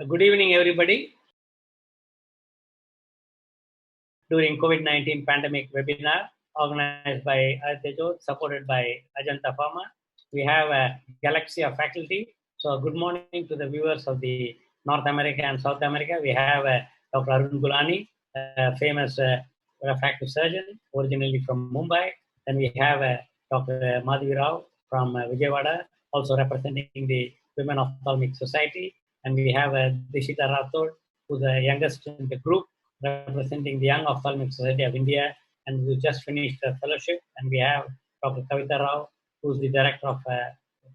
Good evening, everybody. During COVID-19 pandemic webinar organized by Aditya, supported by Ajanta Pharma, we have a galaxy of faculty. So, good morning to the viewers of the North America and South America. We have Dr. Arun Gulani, a famous refractive surgeon, originally from Mumbai. Then we have Dr. Madhavi Rao from Vijayawada, also representing the Women Ophthalmic Society. And we have Dishita Rathod, who's the youngest in the group, representing the Young Ophthalmic Society of India, and who just finished a fellowship. And we have Dr. Kavita Rao, who's the director of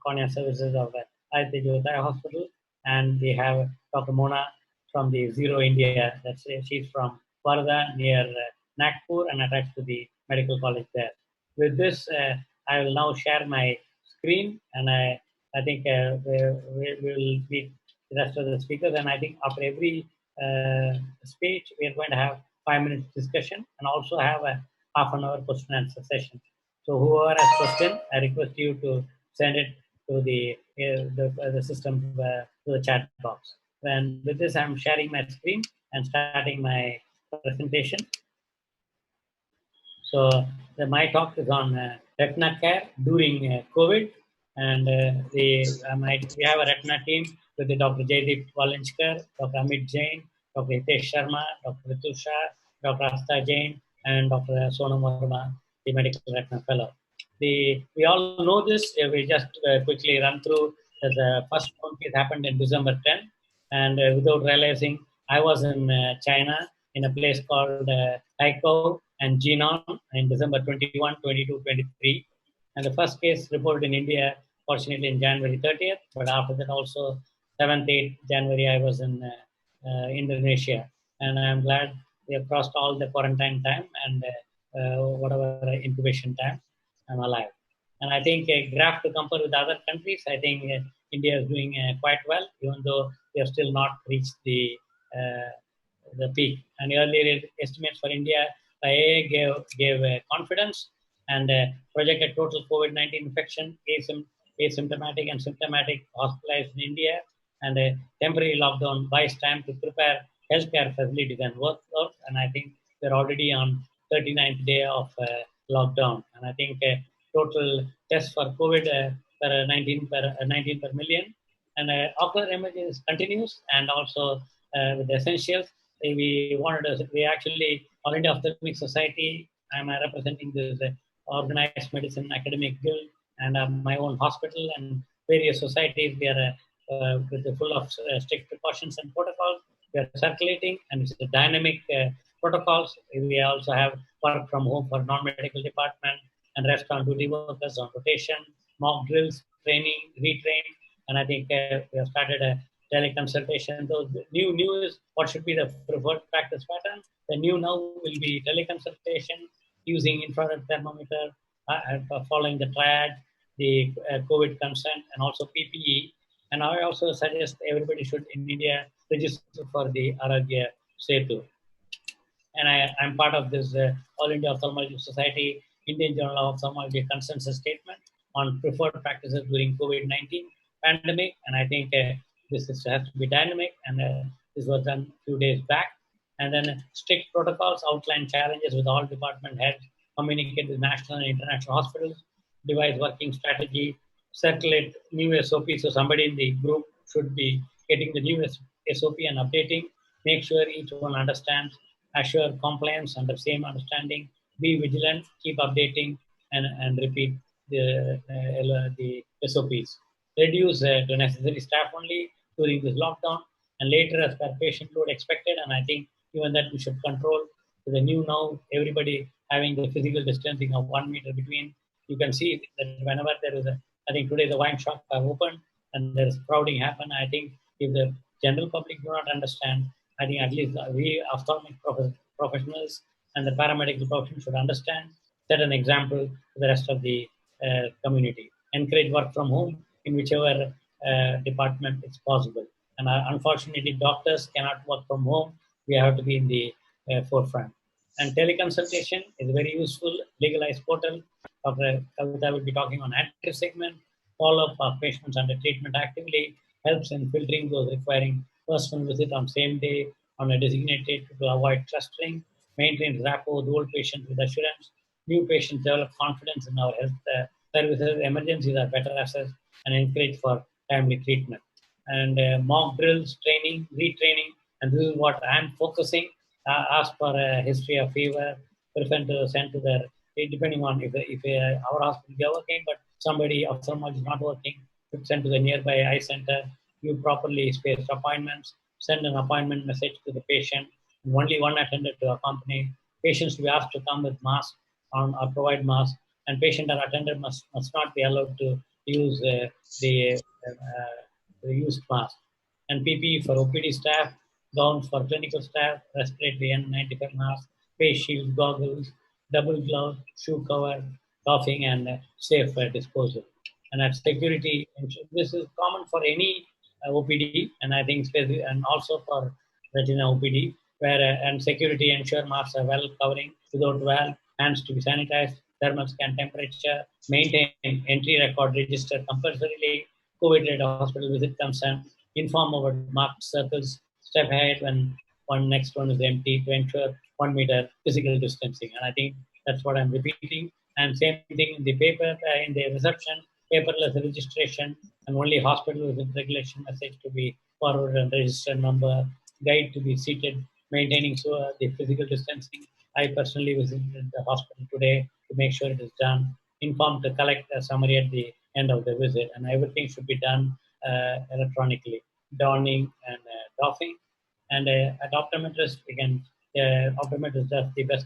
cornea services of Aditya Jyotaya Hospital. And we have Dr. Mona from the Zero India. She's from Varda near Nagpur and attached to the medical college there. With this, I will now share my screen, and I think we will meet the rest of the speakers. And I think after every speech, we are going to have 5 minutes discussion and also have a half an hour question and answer session. So whoever has question, I request you to send it to the system, to the chat box. And with this, I'm sharing my screen and starting my presentation. So my talk is on retina care during COVID, and we have a retina team with the Dr. Jaydeep Walinchkar, Dr. Amit Jain, Dr. Hitesh Sharma, Dr. Ritu Shah, Dr. Asta Jain, and Dr. Sonam Verma, the medical retina fellow. We all know this. We just quickly run through. The first one case happened in December 10, and without realizing, I was in China in a place called Taikou and Jinan in December 21, 22, 23. And the first case reported in India, fortunately, in January 30th. But after that, also 7th, 8th January, I was in Indonesia. And I'm glad we have crossed all the quarantine time and whatever incubation time. I'm alive. And I think a graph to compare with other countries, I think India is doing quite well, even though we have still not reached the peak. And earlier estimates for India by AA gave confidence and projected total COVID-19 infection, asymptomatic and symptomatic hospitalized in India, and a temporary lockdown buys time to prepare healthcare facilities and workforce. And I think we're already on 39th day of lockdown. And I think total tests for COVID per 19 per million. And ocular images continues, and also with the essentials. We actually, All India Ophthalmic Society, I'm representing this organized medicine academic guild, and my own hospital and various societies. We are with the full of strict precautions and protocols. We are circulating, and it's a dynamic protocols. We also have work from home for non-medical department and restaurant duty workers on rotation, mock drills, training, retrain, and I think we have started a teleconsultation. So the new is what should be the preferred practice pattern. The new now will be teleconsultation using infrared thermometer, following the triad, the COVID consent, and also PPE. And I also suggest everybody should in India register for the Aragya Setu. And I'm part of this All India Ophthalmology Society Indian Journal of Ophthalmology consensus statement on preferred practices during COVID-19 pandemic. And I think this has to be dynamic, and this was done a few days back. And then strict protocols outline challenges with all department heads, communicate with national and international hospitals, devise working strategy, circulate new SOP. So somebody in the group should be getting the new SOP and updating, make sure each one understands, assure compliance under same understanding, be vigilant, keep updating, and repeat the SOPs. Reduce the necessary staff only during this lockdown, and later as per patient load expected. And I think even that we should control. To the new now, everybody having the physical distancing of 1 meter between. You can see that whenever there is I think today the wine shop have opened and there is crowding happen. I think if the general public do not understand, I think at least we ophthalmic professionals and the paramedical profession should understand, set an example to the rest of the community. Encourage work from home in whichever department it's possible. And unfortunately, doctors cannot work from home. We have to be in the forefront. And teleconsultation is a very useful legalized portal. Dr. Kavita will be talking on active segment. Follow-up of patients under treatment actively helps in filtering those requiring personal visit on same day on a designated to avoid clustering, maintain rapport with old patients with assurance. New patients develop confidence in our health services. Emergencies are better assessed and encouraged for timely treatment. And mock drills, training, retraining, and this is what I'm focusing. Ask for a history of fever, prefer to send to their, depending on if our hospital is working, but somebody ophthalmologist is not working, send to the nearby eye center, give properly spaced appointments, send an appointment message to the patient, and only one attendant to accompany. Patients to be asked to come with mask on or provide mask, and patient or attendant must not be allowed to use the used mask. And PPE for OPD staff, gowns for clinical staff, respiratory N95 mask, face shield, goggles, double gloves, shoe cover, coughing, and safe disposal. And at security, this is common for any OPD, and I think and also for retina OPD, where and security ensure masks are well covering without valve, hands to be sanitized, thermal scan temperature, maintain entry record register compulsorily, COVID-related hospital visit concern, inform about marked circles, step ahead when one next one is empty to ensure 1 meter physical distancing. And I think that's what I'm repeating. And same thing in the paper, in the reception, paperless registration, and only hospital visit regulation message to be forwarded and register number, guide to be seated, maintaining the physical distancing. I personally visited the hospital today to make sure it is done. Informed to collect a summary at the end of the visit, and everything should be done electronically, donning and doffing. And at optometrist, again, optometrist does the best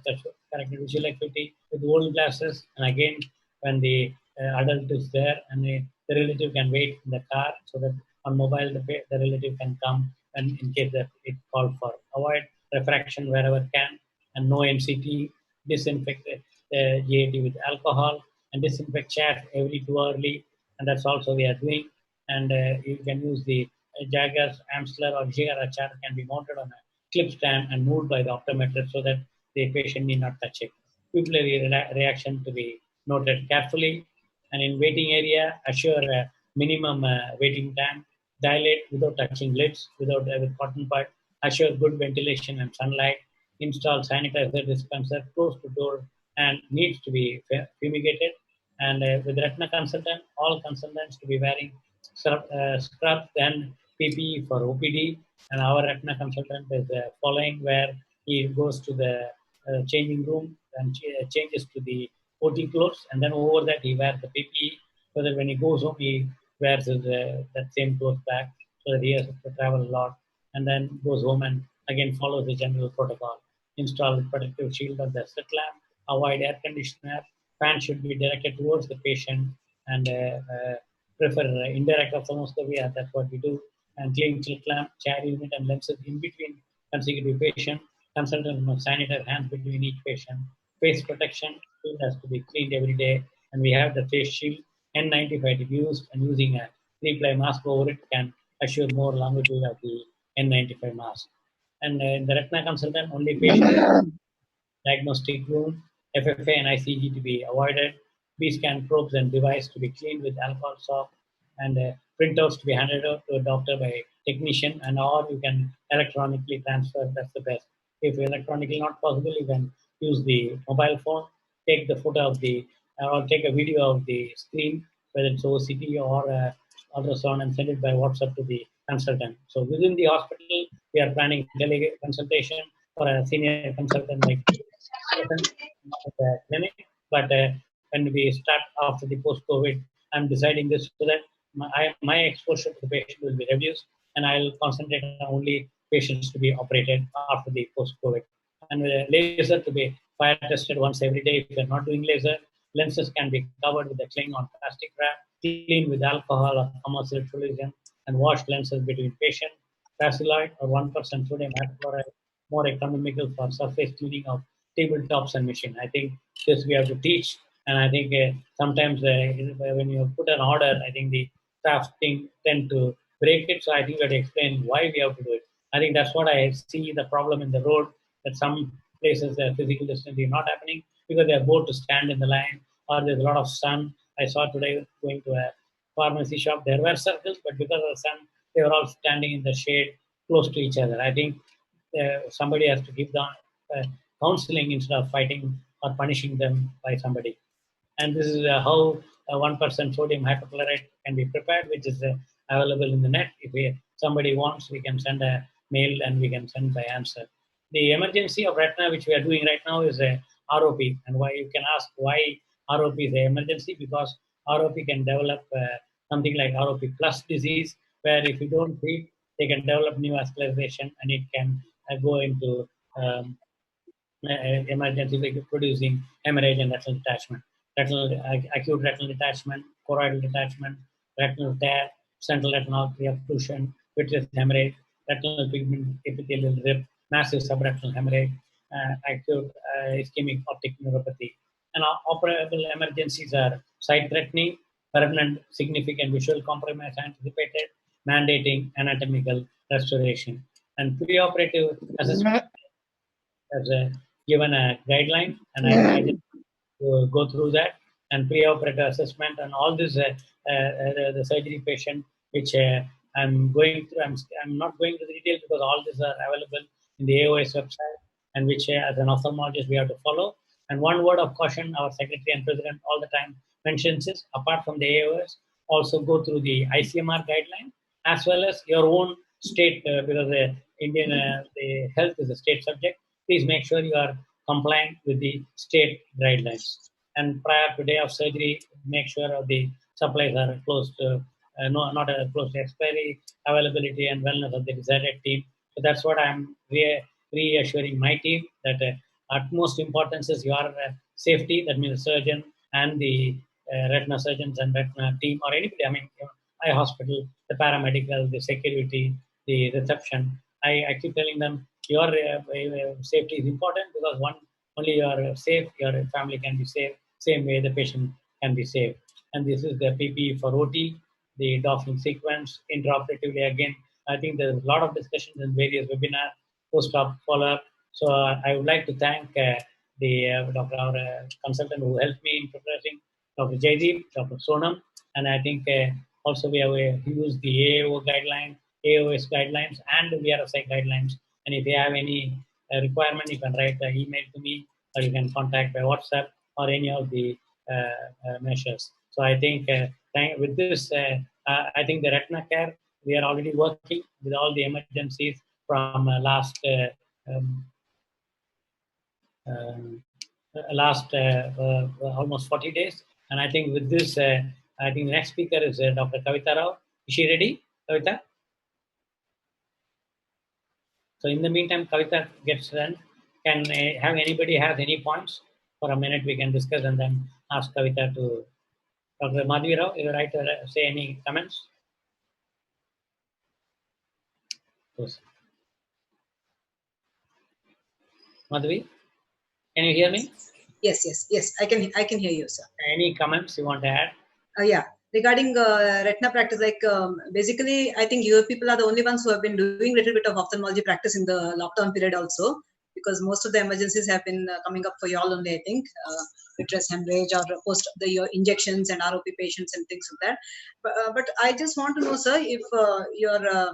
corrected visual acuity with old glasses. And again, when the adult is there and the relative can wait in the car so that on mobile the relative can come and in case that it called for. Avoid refraction wherever can, and no MCT. Disinfect GAT with alcohol and disinfect chairs every 2 hourly, and that's also we are doing. And you can use the Jaggers, Amsler, or GRR chart can be mounted on a clip stand and moved by the optometrist so that the patient need not touch it. Pupillary reaction to be noted carefully, and in waiting area, assure a minimum waiting time, dilate without touching lids, without with cotton bud, assure good ventilation and sunlight, install sanitizer dispenser close to door and needs to be fumigated. And with retina consultant, all consultants to be wearing scrubs and PPE for OPD. And our retina consultant is following where he goes to the changing room and changes to the OT clothes, and then over that he wears the PPE so that when he goes home he wears his, that same clothes back so that he has to travel a lot, and then goes home and again follows the general protocol. Install protective shield on the slit lamp, avoid air conditioner, fan should be directed towards the patient, and prefer indirect ophthalmoscopy, that's what we do, and clean slit lamp, chair unit, and lenses in between consecutive patient. Consultant must sanitize hands between each patient. Face protection shield has to be cleaned every day, and we have the face shield N95 to be used, and using a 3-ply mask over it can assure more longevity of the N95 mask. And in the retina consultant, only patient diagnostic room, FFA and ICG to be avoided, B-scan probes and device to be cleaned with alcohol soap, and printouts to be handed out to a doctor by technician, and or you can electronically transfer, that's the best. If electronically not possible, you can use the mobile phone, take the photo of the, or take a video of the screen, whether it's OCT or ultrasound, and send it by WhatsApp to the consultant. So within the hospital, we are planning teleconsultation for a senior consultant like the clinic. But when we start after the post-COVID, I'm deciding this so that my exposure to the patient will be reduced, and I'll concentrate on only patients to be operated after the post-COVID. And laser to be fire tested once every day. If you're not doing laser, lenses can be covered with a cling on plastic wrap, clean with alcohol or commercial solution, and wash lenses between patient. Bacilloid or 1% sodium hypochlorite, more economical for surface cleaning of tabletops and machine. I think this we have to teach, and I think sometimes when you put an order, I think the staff tend to break it. So I think we have to explain why we have to do it. I think that's what I see the problem in the road, that some places physical distancing is not happening because they are bored to stand in the line, or there's a lot of sun. I saw today going to a pharmacy shop, there were circles, but because of the sun, they were all standing in the shade. close to each other. I think somebody has to give the counseling instead of fighting or punishing them by somebody. And this is how 1% sodium hypochlorite can be prepared, which is available in the net. If somebody wants, we can send a mail and we can send the answer. The emergency of retina, which we are doing right now, is a ROP. And why you can ask why ROP is an emergency, because ROP can develop something like ROP plus disease, where if you don't treat, they can develop neovascularization and it can go into emergency like producing hemorrhage and retinal detachment, acute retinal detachment, choroidal detachment, retinal tear, central retinopathy occlusion, vitreous hemorrhage, retinal pigment epithelial rip, massive subretinal hemorrhage, acute ischemic optic neuropathy. And operable emergencies are sight-threatening, permanent significant visual compromise anticipated, mandating anatomical restoration. And preoperative assessment has given a guideline, and I just go through that and pre-operative assessment and all this. The surgery patient, which I'm going through, I'm not going to the details because all these are available in the AOS website, and which as an ophthalmologist we have to follow. And one word of caution: our secretary and president all the time mentions is, apart from the AOS, also go through the ICMR guideline as well as your own state, because the Indian the health is a state subject. Please make sure you are compliant with the state guidelines. And prior to day of surgery, make sure the supplies are close to, no, not close to expiry, availability and wellness of the decided team. So that's what I'm reassuring my team, that utmost importance is your safety. That means the surgeon and the retina surgeons and retina team or anybody. I mean, eye hospital, the paramedical, the security, the reception. I keep telling them your safety is important, because only you are safe, your family can be safe. Same way the patient can be safe. And this is the PPE for OT, the doffing sequence, intraoperatively again. I think there's a lot of discussions in various webinars, post-op follow-up. So I would like to thank the Dr. Our consultant who helped me in preparing, Dr. Jaideep, Dr. Sonam, and I think also we have used the AAO guideline, AOS guidelines, and the VRSI guidelines. And if you have any requirement, you can write an email to me, or you can contact by WhatsApp or any of the measures. So I think with this, I think the retina care, we are already working with all the emergencies from um, almost 40 days. And I think with this, I think the next speaker is Dr. Kavita Rao. Is she ready, Kavita? So in the meantime, Kavita gets done. Can have anybody have any points for a minute? We can discuss and then ask Kavita to. Dr. Madhvi Rao, you would like to say any comments? Yes. Madhvi, can you hear me? Yes. I can hear you, sir. Any comments you want to add? Yeah. Regarding retina practice, basically, I think your people are the only ones who have been doing a little bit of ophthalmology practice in the lockdown period also, because most of the emergencies have been coming up for you all only, I think, vitreous hemorrhage or post your injections and ROP patients and things like that. But I just want to know, sir, if your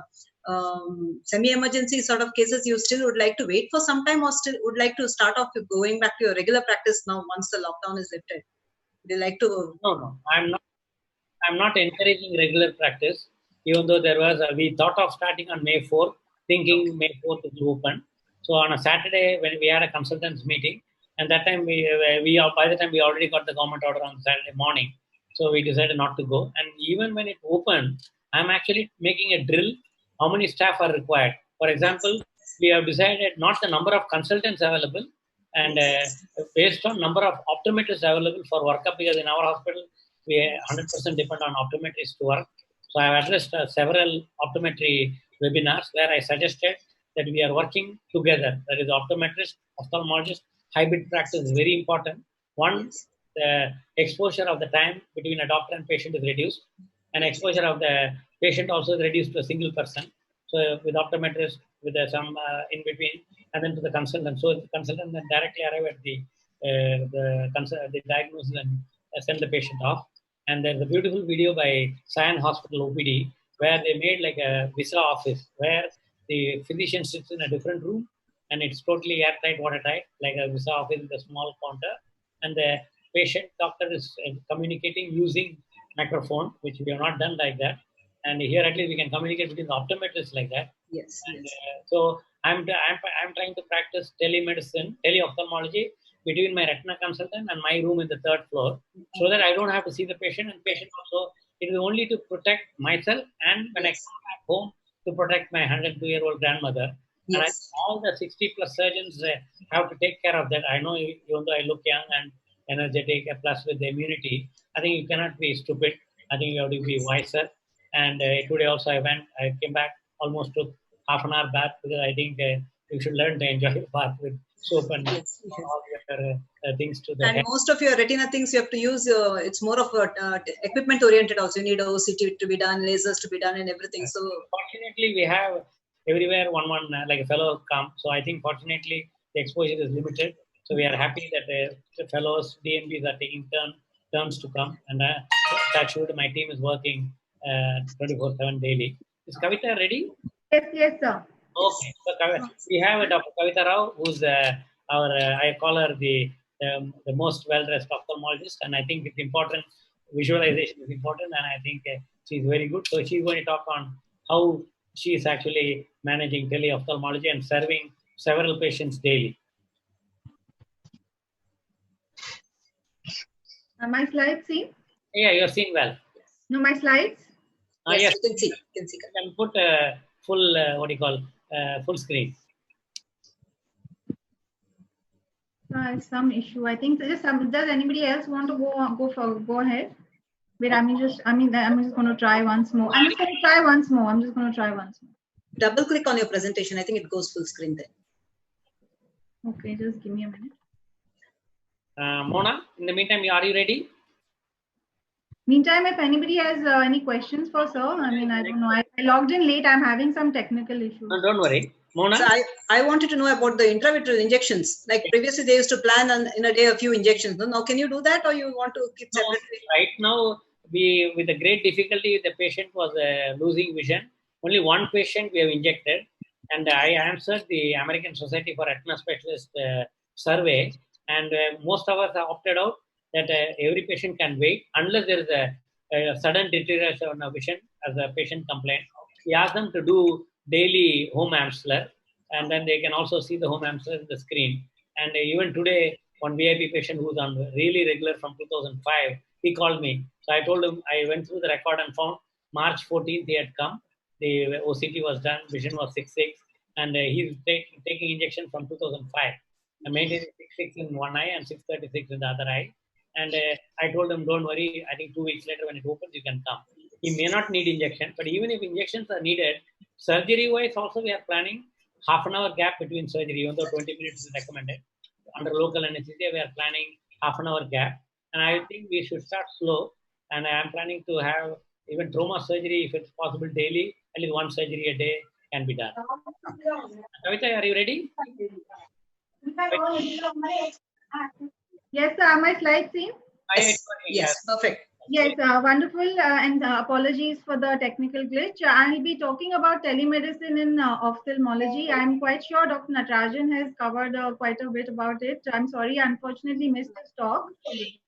semi-emergency sort of cases, you still would like to wait for some time, or still would like to start off with going back to your regular practice now once the lockdown is lifted? Would you like to? No. I'm not encouraging regular practice, even though we thought of starting on May 4th, thinking Okay. May 4th is open. So on a Saturday, when we had a consultants meeting, and that time by the time we already got the government order on Saturday morning, so we decided not to go. And even when it opened, I'm actually making a drill. How many staff are required? For example, we have decided not the number of consultants available, and based on number of optometrists available for workup, because in our hospital we 100% depend on optometrists to work. So I have addressed several optometry webinars where I suggested that we are working together. That is, optometrist, ophthalmologist, hybrid practice is very important. One, the exposure of the time between a doctor and patient is reduced, and exposure of the patient also is reduced to a single person. So with optometrist, with some in between, and then to the consultant. So the consultant then directly arrive at the diagnosis and send the patient off. And there's a beautiful video by Sion Hospital OPD where they made like a visa office where the physician sits in a different room, and it's totally airtight, watertight, like a visa office with a small counter, and the patient doctor is communicating using microphone, which we have not done like that. And here at least we can communicate between the optometrists like that. Yes, And yes. so I'm trying to practice telemedicine, teleophthalmology between my retina consultant and my room in the third floor, so that I don't have to see the patient, and patient also, it is only to protect myself, and when I Yes, come back home, to protect my 102-year-old grandmother. And I think yes, all the 60 plus surgeons have to take care of that. I know, even though I look young and energetic, plus with the immunity, I think you cannot be stupid. I think you have to be yes, wiser. And today also I came back, almost took half an hour bath, because I think you should learn to enjoy the bath with soap and yes, yes. all your things to the And head. most of your retina things you have to use, it's more of a equipment oriented also. You need OCT to be done, lasers to be done, and everything. So, Fortunately, we have everywhere one like a fellow come. So I think fortunately the exposure is limited. So we are happy that the fellows DNBs are taking turns to come, and touch wood, my team is working 24/7 daily. Is Kavita ready? Yes, yes, sir. Okay, so we have Dr. Kavita Rao, who's our I call her the most well-dressed ophthalmologist, and I think it's important. Visualization is important, and I think she's very good. So she's going to talk on how she is actually managing teleophthalmology and serving several patients daily. My slides seen? Yeah, you're seeing well. No, my slides? yes, Yes, you can see. You can see. you can put full what do you call full screen. Some issue. I think just does anybody else want to go ahead? Wait, I'm just going to try once more. I'm just going to try once more. Double click on your presentation. I think it goes full screen then. Okay, just give me a minute. Mona, in the meantime, are you ready? Meantime, if anybody has any questions for sir, I mean, I don't know. I logged in late. I'm having some technical issues. No, don't worry. Mona? So I wanted to know about the intravitreal injections. Like previously, they used to plan in a day a few injections. No, now can you do that, or you want to keep separately? Right now, with a great difficulty, the patient was losing vision. Only one patient we have injected, and I answered the American Society for Retina Specialists survey, and most of us have opted out that every patient can wait unless there is a sudden deterioration of vision as a patient complaint. We ask them to do daily home Amsler, and then they can also see the home Amsler in the screen. And even today, one VIP patient who's on really regular from 2005, he called me. So I told him, I went through the record and found March 14th he had come. The OCT was done, vision was 6.6, and he's taking injection from 2005. I maintaining 6.6 in one eye and 6.36 in the other eye. And I told him, don't worry, I think 2 weeks later when it opens, you can come. He may not need injection, but even if injections are needed, surgery-wise also we are planning half an hour gap between surgery, even though 20 minutes is recommended. Under local anesthesia, we are planning half an hour gap. And I think we should start slow. And I am planning to have even trauma surgery, if it's possible, daily. At least one surgery a day can be done. Kavita, are you ready? Yes, sir. Are my slides seen? Yes, perfect. Yes, wonderful. And apologies for the technical glitch. I'll be talking about telemedicine in ophthalmology. I'm quite sure Dr. Natrajan has covered quite a bit about it. I'm sorry, I unfortunately missed his talk.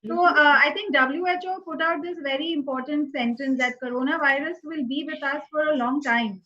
So I think WHO put out this very important sentence that coronavirus will be with us for a long time.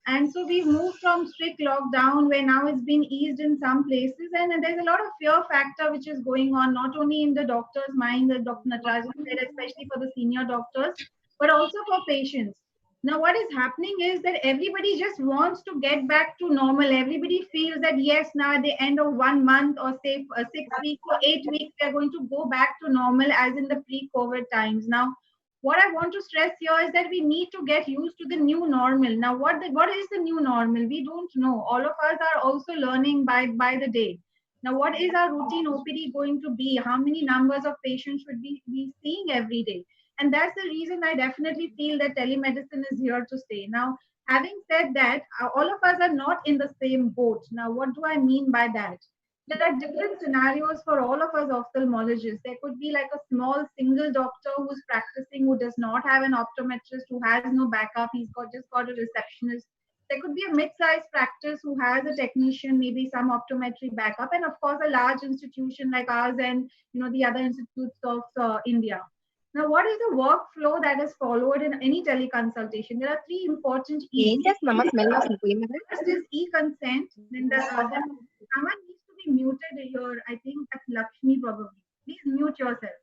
And so we've moved from strict lockdown where now it's been eased in some places. And there's a lot of fear factor which is going on, not only in the doctor's mind, as Dr. Natrajan said, especially for the senior doctors, but also for patients. Now, what is happening is that everybody just wants to get back to normal. Everybody feels that, yes, now at the end of 1 month or say 6 weeks or 8 weeks, they're going to go back to normal as in the pre-COVID times. Now, what I want to stress here is that we need to get used to the new normal. Now, what is the new normal? We don't know. All of us are also learning by the day. Now, what is our routine OPD going to be? How many numbers of patients should we be seeing every day? And that's the reason I definitely feel that telemedicine is here to stay. Now, having said that, all of us are not in the same boat. Now, what do I mean by that? There are different scenarios for all of us ophthalmologists. There could be like a small single doctor who's practicing, who does not have an optometrist, who has no backup. He's just got a receptionist. There could be a mid-sized practice who has a technician, maybe some optometry backup, and of course a large institution like ours and the other institutes of India. Now, what is the workflow that is followed in any teleconsultation? There are three important E's. First is e-consent. Then someone needs to be muted here. I think that's Lakshmi probably. Please mute yourself.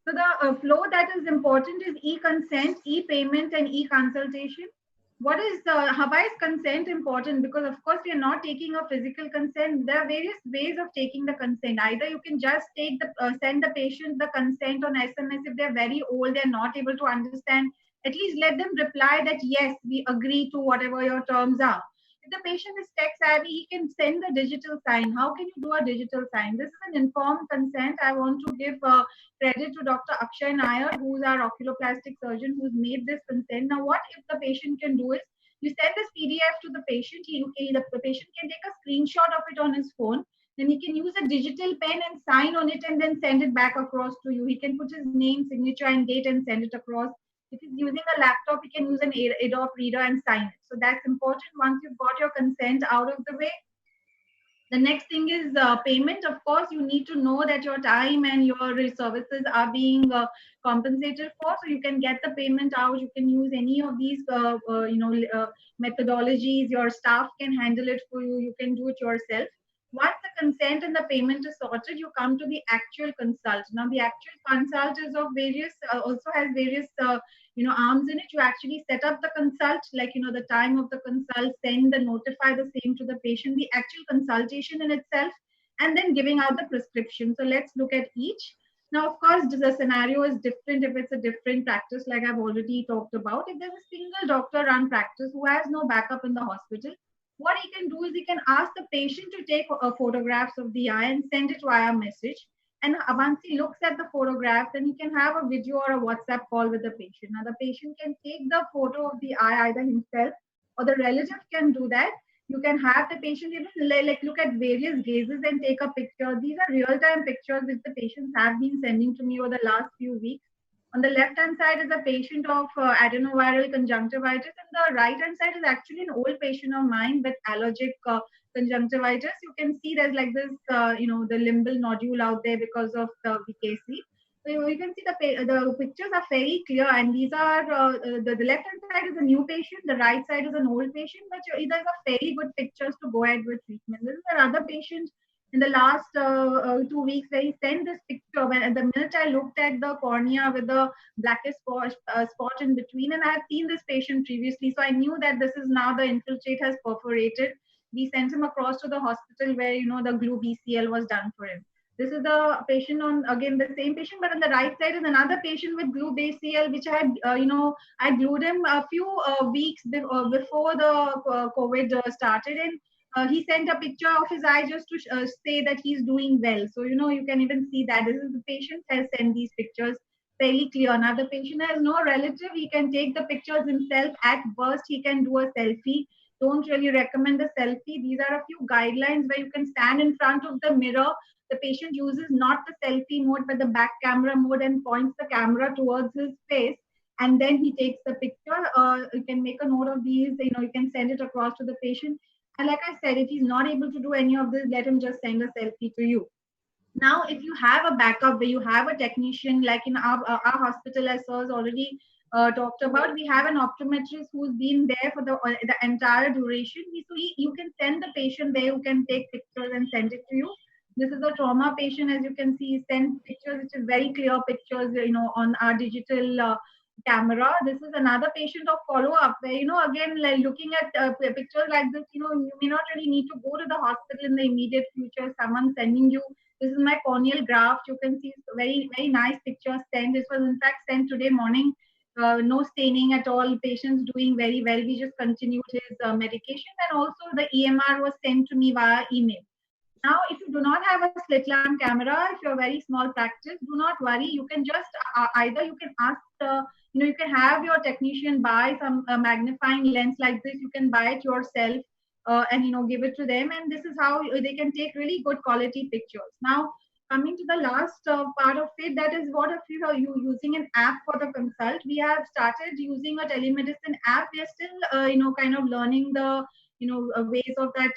So the flow that is important is e-consent, e-payment, and e-consultation. What is why is consent important? Because of course we are not taking a physical consent. There are various ways of taking the consent. Either you can just take the send the patient the consent on SMS. If they're very old, they're not able to understand. At least let them reply that yes, we agree to whatever your terms are. If the patient is tech savvy, he can send the digital sign. How can you do a digital sign? This is an informed consent. I want to give credit to Dr. Akshay Nair, who's our oculoplastic surgeon, who's made this consent. Now, what if the patient can do is you send this PDF to the patient. The patient can take a screenshot of it on his phone. Then he can use a digital pen and sign on it and then send it back across to you. He can put his name, signature, and date and send it across. If he's using a laptop, he can use an Adobe Reader and sign it. So that's important. Once you've got your consent out of the way, the next thing is payment. Of course, you need to know that your time and your services are being compensated for. So you can get the payment out. You can use any of these, methodologies. Your staff can handle it for you. You can do it yourself. Once the consent and the payment is sorted, you come to the actual consult. Now, the actual consult is of various, also has various arms in it. You actually set up the consult, like the time of the consult, send and notify the same to the patient, the actual consultation in itself, and then giving out the prescription. So let's look at each. Now, of course, the scenario is different if it's a different practice, like I've already talked about. If there's a single doctor run practice who has no backup in the hospital, what he can do is he can ask the patient to take photographs of the eye and send it via message. And once he looks at the photograph, then he can have a video or a WhatsApp call with the patient. Now, the patient can take the photo of the eye, either himself or the relative can do that. You can have the patient even look at various gazes and take a picture. These are real-time pictures which the patients have been sending to me over the last few weeks. On the left-hand side is a patient of adenoviral conjunctivitis, and the right-hand side is actually an old patient of mine with allergic conjunctivitis. You can see there's like this, the limbal nodule out there because of the VKC. So you can see the pictures are very clear, and these are the left-hand side is a new patient, the right side is an old patient, but these are very good pictures to go ahead with treatment. This is another patient in the last 2 weeks where he sent this picture. When the minute I looked at the cornea with the blackest spot in between, and I had seen this patient previously, so I knew that this is now the infiltrate has perforated. We sent him across to the hospital where the glue BCL was done for him. This is the patient on, again, the same patient, but on the right side is another patient with glue BCL, which I had, I glued him a few weeks before the COVID started, and he sent a picture of his eye just to say that he's doing well. So, you can even see that this is the patient has sent these pictures fairly clear. Now, the patient has no relative. He can take the pictures himself. At worst, he can do a selfie. Don't really recommend the selfie. These are a few guidelines where you can stand in front of the mirror. The patient uses not the selfie mode, but the back camera mode and points the camera towards his face. And then he takes the picture. You can make a note of these. You can send it across to the patient. And like I said, if he's not able to do any of this, let him just send a selfie to you. Now, if you have a backup where you have a technician, like in our hospital, as sir has already talked about, we have an optometrist who's been there for the entire duration. So you can send the patient there who can take pictures and send it to you. This is a trauma patient, as you can see, send pictures, which is very clear pictures, on our digital camera. This is another patient of follow-up where, again, like looking at pictures like this, you may not really need to go to the hospital in the immediate future. Someone sending you, this is my corneal graft. You can see very, very nice pictures sent. This was in fact sent today morning. No staining at all. Patient's doing very well. We just continued his medication, and also the EMR was sent to me via email. Now, if you do not have a slit lamp camera, if you're a very small practice, do not worry. You can just either you can ask you can have your technician buy some magnifying lens like this. You can buy it yourself and give it to them, and this is how they can take really good quality pictures. Now, coming to the last part of it, that is what if you are using an app for the consult. We have started using a telemedicine app. We are still, kind of learning the, ways of that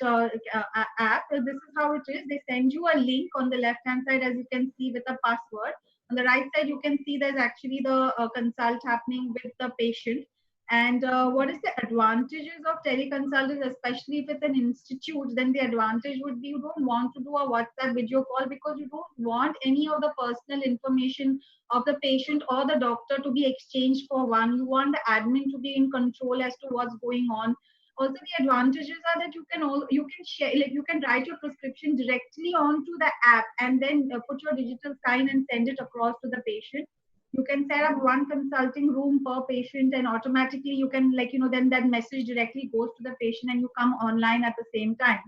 app. So this is how it is. They send you a link on the left hand side, as you can see, with a password. On the right side, you can see there's actually the consult happening with the patient. And what is the advantages of teleconsult, especially if it's an institute? Then the advantage would be you don't want to do a WhatsApp video call because you don't want any of the personal information of the patient or the doctor to be exchanged for one. You want the admin to be in control as to what's going on. Also, the advantages are that you can share, like you can write your prescription directly onto the app and then put your digital sign and send it across to the patient. You can set up one consulting room per patient, and automatically you can, then that message directly goes to the patient and you come online at the same time.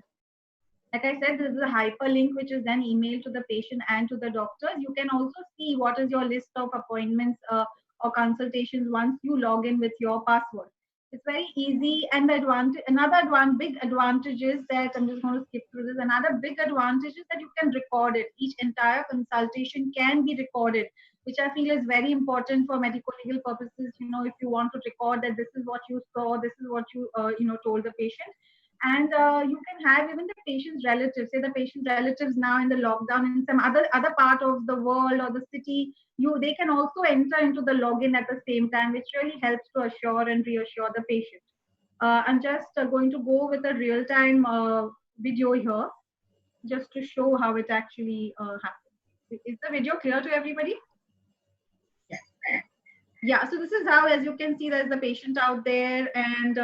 Like I said, this is a hyperlink which is then emailed to the patient and to the doctors. You can also see what is your list of appointments or consultations once you log in with your password. It's very easy. And another big advantage is that, I'm just going to skip through this. Another big advantage is that you can record it. Each entire consultation can be recorded, which I feel is very important for medical legal purposes. If you want to record that this is what you saw, this is what you told the patient. And you can have even the patient's relatives, say the patient's relatives now in the lockdown in some other part of the world or the city, they can also enter into the login at the same time, which really helps to assure and reassure the patient. I'm just going to go with a real-time video here, just to show how it actually happens. Is the video clear to everybody? Yes. Yeah, so this is how, as you can see, there's the patient out there, and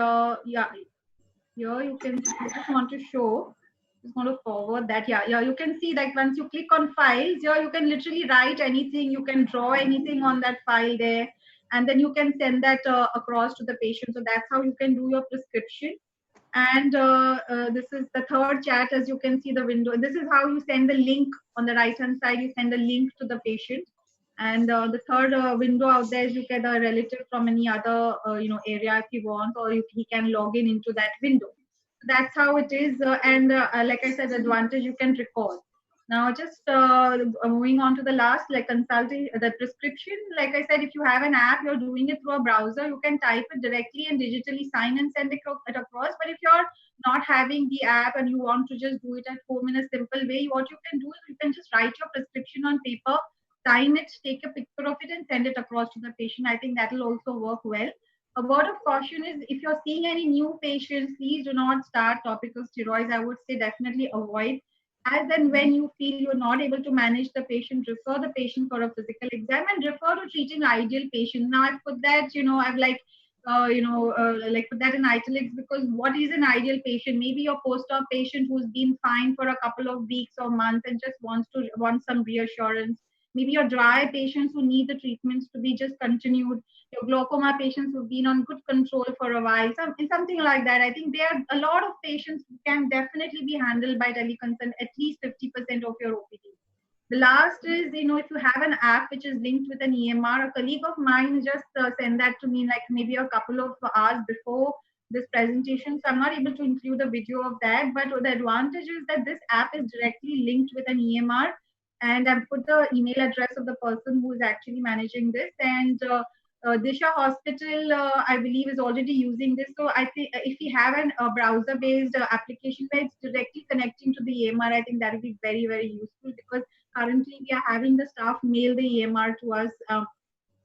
here you can, I just want to show, just want to forward that. Yeah, you can see that once you click on files, here you can literally write anything, you can draw anything on that file there, and then you can send that across to the patient. So that's how you can do your prescription. And this is the third chat, as you can see the window. This is how you send the link on the right hand side. You send the link to the patient. And the third window out there is you get a relative from any other area if you want, or he can log in into that window. So that's how it is. And like I said, advantage, you can record. Now, just moving on to the last, like consulting the prescription. Like I said, if you have an app, you're doing it through a browser, you can type it directly and digitally sign and send it across. But if you're not having the app and you want to just do it at home in a simple way, what you can do is you can just write your prescription on paper, sign it, take a picture of it, and send it across to the patient. I think that will also work well. A word of caution is, if you're seeing any new patients, please do not start topical steroids. I would say definitely avoid. As and when you feel you're not able to manage the patient, refer the patient for a physical exam and refer to treating ideal patients. Now I've put that, put that in italics, because what is an ideal patient? Maybe your post-op patient who's been fine for a couple of weeks or months and just wants some reassurance. Maybe your dry patients who need the treatments to be just continued. Your glaucoma patients who've been on good control for a while, something like that. I think there are a lot of patients who can definitely be handled by teleconsult, at least 50% of your OPD. The last is, if you have an app which is linked with an EMR, a colleague of mine just sent that to me like maybe a couple of hours before this presentation. So I'm not able to include a video of that, but the advantage is that this app is directly linked with an EMR. And I've put the email address of the person who is actually managing this. And Disha Hospital, I believe, is already using this. So I think if we have a browser-based application where it's directly connecting to the EMR, I think that will be very, very useful, because currently we are having the staff mail the EMR to us.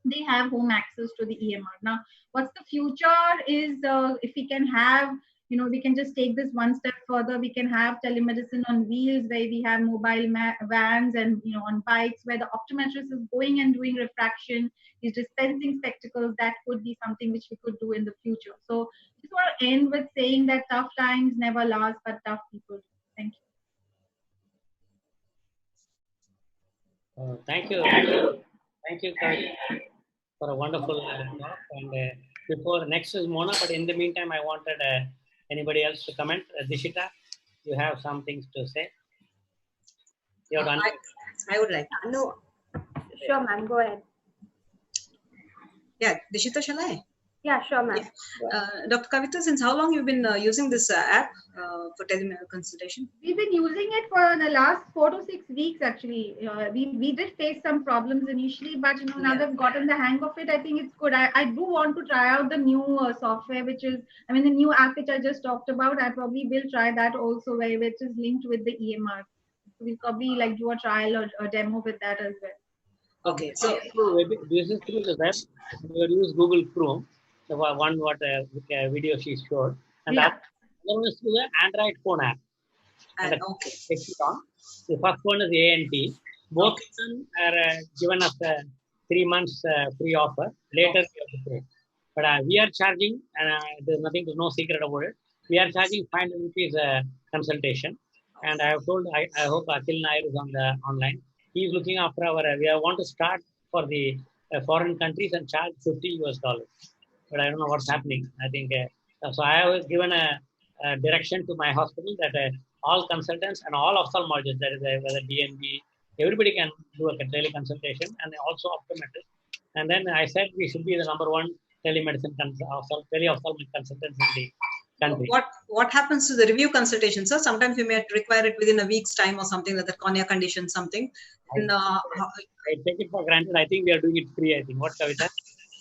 They have home access to the EMR. Now, what's the future is, if we can have, we can just take this one step further. We can have telemedicine on wheels, where we have mobile vans and, on bikes, where the optometrist is going and doing refraction, is dispensing spectacles. That could be something which we could do in the future. So just want to end with saying that tough times never last, but tough people do. Thank you. Thank you, Kavita, for a wonderful talk. And before next is Mona, but in the meantime, I wanted anybody else to comment. Dishita, you have some things to say? I would like to. No. Sure, ma'am. Go ahead. Yeah, Dishita, shall I? Yeah, sure, ma'am. Dr. Kavita, since how long you've been using this app for teleconsultation? We've been using it for the last 4 to 6 weeks, actually. We did face some problems initially, but now they've gotten the hang of it. I think it's good. I do want to try out the new software, which is, the new app which I just talked about. I probably will try that also, which is linked with the EMR. We'll probably do a trial or a demo with that as well. Okay, so this is through the web. We will use Google Chrome, the one video she showed, and the other one is through the Android phone app. And okay. The first one is ANT. Both of them are given us 3 months free offer. Later we have to pay. But we are charging, and there's no secret about it. We are charging 500 rupees consultation. And I have told, I hope Akhil Nair is on the online. He is looking after our, we want to start for the foreign countries and charge $50 US. But I don't know what's happening. I think, so I have given a direction to my hospital that all consultants and all ophthalmologists, that is whether DNB, everybody can do a teleconsultation, and also optometrists. And then I said we should be the #1 telemedicine teleophthalmic consultants in the country. What happens to the review consultation, sir? Sometimes you may require it within a week's time or something like that, cornea condition, something. I take it for granted. I think we are doing it free. I think. What, Kavita?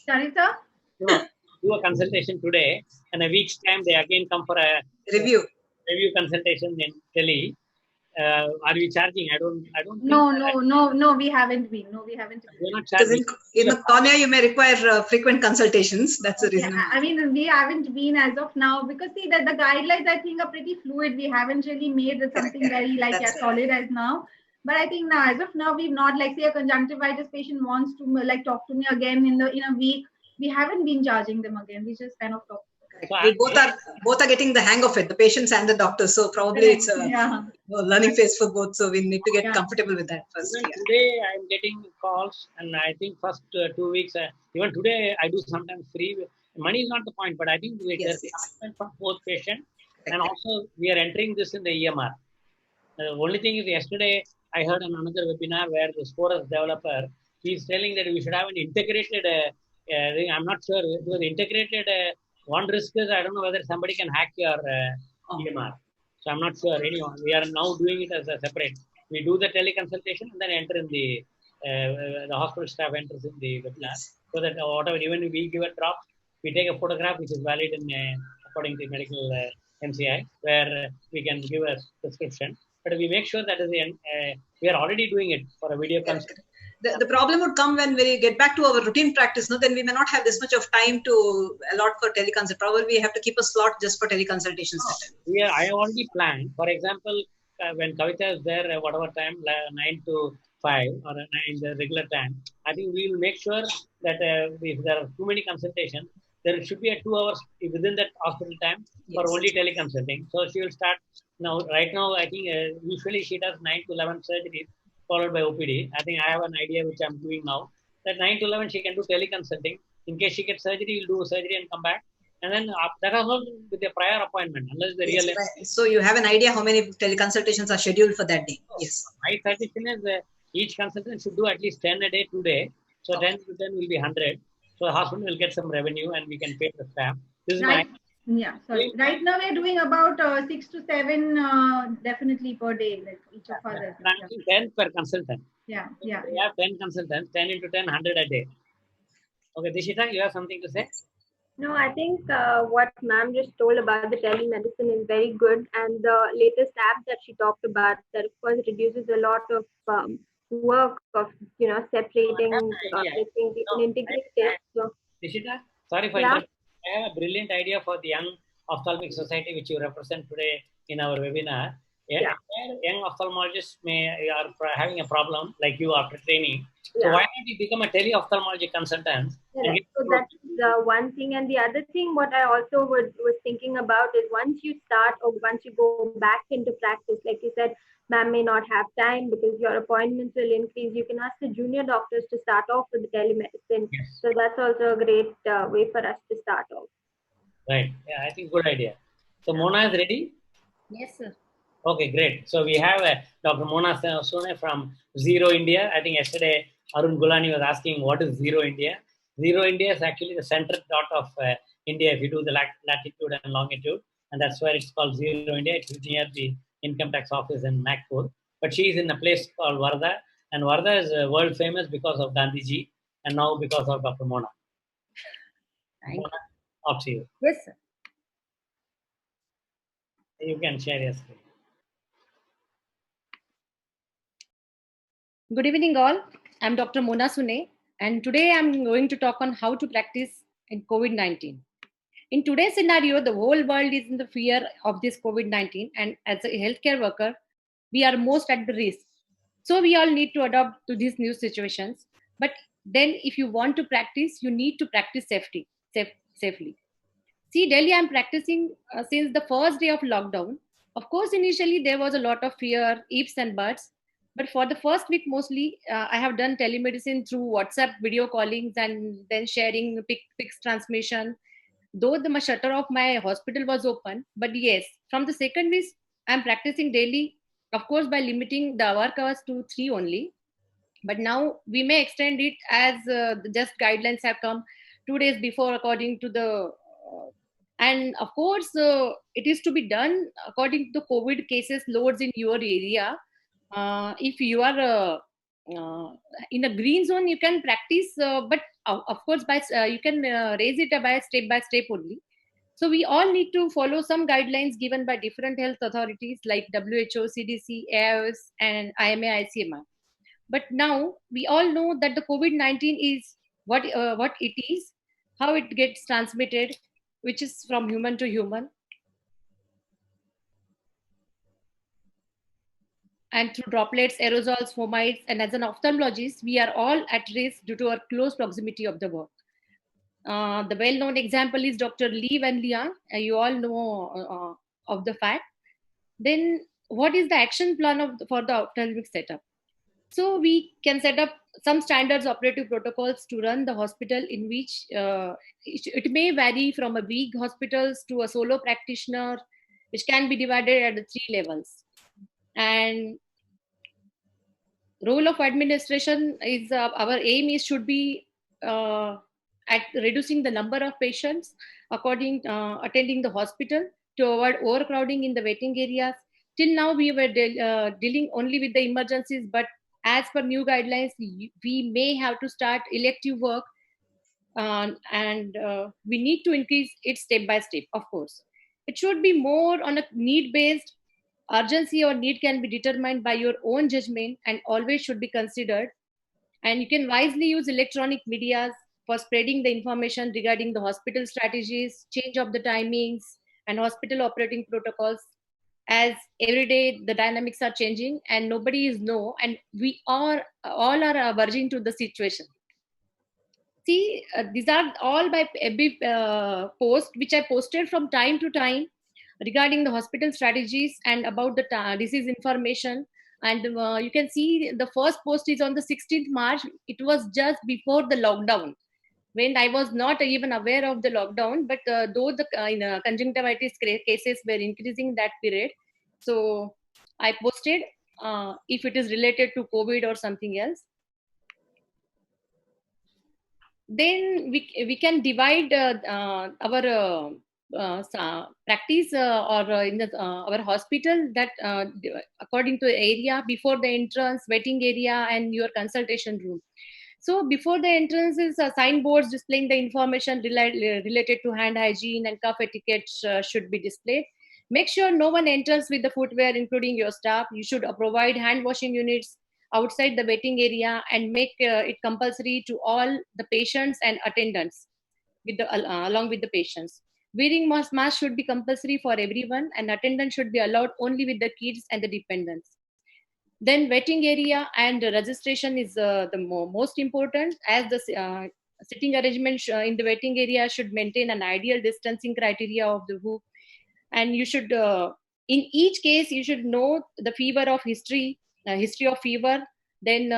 Sorry, sir? Do a consultation today, and a week's time they again come for a review consultation in tele. Are we charging? I don't. No, we haven't been. No, we haven't been. We're not charging. In the cornea, you may require frequent consultations. That's the reason. Yeah, we haven't been as of now, because see that the guidelines I think are pretty fluid. We haven't really made something very solid as now. But I think now, as of now, we've not, say a conjunctivitis patient wants to talk to me again in a week. We haven't been charging them again. We just kind of talk. We both are getting the hang of it, the patients and the doctors. So probably it's a learning phase for both. So we need to get comfortable with that first. Today I'm getting calls, and I think first 2 weeks, even today I do sometimes free. Money is not the point, but I think there's commitment from both patient, and also we are entering this in the EMR. The only thing is, yesterday I heard on another webinar where the Sporus developer, he's telling that we should have an integrated thing. I'm not sure it was integrated. One risk is I don't know whether somebody can hack your EMR. So I'm not sure. Anyway, we are now doing it as a separate. We do the teleconsultation and then enter in the hospital staff enters in the webinar, so that whatever, even if we give a drop, we take a photograph which is valid in according to medical MCI, where we can give a prescription. But we make sure that is we are already doing it for a video consult. The problem would come when we get back to our routine practice. No, then we may not have this much of time to allot for teleconsult. Probably we have to keep a slot just for teleconsultations. I have already planned. For example, when Kavita is there, whatever time, 9 to 5 or 9 the regular time, I think we will make sure that if there are too many consultations, there should be a 2 hours within that hospital time for only teleconsulting. So she will start now. Right now, I think usually she does 9 to 11 surgeries, followed by OPD. I think I have an idea which I'm doing now, that 9 to 11 she can do teleconsulting. In case she gets surgery, we'll do surgery and come back. And then that is also with a prior appointment, unless the real. So you have an idea how many teleconsultations are scheduled for that day? Yes. My suggestion is each consultant should do at least 10 a day today. So 10 to 10 will be 100. So the hospital will get some revenue and we can pay the staff. This is my. Yeah, sorry. Right now we're doing about 6 to 7 definitely per day, each of us. 10 per consultant. Yeah. We have 10 consultants, 10 into 10, 100 a day. Okay, Dishita, you have something to say? No, I think what ma'am just told about the telemedicine is very good, and the latest app that she talked about, that of course reduces a lot of work of separating, integrating. So, Dishita, sorry for interrupting. I have a brilliant idea for the Young Ophthalmic Society, which you represent today in our webinar. Young ophthalmologists are having a problem like you after training. So why not you become a tele-ophthalmology consultant? So that's one thing. And the other thing, what I also was thinking about is once you start or once you go back into practice, like you said, ma'am may not have time because your appointments will increase. You can ask the junior doctors to start off with the telemedicine. Yes. So that's also a great way for us to start off. Right. Yeah, I think good idea. So Mona is ready? Yes, sir. Okay, great. So we have Dr. Mona Sone from Zero India. I think yesterday Arun Gulani was asking what is Zero India. Zero India is actually the center dot of India if you do the latitude and longitude, and that's why it's called Zero India. It's near the income tax office in Nagpur. But she is in a place called Varda, and Varda is world famous because of Gandhiji, and now because of Dr. Mona. Thank Mona, up to you. Yes, sir. You can share your screen. Good evening, all. I'm Dr. Mona Sune, and today I'm going to talk on how to practice in COVID-19. In today's scenario, the whole world is in the fear of this COVID-19, and as a healthcare worker, we are most at the risk. So we all need to adapt to these new situations. But then, if you want to practice, you need to practice safely. See, Delhi, I'm practicing since the first day of lockdown. Of course, initially there was a lot of fear, ifs and buts. But for the first week, mostly, I have done telemedicine through WhatsApp video callings and then sharing pics transmission. Though the shutter of my hospital was open, but yes, from the second week, I'm practicing daily, of course, by limiting the hour hours to 3 only. But now we may extend it as the just guidelines have come 2 days before according to the and of course it is to be done according to the COVID cases loads in your area. If you are in a green zone, you can practice, but of course you can raise it by step only. So we all need to follow some guidelines given by different health authorities like WHO, CDC, AIOS, and IMA, ICMR. But now we all know that the COVID-19 is what it is, how it gets transmitted, which is from human to human, and through droplets, aerosols, fomites. And as an ophthalmologist, we are all at risk due to our close proximity of the work. The well-known example is Dr. Li Wenliang. You all know of the fact. Then, what is the action plan for the ophthalmic setup? So we can set up some standards operative protocols to run the hospital in which it may vary from a big hospitals to a solo practitioner, which can be divided at the 3 levels. And role of administration is our aim is should be at reducing the number of patients according attending the hospital to avoid overcrowding in the waiting areas. Till now we were dealing only with the emergencies, but as per new guidelines we may have to start elective work, and we need to increase it step by step. Of course it should be more on a need based. Urgency or need can be determined by your own judgment and always should be considered. And you can wisely use electronic medias for spreading the information regarding the hospital strategies, change of the timings, and hospital operating protocols. As every day the dynamics are changing and nobody is know, and we are all are verging to the situation. See, these are all by every post which I posted from time to time regarding the hospital strategies and about the disease information. And you can see the first post is on the 16th March. It was just before the lockdown, when I was not even aware of the lockdown, but though the conjunctivitis cases were increasing that period. So I posted if it is related to COVID or something else. Then we can divide our practice or in the, our hospital that according to the area before the entrance, waiting area, and your consultation room. So before the entrance is signboards displaying the information related to hand hygiene and cough etiquette should be displayed. Make sure no one enters with the footwear, including your staff. You should provide hand washing units outside the waiting area and make it compulsory to all the patients and attendants with the, along with the patients. Wearing mask should be compulsory for everyone, and attendance should be allowed only with the kids and the dependents. Then waiting area and registration is the most important, as the sitting arrangement in the waiting area should maintain an ideal distancing criteria of the WHO. And you should, in each case, you should know the fever of history of fever, then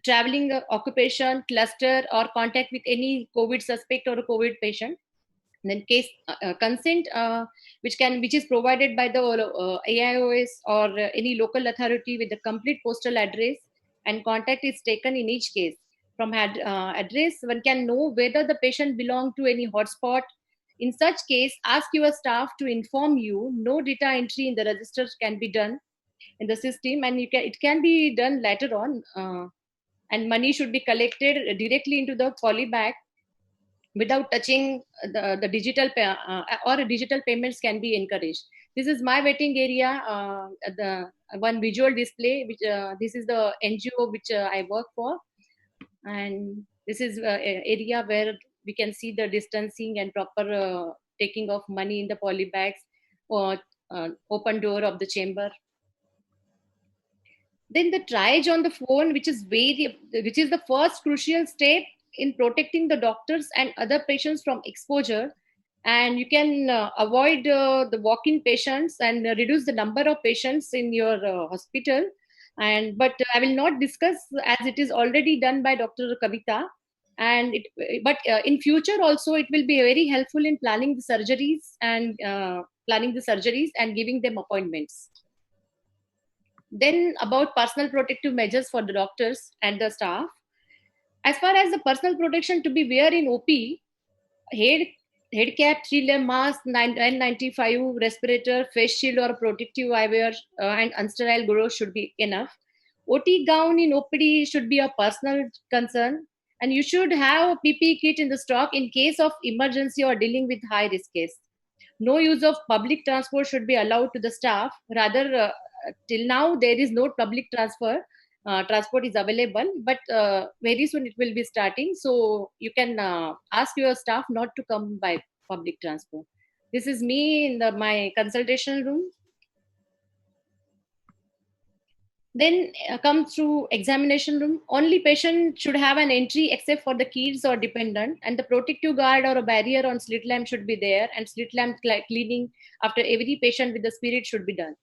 traveling occupation, cluster, or contact with any COVID suspect or a COVID patient. And then case consent, which is provided by the AIOS or any local authority with the complete postal address, and contact is taken in each case. from address, one can know whether the patient belongs to any hotspot. In such case, ask your staff to inform you. No data entry in the registers can be done in the system, and it can be done later on. And money should be collected directly into the poly bag without touching the digital or digital payments can be encouraged. This is my waiting area, the one visual display, which this is the NGO which I work for, and this is area where we can see the distancing and proper taking of money in the poly bags or open door of the chamber. Then the triage on the phone, which is the first crucial step in protecting the doctors and other patients from exposure. And you can avoid the walk-in patients and reduce the number of patients in your hospital. But I will not discuss, as it is already done by Dr. Kavita. But in future also, it will be very helpful in planning the surgeries and giving them appointments. Then about personal protective measures for the doctors and the staff. As far as the personal protection to be wear in OP, head cap, 3-layer mask, N95, respirator, face shield or protective eyewear, and unsterile gloves should be enough. OT gown in OPD should be a personal concern, and you should have a PPE kit in the stock in case of emergency or dealing with high risk case. No use of public transport should be allowed to the staff. Rather, till now there is no public transport is available, but very soon it will be starting, so you can ask your staff not to come by public transport. This is me in my consultation room. Then come through examination room. Only patient should have an entry except for the kids or dependent, and the protective guard or a barrier on slit lamp should be there, and slit lamp cleaning after every patient with the spirit should be done.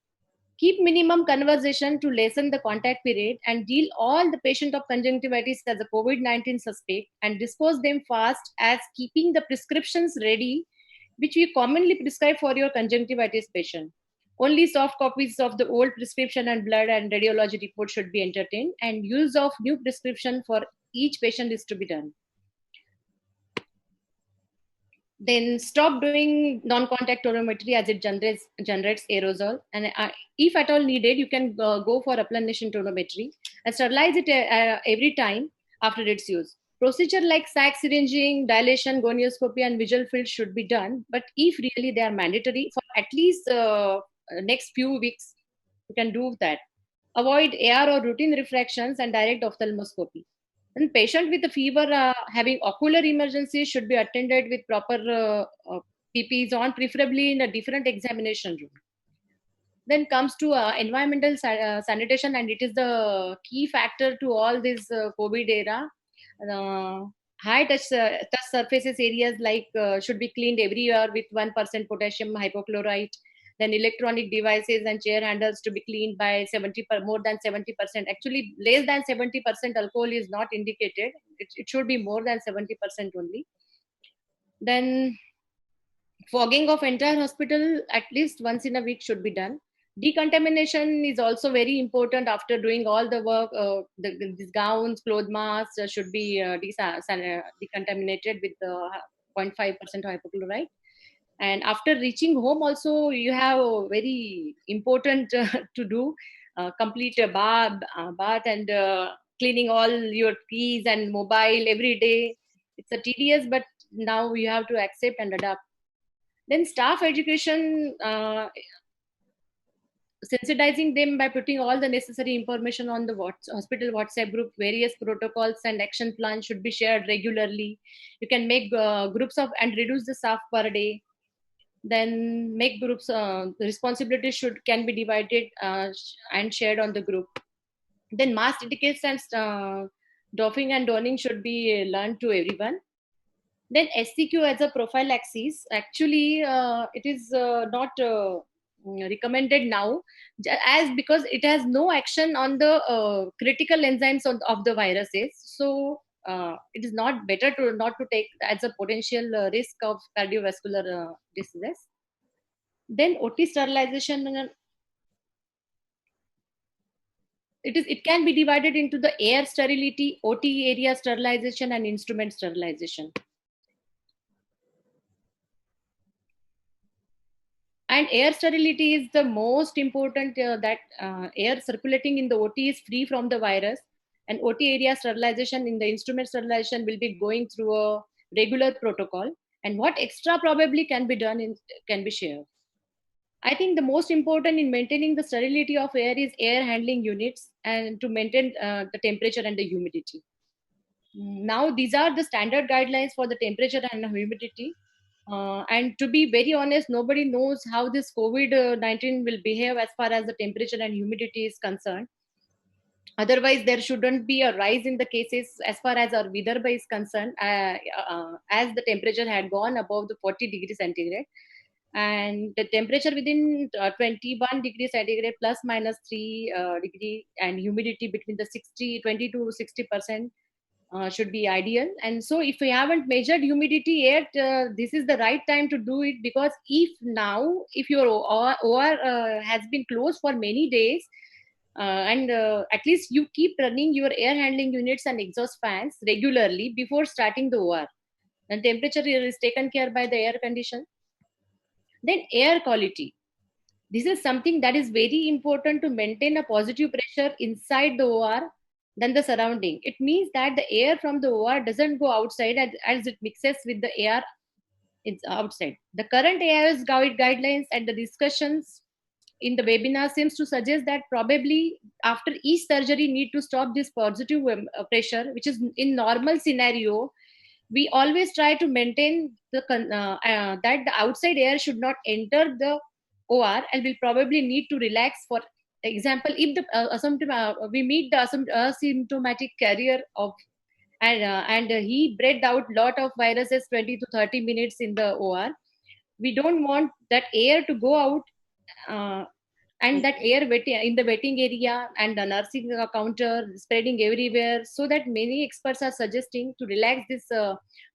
Keep minimum conversation to lessen the contact period, and deal all the patient of conjunctivitis as a COVID-19 suspect, and dispose them fast as keeping the prescriptions ready, which we commonly prescribe for your conjunctivitis patient. Only soft copies of the old prescription and blood and radiology report should be entertained, and use of new prescription for each patient is to be done. Then stop doing non-contact orometry as it generates aerosol. And if at all needed, you can go for replenishing tonometry and sterilize it every time after its use. Procedure like sac syringing, dilation, gonioscopy, and visual field should be done. But if really they are mandatory for at least next few weeks, you can do that. Avoid AR or routine refractions and direct ophthalmoscopy. And patient with a fever having ocular emergencies should be attended with proper PPEs on, preferably in a different examination room. Then comes to environmental sanitation, and it is the key factor to all this COVID era. High touch surfaces areas like should be cleaned every year with 1% potassium hypochlorite. Then electronic devices and chair handles to be cleaned by more than 70%. Actually, less than 70% alcohol is not indicated. It should be more than 70% only. Then fogging of entire hospital at least once in a week should be done. Decontamination is also very important after doing all the work. These gowns, cloth masks should be decontaminated with 0.5% hypochlorite. And after reaching home also, you have very important to do, complete a bath and cleaning all your keys and mobile every day. It's a tedious, but now you have to accept and adapt. Then staff education, sensitizing them by putting all the necessary information on the hospital WhatsApp group. Various protocols and action plans should be shared regularly. You can make groups of and reduce the staff per day. Then make groups, the responsibilities can be divided and shared on the group. Then mask etiquettes and doffing and donning should be learned to everyone. Then SCQ as a prophylaxis, actually it is not recommended now, as because it has no action on the critical enzymes of the viruses. So it is not better not to take as a potential risk of cardiovascular diseases. Then OT sterilization it can be divided into the air sterility, OT area sterilization, and instrument sterilization. And air sterility is the most important, that air circulating in the OT is free from the virus, and OT area sterilization in the instrument sterilization will be going through a regular protocol. And what extra probably can be done can be shared. I think the most important in maintaining the sterility of air is air handling units, and to maintain the temperature and the humidity. Now, these are the standard guidelines for the temperature and humidity. And to be very honest, nobody knows how this COVID-19 will behave as far as the temperature and humidity is concerned. Otherwise, there shouldn't be a rise in the cases as far as our Vidarbha is concerned, as the temperature had gone above the 40 degrees centigrade. And the temperature within 21 degrees centigrade plus minus 3 degree, and humidity between the 20 to 60% should be ideal. And so if we haven't measured humidity yet, this is the right time to do it, because if your OR has been closed for many days, and at least you keep running your air handling units and exhaust fans regularly before starting the OR, and temperature is taken care by the air condition. Then air quality. This is something that is very important to maintain a positive pressure inside the OR than the surrounding. It means that the air from the OR doesn't go outside as it mixes with the air outside. The current AIS guidelines and the discussions in the webinar seems to suggest that probably after each surgery need to stop this positive pressure, which is in normal scenario. We always try to maintain that the outside air should not enter the OR, and will probably need to relax. For example, if the we meet the asymptomatic carrier of, and he breathed out lot of viruses 20 to 30 minutes in the OR, we don't want that air to go out, and that air in the waiting area and the nursing counter spreading everywhere. So that many experts are suggesting to relax this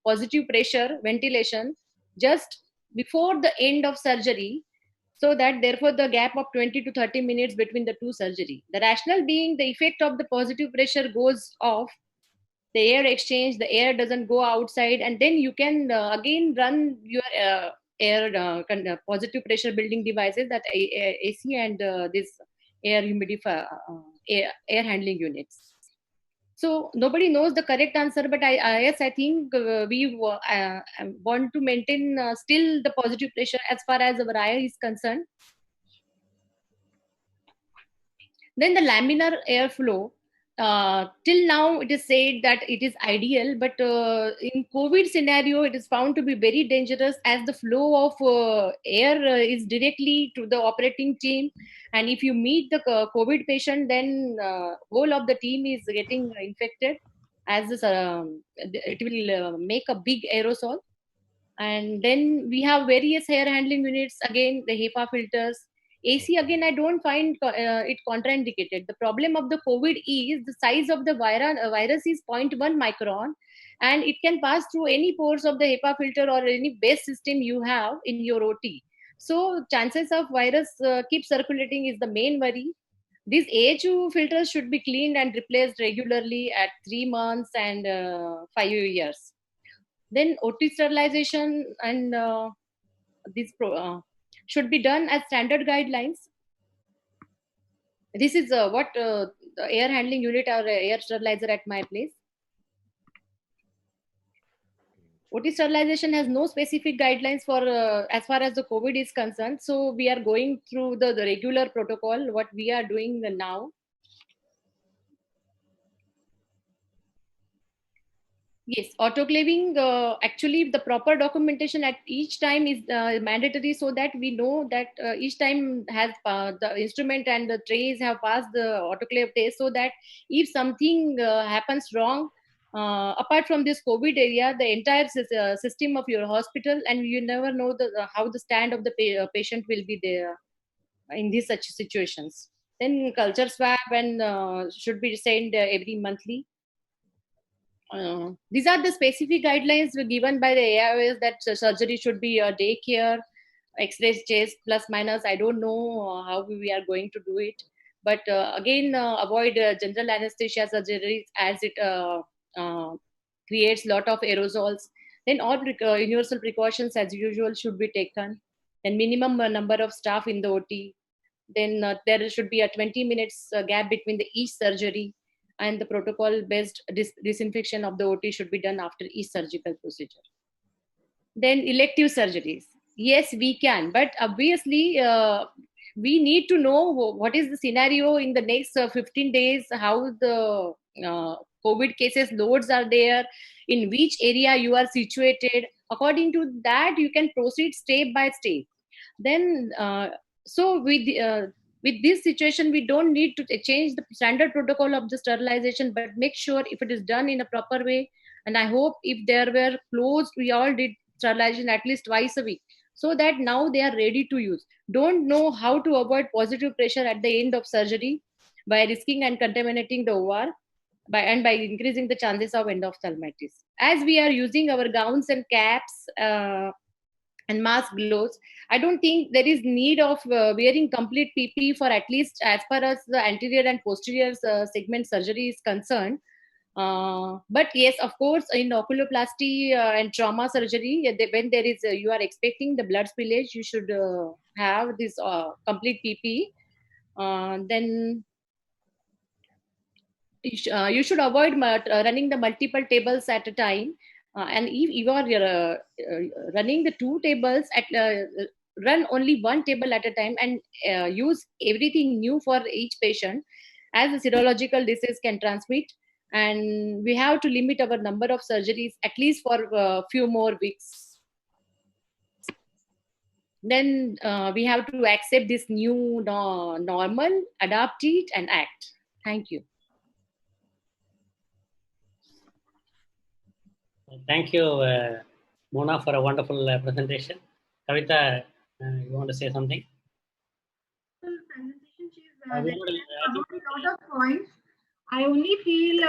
positive pressure ventilation just before the end of surgery, so that therefore the gap of 20 to 30 minutes between the two surgery. The rationale being the effect of the positive pressure goes off, the air exchange, the air doesn't go outside, and then you can again run your positive pressure building devices, that AC and this air humidifier, air handling units. So nobody knows the correct answer, but I think we want to maintain still the positive pressure as far as our air is concerned. Then the laminar airflow. Till now it is said that it is ideal, but in COVID scenario it is found to be very dangerous, as the flow of air is directly to the operating team, and if you meet the COVID patient, then whole of the team is getting infected, as this, it will make a big aerosol. And then we have various air handling units, again the HEPA filters. AC, again, I don't find it contraindicated. The problem of the COVID is the size of the virus is 0.1 micron, and it can pass through any pores of the HEPA filter or any base system you have in your OT. So chances of virus keep circulating is the main worry. These AHU filters should be cleaned and replaced regularly at 3 months and 5 years. Then OT sterilization and should be done as standard guidelines. This is what the air handling unit or air sterilizer at my place. OT sterilization has no specific guidelines for as far as the COVID is concerned. So we are going through the regular protocol, what we are doing now. Yes, autoclaving, actually the proper documentation at each time is mandatory, so that we know that each time has the instrument and the trays have passed the autoclave test, so that if something happens wrong, apart from this COVID area, the entire system of your hospital, and you never know how the stand of the patient will be there in these such situations. Then culture swab and should be sent every monthly. These are the specific guidelines given by the AIOS, that surgery should be a daycare, X-ray chest plus minus. I don't know how we are going to do it. But again, avoid general anesthesia surgeries as it creates lot of aerosols. Then all universal precautions as usual should be taken. Then minimum number of staff in the OT. Then there should be a 20 minutes gap between the each surgery, and the protocol based disinfection of the OT should be done after each surgical procedure. Then elective surgeries. Yes, we can, but obviously we need to know what is the scenario in the next 15 days, how the COVID cases loads are there, in which area you are situated. According to that, you can proceed step by step. Then, so with this situation, we don't need to change the standard protocol of the sterilization, but make sure if it is done in a proper way. And I hope if there were closed, we all did sterilization at least twice a week, so that now they are ready to use. Don't know how to avoid positive pressure at the end of surgery by risking and contaminating the OR by increasing the chances of endophthalmitis. As we are using our gowns and caps and mask gloves, I don't think there is need of wearing complete PPE for at least as far as the anterior and posterior segment surgery is concerned. But yes, of course, in oculoplasty and trauma surgery, when there is you are expecting the blood spillage, you should have this complete PPE. Then you should avoid running the multiple tables at a time. And if you are running the two tables run only one table at a time, and use everything new for each patient, as the serological disease can transmit. And we have to limit our number of surgeries at least for a few more weeks. Then we have to accept this new normal, adapt it, and act. Thank you. Thank you, Mona, for a wonderful presentation. Kavita, you want to say something? Presentation, she's covered a lot of points. I only feel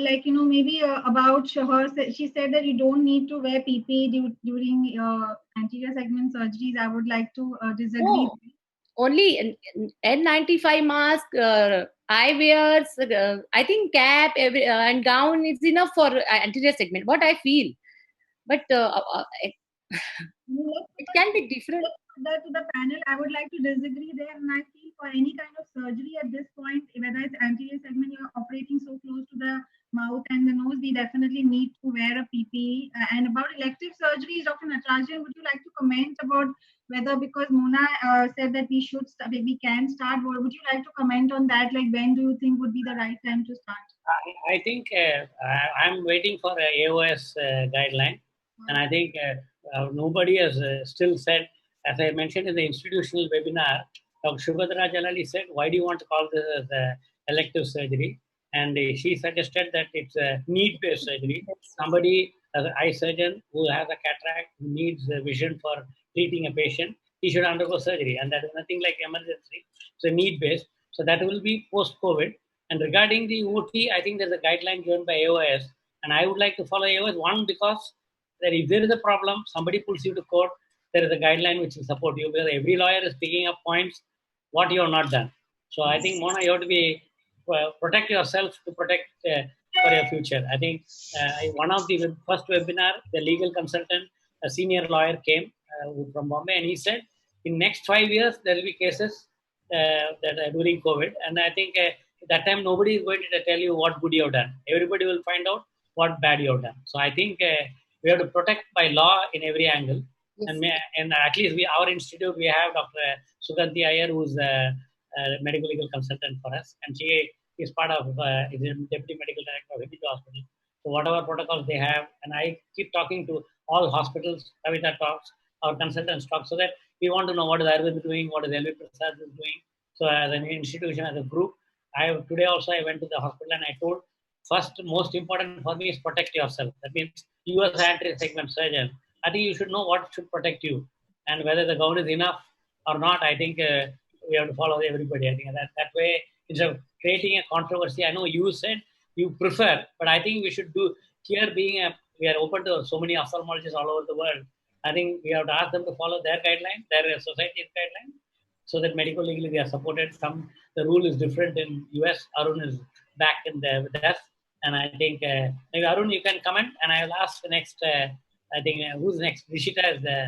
like, maybe about her, she said that you don't need to wear PPE during anterior segment surgeries. I would like to disagree. Oh, only N95 mask, eyewears, I think cap and gown is enough for anterior segment, what I feel. But it can be different. To the panel, I would like to disagree there, and I feel for any kind of surgery at this point, whether it's anterior segment, you're operating so close to the mouth and the nose, we definitely need to wear a PPE. And about elective surgeries, Dr. Natrajan, would you like to comment about whether, because Mona said that we can start, or would you like to comment on that? Like, when do you think would be the right time to start? I think I'm waiting for a AOS guideline, and I think nobody has still said. As I mentioned in the institutional webinar, Dr. Shubhadra Jalali said, why do you want to call this as elective surgery? And she suggested that it's a need-based surgery. Somebody, as an eye surgeon who has a cataract, who needs vision for treating a patient, he should undergo surgery. And that is nothing like emergency. It's a need-based. So that will be post-COVID. And regarding the OT, I think there's a guideline given by AOS. And I would like to follow AOS, one, because that if there is a problem, somebody pulls you to court, there is a guideline which will support you, because every lawyer is picking up points what you have not done. So I think, Mona, you have to be protect yourself to protect for your future. I think one of the first webinar, the legal consultant, a senior lawyer came from Bombay, and he said, in next 5 years there will be cases that are during COVID, and I think that time nobody is going to tell you what good you have done. Everybody will find out what bad you have done. So I think we have to protect by law in every angle. Yes. And at least our institute, we have Dr. Sugandhi Iyer, who's a medical legal consultant for us, and she is part of is deputy medical director of Hindoo Hospital. So whatever protocols they have, and I keep talking to all hospitals. Kavita talks, our consultants talk, so that we want to know what is Arvind doing, what is LV Prasad is doing. So as an institution, as a group, today also I went to the hospital and I told, first most important for me is protect yourself. That means you as an anterior segment surgeon, I think you should know what should protect you, and whether the gown is enough or not. I think we have to follow everybody. I think that way, instead of creating a controversy. I know you said you prefer, but I think we should do here. We are open to so many ophthalmologists all over the world. I think we have to ask them to follow their guidelines, their society's guidelines. so that medical legally they are supported. The rule is different in US. Arun is back with us, and I think maybe Arun, you can comment, and I will ask the next. I think who's next? Rishita is the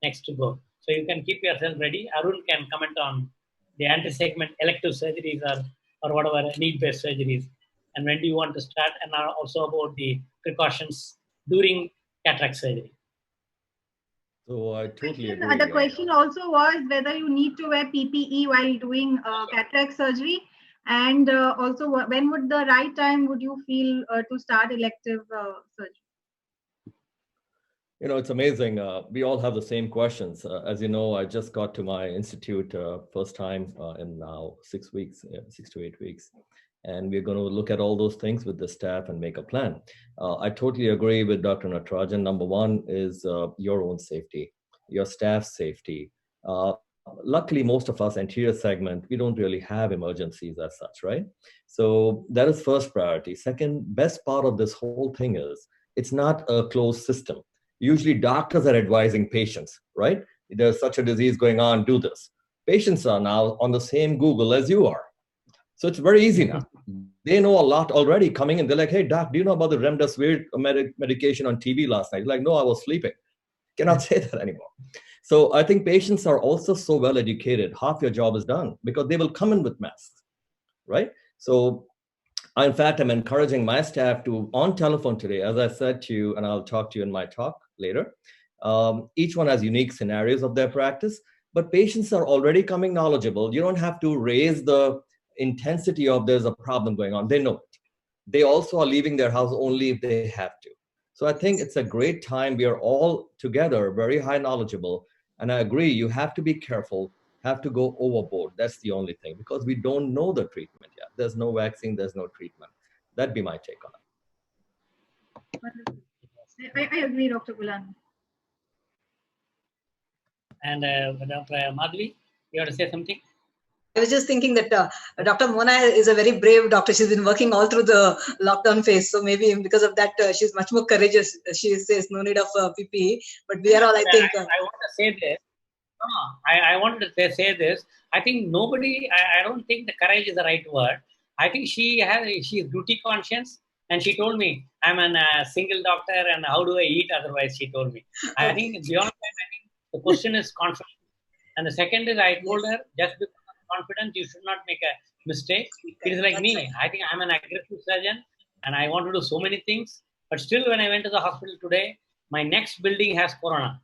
next to go, so you can keep yourself ready. Arun can comment on the anti-segment elective surgeries or whatever need-based surgeries, and when do you want to start, and also about the precautions during cataract surgery. So I totally agree. The question also was whether you need to wear PPE while doing cataract surgery, and also when would the right time would you feel to start elective surgery? You know, it's amazing. We all have the same questions. As you know, I just got to my institute first time in now 6 weeks, 6 to 8 weeks. And we're going to look at all those things with the staff and make a plan. I totally agree with Dr. Natrajan. Number one is your own safety, your staff's safety. Luckily, most of us anterior segment, we don't really have emergencies as such, right? So that is first priority. Second, best part of this whole thing is it's not a closed system. Usually doctors are advising patients, right? There's such a disease going on, do this. Patients are now on the same Google as you are. So it's very easy now. They know a lot already coming in. They're like, hey, doc, do you know about the remdesivir medication on TV last night? You're like, no, I was sleeping. Cannot say that anymore. So I think patients are also so well educated. Half your job is done because they will come in with masks, right? So in fact, I'm encouraging my staff to, on telephone today, as I said to you, and I'll talk to you in my talk later, each one has unique scenarios of their practice, but patients are already coming knowledgeable. You don't have to raise the intensity of there's a problem going on. They know it. They also are leaving their house only if they have to. So I think it's a great time. We are all together, very high knowledgeable. And I agree, you have to be careful, have to go overboard. That's the only thing, because we don't know the treatment yet. There's no vaccine, there's no treatment. That'd be my take on it. I agree, Dr. Gulan. And Dr. Madhvi, you want to say something? I was just thinking that Dr. Mona is a very brave doctor. She's been working all through the lockdown phase. So maybe because of that, she's much more courageous. She says no need of PPE. But we are all, I think. I want to say this. I wanted to say this. I think nobody, I don't think the courage is the right word. I think she is duty conscious. And she told me, I'm a single doctor and how do I eat otherwise, she told me. I think beyond that, I think the question is confidence. And the second is I told her, just because of confidence, you should not make a mistake. It is like me. I think I'm an aggressive surgeon and I want to do so many things. But still, when I went to the hospital today, my next building has corona.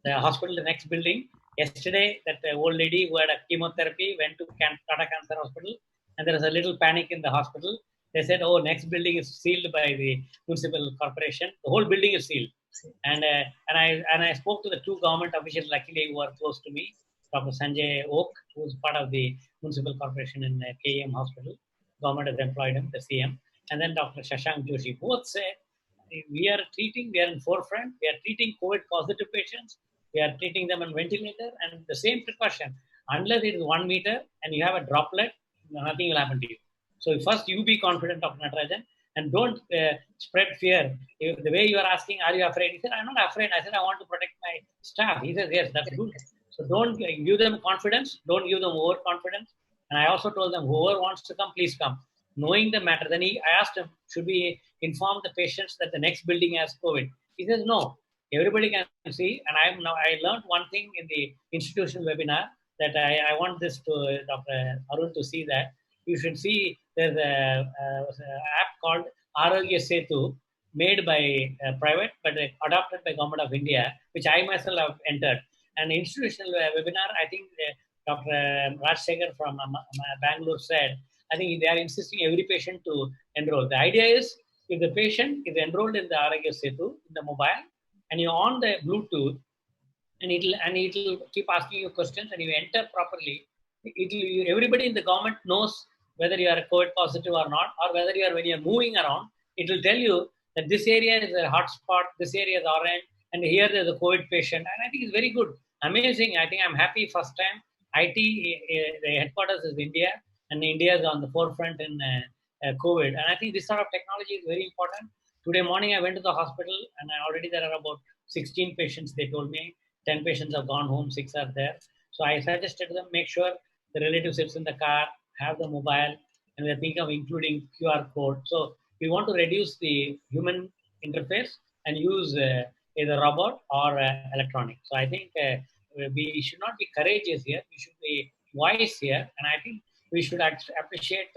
The hospital, the next building. Yesterday, that old lady who had a chemotherapy went to Tata Cancer Hospital, and there was a little panic in the hospital. They said, "Oh, next building is sealed by the municipal corporation. The whole building is sealed." And I spoke to the two government officials, luckily, who are close to me. Dr. Sanjay Oak, who is part of the municipal corporation in KEM Hospital. Government has employed him, the CM, and then Dr. Shashank Joshi. Both said, we are in forefront. We are treating COVID positive patients. We are treating them on ventilator and the same precaution. Unless it is 1 meter and you have a droplet, nothing will happen to you. So first you be confident, Dr. Natrajan, and don't spread fear. The way you are asking, are you afraid? He said, I'm not afraid. I said, I want to protect my staff. He says, yes, that's good. So don't give them confidence. Don't give them overconfidence. And I also told them, whoever wants to come, please come. Knowing the matter. Then I asked him, should we inform the patients that the next building has COVID? He says, no. Everybody can see, and I learned one thing in the institutional webinar that I want this to Dr. Arun to see that. You should see there's an app called Arogya Setu made by private but adopted by Government of India, which I myself have entered. And institutional webinar, I think Dr. Rajsekhar from Bangalore said, I think they are insisting every patient to enroll. The idea is if the patient is enrolled in the Arogya Setu, in the mobile, and you're on the Bluetooth, and it'll keep asking you questions, and you enter properly. Everybody in the government knows whether you are COVID positive or not, or whether you are, when you're moving around, it will tell you that this area is a hot spot, this area is orange, and here there's a COVID patient. And I think it's very good, amazing. I think I'm happy first time. IT, the headquarters is India, and India is on the forefront in COVID. And I think this sort of technology is very important. Today morning, I went to the hospital and already there are about 16 patients, they told me. 10 patients have gone home, 6 are there. So I suggested them make sure the relative sits in the car, have the mobile, and we're thinking of including QR code. So we want to reduce the human interface and use either robot or electronic. So I think we should not be courageous here. We should be wise here, and I think we should appreciate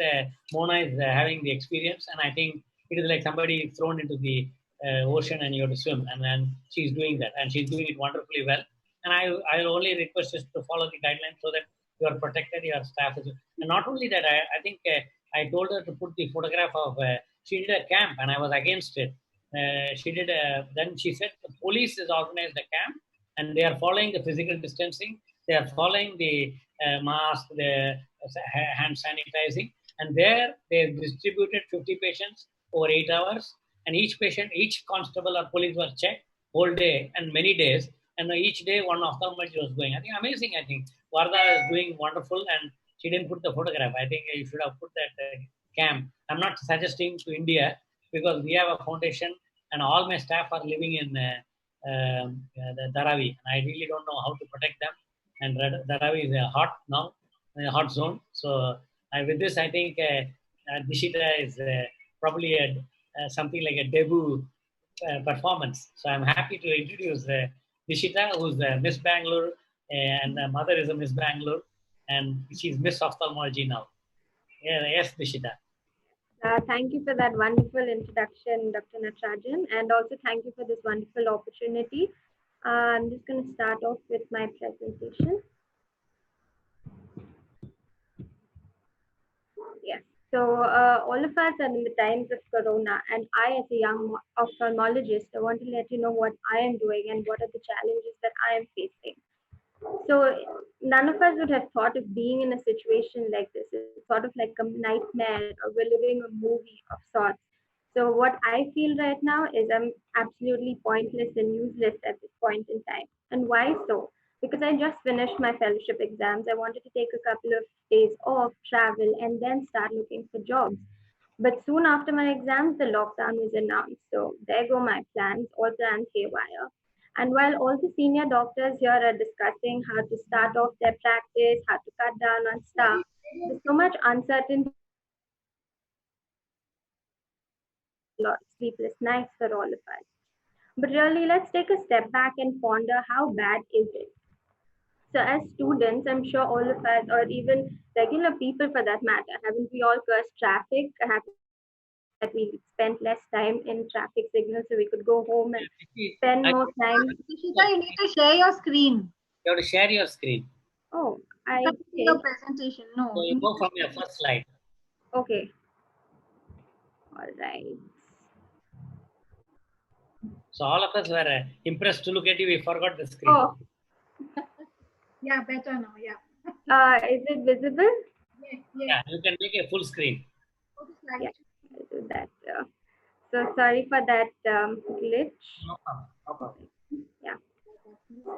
Mona is having the experience, and I think it is like somebody thrown into the ocean and you have to swim, and then she's doing that, and she's doing it wonderfully well. And I'll only request is to follow the guidelines so that you are protected, your staff is, and not only that, I think I told her to put the photograph of she did a camp, and I was against it. She did then she said the police has organized the camp, and they are following the physical distancing, they are following the mask, the hand sanitizing, and there they distributed 50 patients over 8 hours, and each patient, each constable or police was checked whole day and many days, and each day one ophthalmologist was going. I think amazing. I think Varda is doing wonderful, and she didn't put the photograph. I think you should have put that camp. I'm not suggesting to India because we have a foundation, and all my staff are living in the Dharavi, and I really don't know how to protect them. And Dharavi is hot now, a hot zone. So with this, I think Dishita is probably something like a debut performance. So I'm happy to introduce Dishita, who's Miss Bangalore, and mother is a Miss Bangalore, and she's Miss Ophthalmology now. Yeah, yes, Dishita. Thank you for that wonderful introduction, Dr. Natrajan, and also thank you for this wonderful opportunity. I'm just going to start off with my presentation. Yes. So all of us are in the times of Corona, and I, as a young ophthalmologist, I want to let you know what I am doing and what are the challenges that I am facing. So none of us would have thought of being in a situation like this. It's sort of like a nightmare, or we're living a movie of sorts. So what I feel right now is I'm absolutely pointless and useless at this point in time. And why so? Because I just finished my fellowship exams. I wanted to take a couple of days off, travel, and then start looking for jobs. But soon after my exams, the lockdown was announced. So there go my plans, all plans haywire. And while all the senior doctors here are discussing how to start off their practice, how to cut down on staff, there's so much uncertainty and a lot of sleepless nights for all of us. But really, let's take a step back and ponder how bad is it? So as students, I'm sure all of us, or even regular people for that matter, haven't we all cursed traffic? Haven't we wished that we spent less time in traffic signals so we could go home and spend more time? Ishita, you need to share your screen. You have to share your screen. Oh, Your presentation. No. So you go from your first slide. Okay. All right. So all of us were impressed to look at you. We forgot the screen. Oh. Yeah, better now. Yeah. Is it visible? Yeah, you can make a full screen. Yeah, I'll do that. So sorry for that glitch. No problem. No problem. Yeah.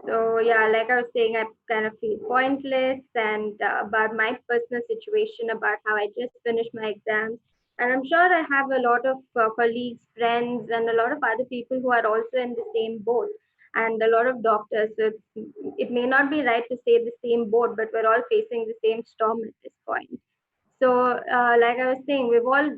So yeah, like I was saying, I kind of feel pointless, and about my personal situation, about how I just finished my exams. And I'm sure I have a lot of colleagues, friends, and a lot of other people who are also in the same boat, and a lot of doctors. So it may not be right to say the same boat, but we're all facing the same storm at this point. So, like I was saying, we've all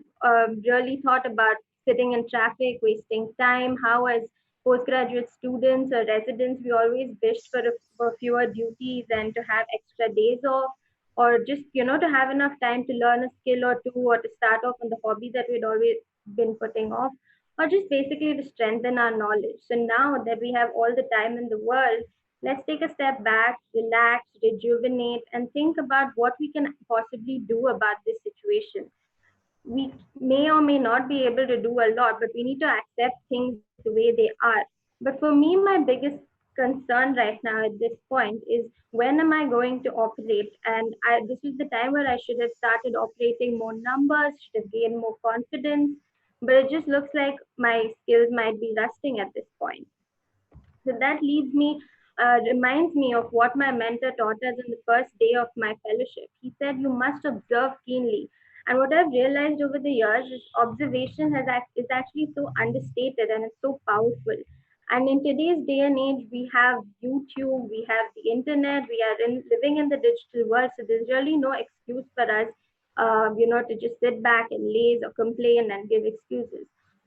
really thought about sitting in traffic, wasting time. How, as postgraduate students or residents, we always wished for fewer duties and to have extra days off, or just to have enough time to learn a skill or two, or to start off on the hobby that we'd always been putting off, or just basically to strengthen our knowledge. So now that we have all the time in the world, let's take a step back, relax, rejuvenate, and think about what we can possibly do about this situation. We may or may not be able to do a lot, but we need to accept things the way they are. But for me, my biggest concern right now at this point is, when am I going to operate? And this is the time where I should have started operating more numbers, should have gained more confidence, but it just looks like my skills might be rusting at this point. So that reminds me of what my mentor taught us in the first day of my fellowship. He said, you must observe keenly. And what I've realized over the years is observation is actually so understated and it's so powerful. And in today's day and age, we have YouTube, we have the internet, we are living in the digital world. So there's really no excuse for us, to just sit back and laze or complain and give excuses.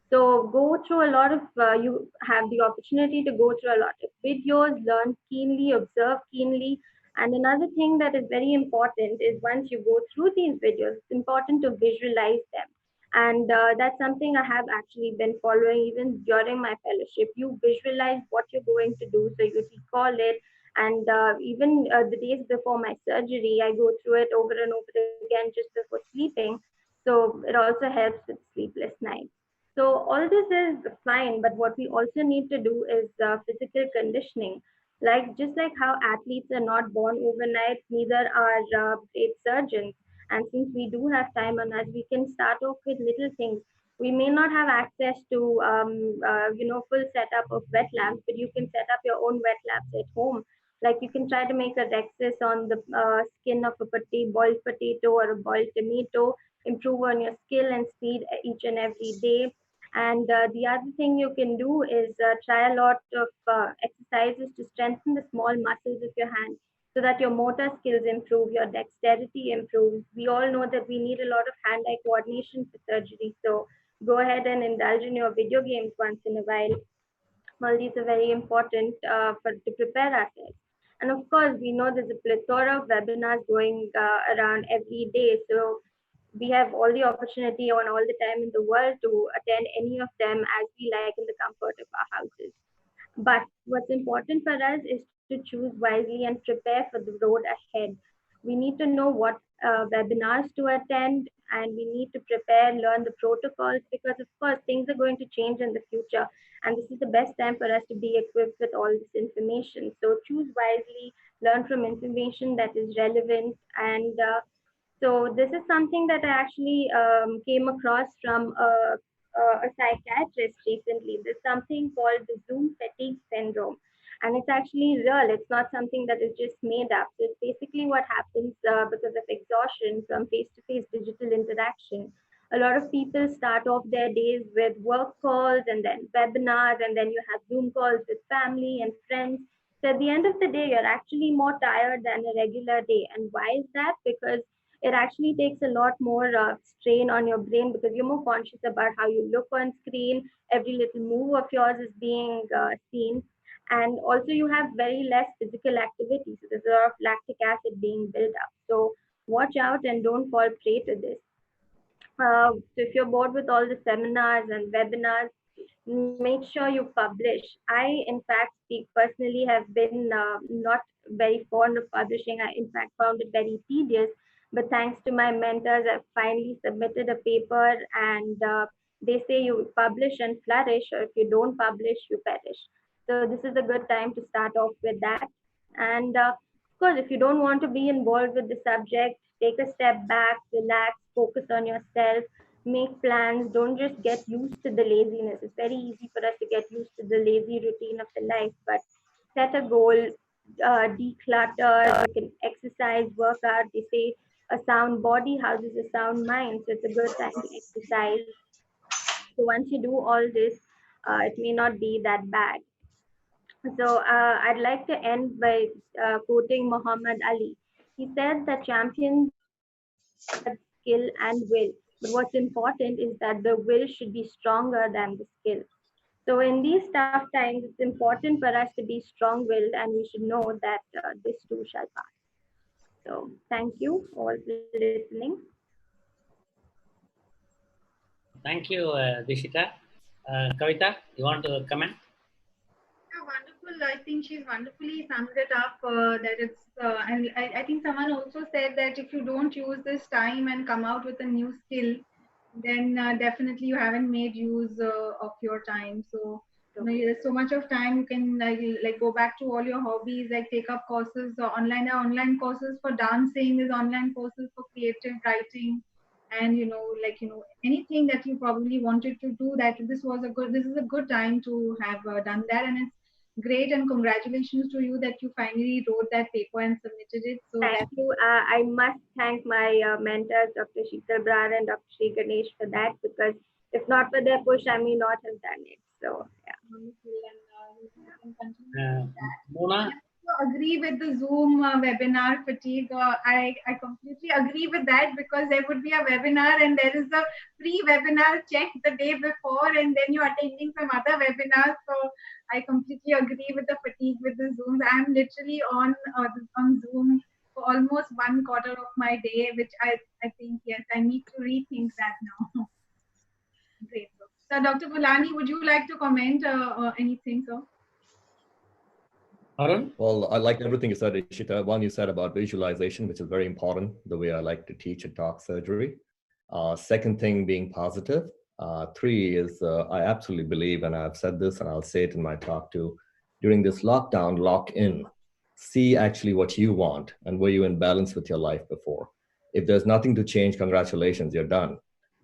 So go through a lot of, you have the opportunity to go through a lot of videos, learn keenly, observe keenly. And another thing that is very important is once you go through these videos, it's important to visualize them. And that's something I have actually been following even during my fellowship. You visualize what you're going to do, so you recall it. And even the days before my surgery, I go through it over and over again just before sleeping. So it also helps with sleepless nights. So all this is fine, but what we also need to do is physical conditioning. Like just like how athletes are not born overnight, neither are great surgeons. And since we do have time on us, we can start off with little things. We may not have access to, full setup of wet labs, but you can set up your own wet labs at home. Like you can try to make a rexis on the skin of a boiled potato or a boiled tomato, improve on your skill and speed each and every day. And the other thing you can do is try a lot of exercises to strengthen the small muscles of your hand so that your motor skills improve, your dexterity improves. We all know that we need a lot of hand-eye coordination for surgery. So go ahead and indulge in your video games once in a while. All these are very important to prepare ourselves. And of course, we know there's a plethora of webinars going around every day. So we have all the opportunity and all the time in the world to attend any of them as we like in the comfort of our houses. But what's important for us is to choose wisely and prepare for the road ahead. We need to know what webinars to attend, and we need to prepare, learn the protocols, because of course things are going to change in the future. And this is the best time for us to be equipped with all this information. So choose wisely, learn from information that is relevant, and so this is something that I actually came across from a psychiatrist recently. There's something called the Zoom fatigue syndrome, and it's actually real. It's not something that is just made up. So it's basically what happens because of exhaustion from face-to-face digital interaction. A lot of people start off their days with work calls and then webinars, and then you have Zoom calls with family and friends. So at the end of the day, you're actually more tired than a regular day. And why is that? Because it actually takes a lot more strain on your brain because you're more conscious about how you look on screen. Every little move of yours is being seen. And also you have very less physical activity. So there's a lot of lactic acid being built up. So watch out and don't fall prey to this. So if you're bored with all the seminars and webinars, make sure you publish. I, in fact, speak personally, have been not very fond of publishing. I, in fact, found it very tedious. But thanks to my mentors, I've finally submitted a paper, and they say you publish and flourish, or if you don't publish, you perish. So this is a good time to start off with that. And of course, if you don't want to be involved with the subject, take a step back, relax, focus on yourself, make plans. Don't just get used to the laziness. It's very easy for us to get used to the lazy routine of the life, but set a goal, declutter. You can exercise, work out. They say a sound body houses a sound mind, so it's a good time to exercise. So once you do all this, it may not be that bad. So I'd like to end by quoting Muhammad Ali. He said that champions skill and will. But what's important is that the will should be stronger than the skill. So in these tough times, it's important for us to be strong-willed, and we should know that this too shall pass. So thank you all for listening. Thank you, Dishita. Kavita, you want to comment? Yeah, wonderful. I think she's wonderfully summed it up. That it's and I think someone also said that if you don't use this time and come out with a new skill, then definitely you haven't made use of your time. So there's so much of time you can like go back to all your hobbies, like take up courses online courses for dancing. There's online courses for creative writing, and anything that you probably wanted to do. This is a good time to have done that, and it's great, and congratulations to you that you finally wrote that paper and submitted it. So thank you. I must thank my mentors, Dr. Sheetal Brar and Dr. Sri Ganesh for that, because if not for their push, I may not have done it. So yeah. wonderful. And can continue with that. Mona? I agree with the Zoom webinar fatigue. I completely agree with that, because there would be a webinar and there is a pre-webinar check the day before, and then you're attending some other webinar. So I completely agree with the fatigue with the Zooms. I'm literally on Zoom for almost 1/4 of my day, which I think, yes, I need to rethink that now. Great. So Dr. Gulani, would you like to comment anything, sir? Arun? Well, I liked everything you said, Ishita. One, you said about visualization, which is very important, the way I like to teach and talk surgery. Second thing, being positive. Three is I absolutely believe, and I've said this and I'll say it in my talk too, during this lockdown, lock in. See actually what you want and were you in balance with your life before. If there's nothing to change, congratulations, you're done.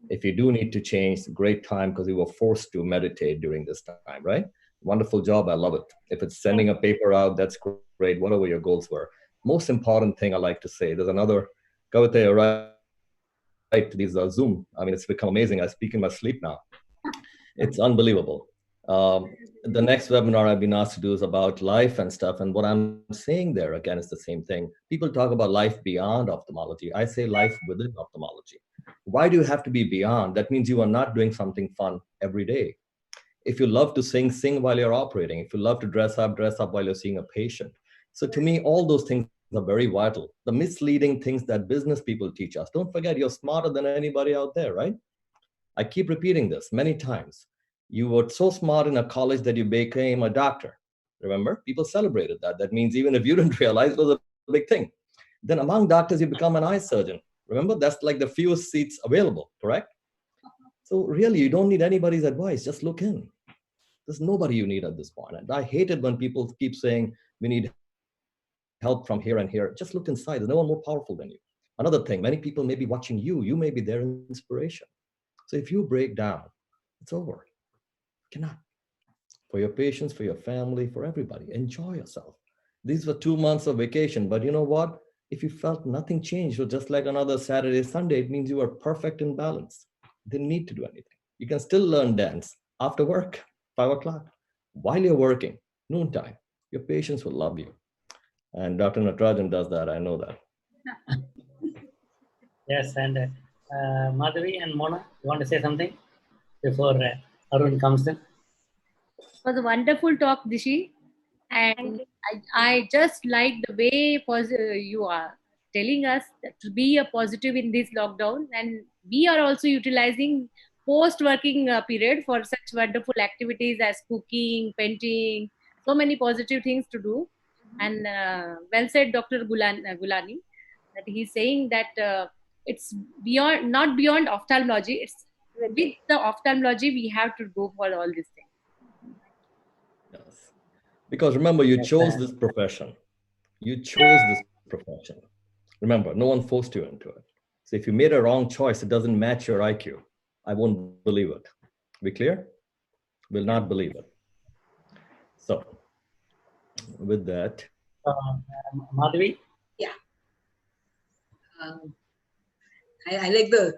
If you do need to change, great time because you were forced to meditate during this time, right? Wonderful job. I love it. If it's sending a paper out, that's great. Whatever your goals were. Most important thing I like to say, there's another, Kavite, right? These Zoom. I mean, it's become amazing. I speak in my sleep now. It's unbelievable. The next webinar I've been asked to do is about life and stuff. And what I'm saying there, again, is the same thing. People talk about life beyond ophthalmology. I say life within ophthalmology. Why do you have to be beyond? That means you are not doing something fun every day. If you love to sing, sing while you're operating. If you love to dress up while you're seeing a patient. So to me, all those things are very vital. The misleading things that business people teach us. Don't forget, you're smarter than anybody out there, right? I keep repeating this many times. You were so smart in a college that you became a doctor. Remember, people celebrated that. That means even if you didn't realize, it was a big thing. Then among doctors, you become an eye surgeon. Remember, that's like the fewest seats available, correct? So really, you don't need anybody's advice. Just look in. There's nobody you need at this point. And I hate it when people keep saying, we need help from here and here. Just look inside. There's no one more powerful than you. Another thing, many people may be watching you. You may be their inspiration. So if you break down, it's over. You cannot. For your patients, for your family, for everybody, enjoy yourself. These were 2 months of vacation, but you know what? If you felt nothing changed, or just like another Saturday, Sunday, it means you are perfect in balance. Didn't need to do anything. You can still learn dance after work, 5 o'clock. While you're working, noontime, your patients will love you. And Dr. Natrajan does that, I know that. Yes, and Madhavi and Mona, you want to say something before Arun comes in? It was a wonderful talk, Dishi. And I just like the way you are telling us to be a positive in this lockdown. And we are also utilizing post-working period for such wonderful activities as cooking, painting, so many positive things to do. And well said, Dr. Gulani, that he's saying that it's beyond, not beyond ophthalmology. It's with the ophthalmology we have to go for all these things. Yes. Because remember, you chose this profession. You chose this profession. Remember, no one forced you into it. So if you made a wrong choice, it doesn't match your IQ. I won't believe it. Be clear? Will not believe it. So with that. Madhavi? Yeah. I like the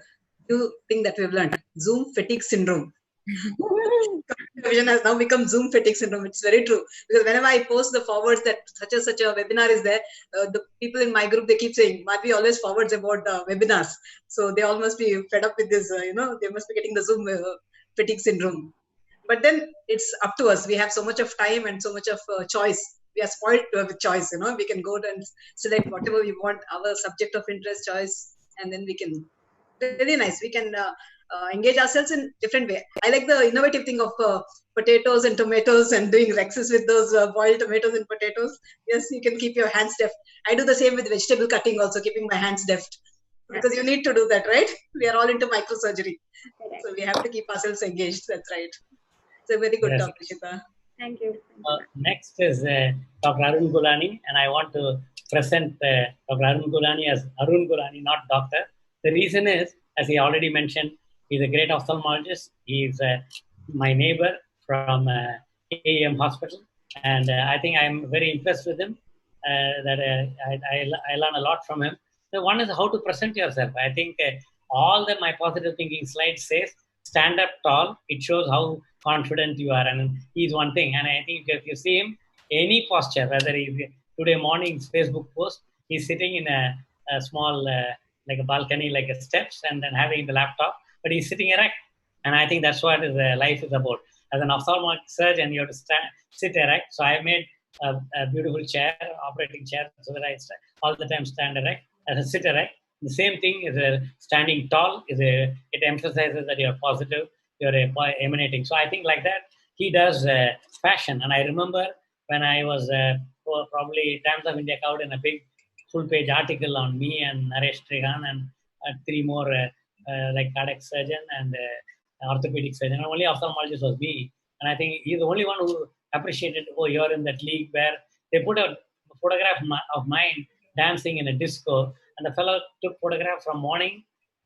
new thing that we've learned, Zoom fatigue syndrome. Vision has now become Zoom fatigue syndrome. It's very true, because whenever I post the forwards that such a webinar is there, the people in my group, they keep saying, Madhavi always forwards about webinars. So they all must be fed up with this, they must be getting the Zoom fatigue syndrome. But then it's up to us. We have so much of time and so much of choice. We are spoiled with choice, we can go and select whatever we want, our subject of interest choice, and then we can, very nice, we can engage ourselves in different way. I like the innovative thing of potatoes and tomatoes and doing rexes with those boiled tomatoes and potatoes. Yes, you can keep your hands deft. I do the same with vegetable cutting also, keeping my hands deft. Because you need to do that, right? We are all into microsurgery. So we have to keep ourselves engaged. That's right. It's a very good talk, Rishita. Thank you. Next is Dr. Arun Gulani, and I want to present Dr. Arun Gulani as Arun Gulani, not doctor. The reason is, as he already mentioned, he's a great ophthalmologist. He's my neighbor from AEM Hospital, and I think I'm very impressed with him. I learn a lot from him. So one is how to present yourself. I think all my positive thinking slides says stand up tall, it shows how confident you are. And he's one thing. And I think if you see him, any posture, whether he's today morning's Facebook post, he's sitting in a small, like a balcony, like a steps, and then having the laptop, but he's sitting erect. And I think that's what life is about. As an ophthalmic surgeon, you have to sit erect. So I made a beautiful chair, operating chair, so that I all the time stand erect, sit erect. The same thing is standing tall. It emphasizes that you're positive, you're emanating. So I think like that, he does fashion. And I remember when I was probably Times of India covered in a big full-page article on me and Natrajan and three more like cardiac surgeon and orthopedic surgeon. Only ophthalmologist was me. And I think he's the only one who appreciated, oh, you're in that league where they put a photograph of mine dancing in a disco. And the fellow took photograph from morning,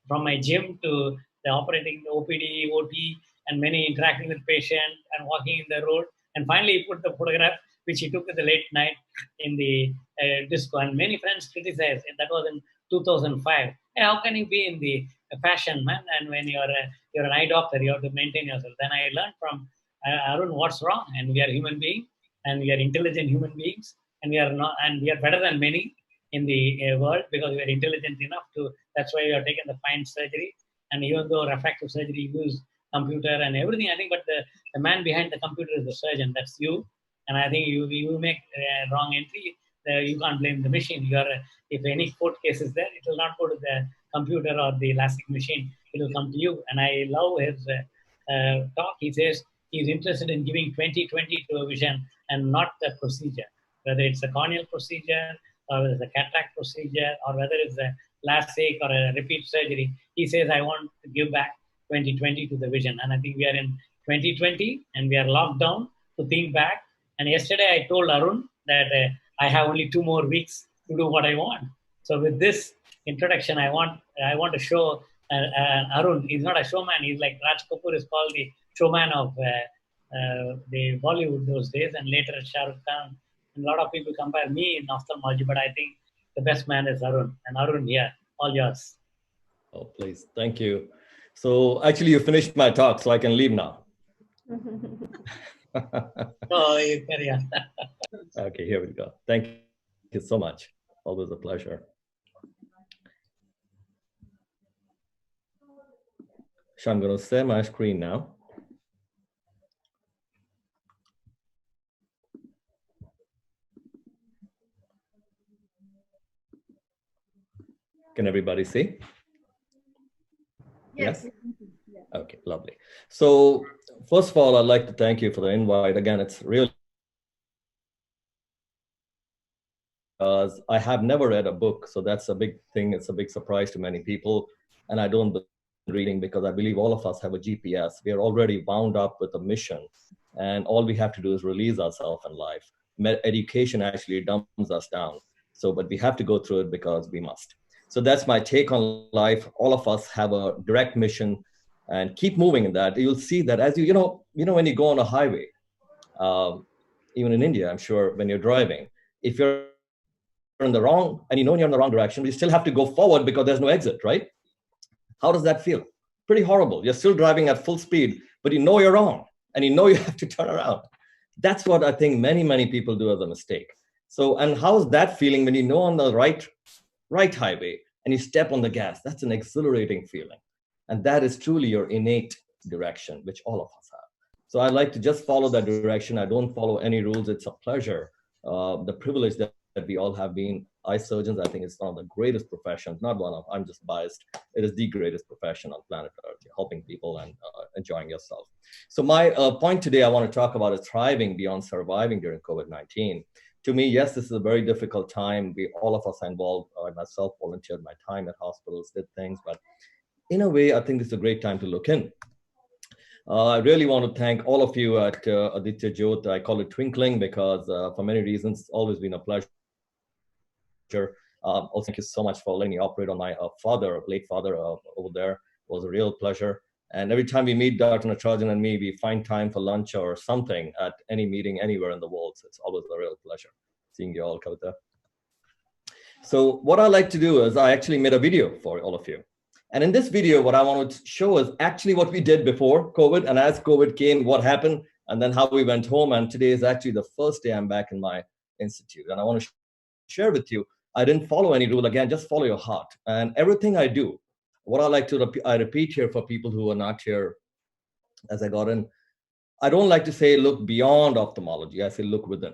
from my gym to the operating, the OPD, OT, and many interacting with patient and walking in the road. And finally, he put the photograph, which he took in the late night in the disco. And many friends criticized, and that was in 2005. Hey, how can you be in the fashion, man? And when you're an eye doctor, you have to maintain yourself. Then I learned from Arun, what's wrong? And we are human beings, and we are intelligent human beings, and we are not, and we are better than many in the world because we are intelligent enough to. That's why we are taking the fine surgery. And even though refractive surgery use computer and everything, I think, but the man behind the computer is the surgeon. That's you. And I think you make a wrong entry, you can't blame the machine. If any court case is there, it will not go to the computer or the elastic machine. It will come to you. And I love his talk. He says he's interested in giving 20/20 to a vision and not the procedure, whether it's a corneal procedure or whether it's a cataract procedure or whether it's a LASIK or a repeat surgery. He says, I want to give back 20/20 to the vision. And I think we are in 2020 and we are locked down to think back. And yesterday I told Arun that I have only 2 more weeks to do what I want. So with this introduction, I want to show Arun. He's not a showman. He's like Raj Kapoor is called the showman of the Bollywood those days, and later Shah Rukh Khan. And a lot of people compare me in ophthalmology, but I think the best man is Arun. And Arun, here, all yours. Oh, please. Thank you. So actually, you finished my talk, so I can leave now. Oh, you carry on. Okay, here we go. Thank you so much. Always a pleasure. So I'm going to share my screen now. Can everybody see? Yes? Okay, lovely. So first of all, I'd like to thank you for the invite. Again, it's really because I have never read a book. So that's a big thing. It's a big surprise to many people. And I don't believe in reading because I believe all of us have a GPS. We are already wound up with a mission. And all we have to do is release ourselves in life. Education actually dumbs us down. So, but we have to go through it because we must. So that's my take on life. All of us have a direct mission and keep moving in that. You'll see that as you know, when you go on a highway, even in India, I'm sure when you're driving, if you're in the wrong, and you're in the wrong direction, you still have to go forward because there's no exit, right? How does that feel? Pretty horrible. You're still driving at full speed, but you know you're wrong and you know you have to turn around. That's what I think many people do as a mistake. So, and how's that feeling when you know on the right highway and you step on the gas? That's an exhilarating feeling. And that is truly your innate direction, which all of us have. So I like to just follow that direction. I don't follow any rules. It's a pleasure, the privilege that we all have been eye surgeons. I think it's one of the greatest professions, not one of, I'm just biased. It is the greatest profession on planet Earth, helping people and enjoying yourself. So my point today I want to talk about is thriving beyond surviving during COVID-19. To me, yes, this is a very difficult time. All of us are involved. I myself volunteered my time at hospitals, did things, but in a way, I think it's a great time to look in. I really want to thank all of you at Aditya Jyot. I call it Twinkling because for many reasons, it's always been a pleasure. Also, thank you so much for letting me operate on my late father over there. It was a real pleasure. And every time we meet Dr. Natrajan and me, we find time for lunch or something at any meeting anywhere in the world. So it's always a real pleasure seeing you all, Kavita. So what I like to do is I actually made a video for all of you. And in this video, what I want to show is actually what we did before COVID, and as COVID came, what happened, and then how we went home. And today is actually the first day I'm back in my institute. And I want to share with you, I didn't follow any rule. Again, just follow your heart. And everything I do, what I like to I repeat here for people who are not here as I got in, I don't like to say look beyond ophthalmology. I say look within.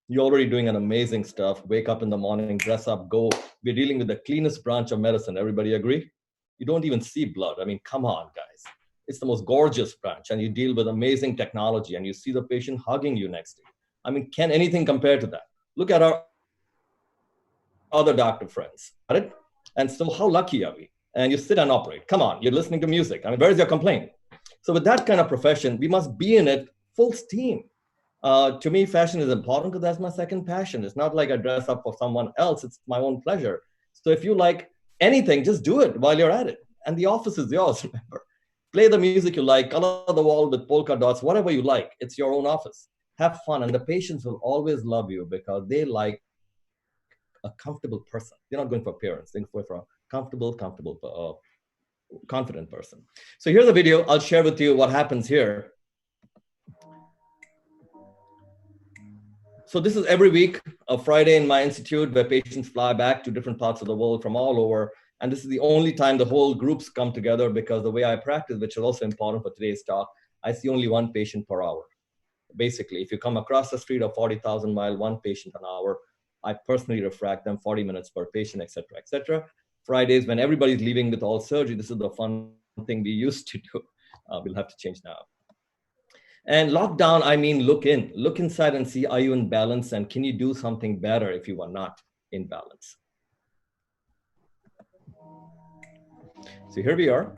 You're already doing an amazing stuff. Wake up in the morning, dress up, go. We're dealing with the cleanest branch of medicine. Everybody agree? You don't even see blood. I mean, come on, guys. It's the most gorgeous branch, and you deal with amazing technology, and you see the patient hugging you next day. I mean, can anything compare to that? Look at our other doctor friends. Got it? And so how lucky are we? And you sit and operate. Come on, you're listening to music. I mean, where is your complaint? So with that kind of profession, we must be in it full steam. To me, fashion is important because that's my second passion. It's not like I dress up for someone else. It's my own pleasure. So if you like anything, just do it while you're at it. And the office is yours, remember. Play the music you like, color the wall with polka dots, whatever you like. It's your own office. Have fun. And the patients will always love you because they like a comfortable person. They're not going for appearance. They're going for a comfortable, confident person. So here's a video. I'll share with you what happens here. So this is every week, a Friday in my institute where patients fly back to different parts of the world from all over. And this is the only time the whole groups come together because the way I practice, which is also important for today's talk, I see only one patient per hour. Basically, if you come across the street of 40,000 mile, one patient an hour, I personally refract them 40 minutes per patient, et cetera, et cetera. Fridays, when everybody's leaving with all surgery, this is the fun thing we used to do. We'll have to change now. And lockdown, I mean, look inside and see, are you in balance? And can you do something better if you are not in balance? So here we are.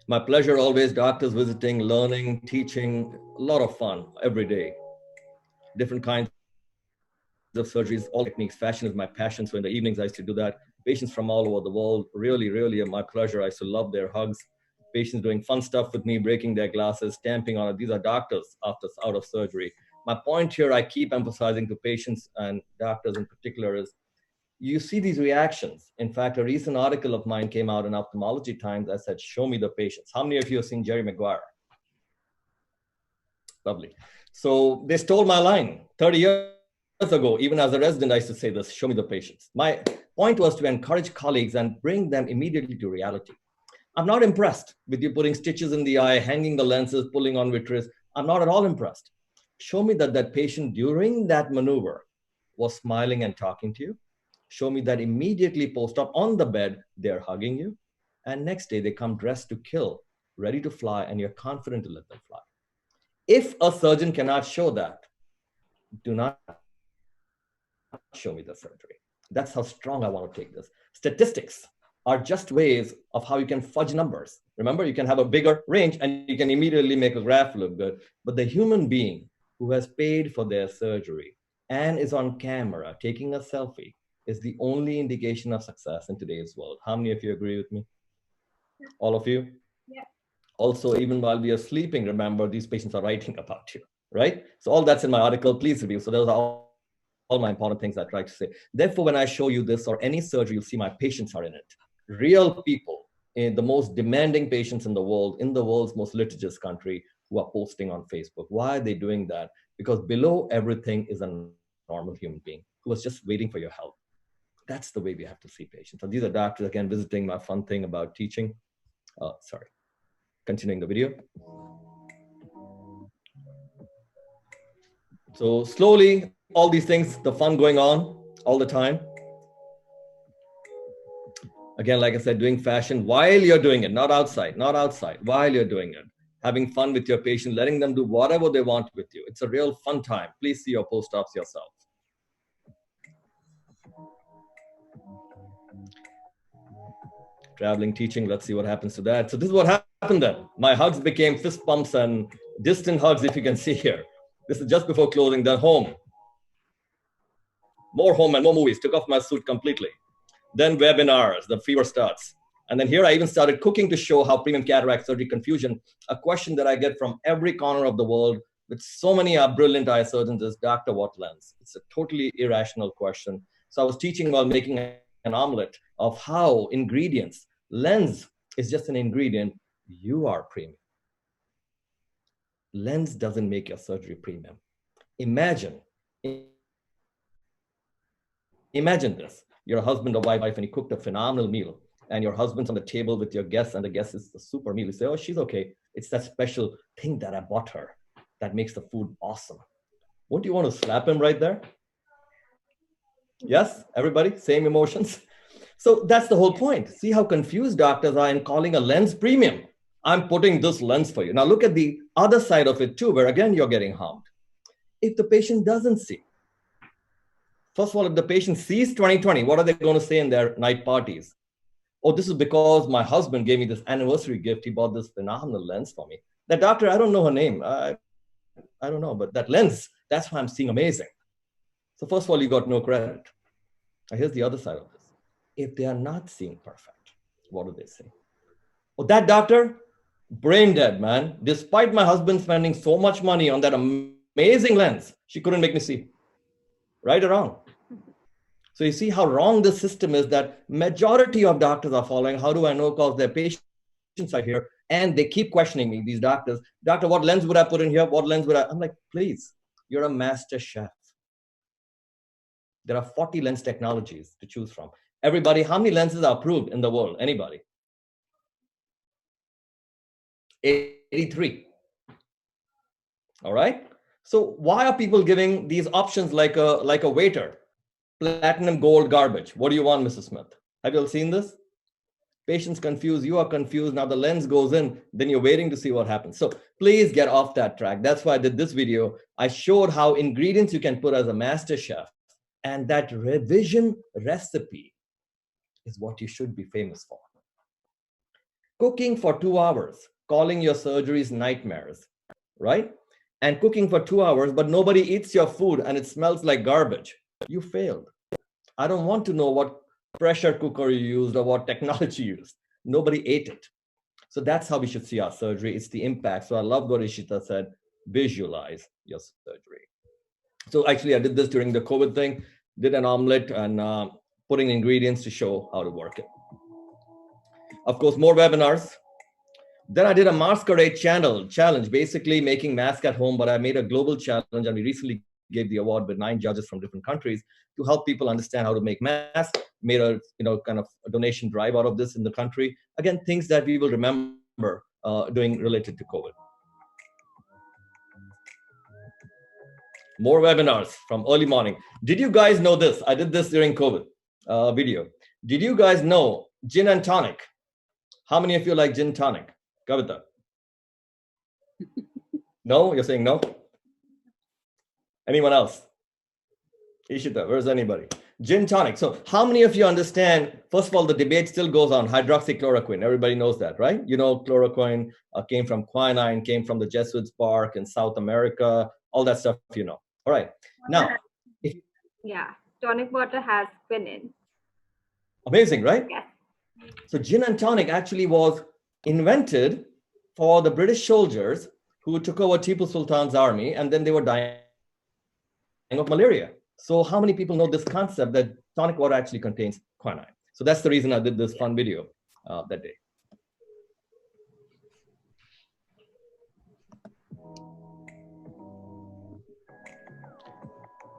My pleasure always, doctors visiting, learning, teaching, a lot of fun every day. Different kinds of surgeries, all techniques. Fashion is my passion. So in the evenings, I used to do that. Patients from all over the world, really, really my pleasure. I used to love their hugs. Patients doing fun stuff with me, breaking their glasses, stamping on it. These are doctors out of surgery. My point here, I keep emphasizing to patients and doctors in particular is, you see these reactions. In fact, a recent article of mine came out in Ophthalmology Times. I said, show me the patients. How many of you have seen Jerry Maguire? Lovely. So they stole my line 30 years ago. Even as a resident, I used to say this, show me the patients. My point was to encourage colleagues and bring them immediately to reality. I'm not impressed with you putting stitches in the eye, hanging the lenses, pulling on vitreous. I'm not at all impressed. Show me that that patient during that maneuver was smiling and talking to you. Show me that immediately post-op on the bed, they're hugging you. And next day they come dressed to kill, ready to fly, and you're confident to let them fly. If a surgeon cannot show that, do not show me the surgery. That's how strong I want to take this. Statistics are just ways of how you can fudge numbers. Remember, you can have a bigger range and you can immediately make a graph look good. But the human being who has paid for their surgery and is on camera taking a selfie is the only indication of success in today's world. How many of you agree with me? All of you? Yeah. Also, even while we are sleeping, remember, these patients are writing about you, right? So all that's in my article, please review. So those are all my important things I try to say. Therefore, when I show you this or any surgery, you'll see my patients are in it. Real people, in the most demanding patients in the world, in the world's most litigious country, who are posting on Facebook. Why are they doing that? Because below everything is a normal human being who was just waiting for your help. That's the way we have to see patients. And these are doctors, again, visiting my fun thing about teaching. Sorry, continuing the video. So slowly, all these things, the fun going on all the time. Again, like I said, doing fashion while you're doing it, not outside, while you're doing it. Having fun with your patient, letting them do whatever they want with you. It's a real fun time. Please see your post-ops yourself. Traveling, teaching, let's see what happens to that. So this is what happened then. My hugs became fist bumps and distant hugs, if you can see here. This is just before closing, then home. More home and more movies, took off my suit completely. Then webinars, the fever starts. And then here I even started cooking to show how premium cataract surgery confusion, a question that I get from every corner of the world with so many brilliant eye surgeons is, Doctor, what lens? It's a totally irrational question. So I was teaching while making an omelet of how ingredients, lens is just an ingredient, you are premium. Lens doesn't make your surgery premium. Imagine this. You're a husband or wife and you cooked a phenomenal meal and your husband's on the table with your guests and the guest is a super meal. You say, oh, she's okay. It's that special thing that I bought her that makes the food awesome. Won't you want to slap him right there? Yes, everybody, same emotions. So that's the whole point. See how confused doctors are in calling a lens premium. I'm putting this lens for you. Now look at the other side of it too, where again, you're getting harmed. If the patient doesn't see, first of all, if the patient sees 20/20, what are they going to say in their night parties? Oh, this is because my husband gave me this anniversary gift. He bought this phenomenal lens for me. That doctor, I don't know her name. I don't know, but that lens, that's why I'm seeing amazing. So first of all, you got no credit. Now here's the other side of this. If they are not seeing perfect, what do they say? Oh, that doctor, brain dead, man. Despite my husband spending so much money on that amazing lens, she couldn't make me see. Right or wrong? So you see how wrong this system is that majority of doctors are following. How do I know? Because their patients are here and they keep questioning me, these doctors. Doctor, what lens would I put in here? What lens would I? I'm like, please, you're a master chef. There are 40 lens technologies to choose from. Everybody, how many lenses are approved in the world? Anybody? 83. All right. So why are people giving these options like a waiter? Platinum, gold, garbage. What do you want, Mrs. Smith? Have you all seen this? Patients confused, you are confused. Now the lens goes in, then you're waiting to see what happens. So please get off that track. That's why I did this video. I showed how ingredients you can put as a master chef, and that revision recipe is what you should be famous for. Cooking for 2 hours, calling your surgeries nightmares, right? And cooking for 2 hours, but nobody eats your food and it smells like garbage. You failed. I don't want to know what pressure cooker you used or what technology you used. Nobody ate it. So that's how we should see our surgery. It's the impact. So I love what Ishita said, visualize your surgery. So actually I did this during the COVID thing, did an omelet and putting ingredients to show how to work it. Of course, more webinars. Then I did a masquerade challenge, basically making mask at home, but I made a global challenge and we recently gave the award with 9 judges from different countries to help people understand how to make masks, made a kind of a donation drive out of this in the country. Again, things that we will remember doing related to COVID. More webinars from early morning. Did you guys know this? I did this during COVID video. Did you guys know gin and tonic? How many of you like gin tonic? Kavita? No? You're saying no? Anyone else? Ishita, where's anybody? Gin tonic. So how many of you understand, first of all, the debate still goes on, hydroxychloroquine. Everybody knows that, right? You know, chloroquine came from quinine, came from the Jesuits' bark in South America, all that stuff, you know. All right. Now. Yeah, tonic water has quinine. Amazing, right? Yes. So gin and tonic actually was invented for the British soldiers who took over Tipu Sultan's army, and then they were dying of malaria. So how many people know this concept that tonic water actually contains quinine? So that's the reason I did this fun video that day.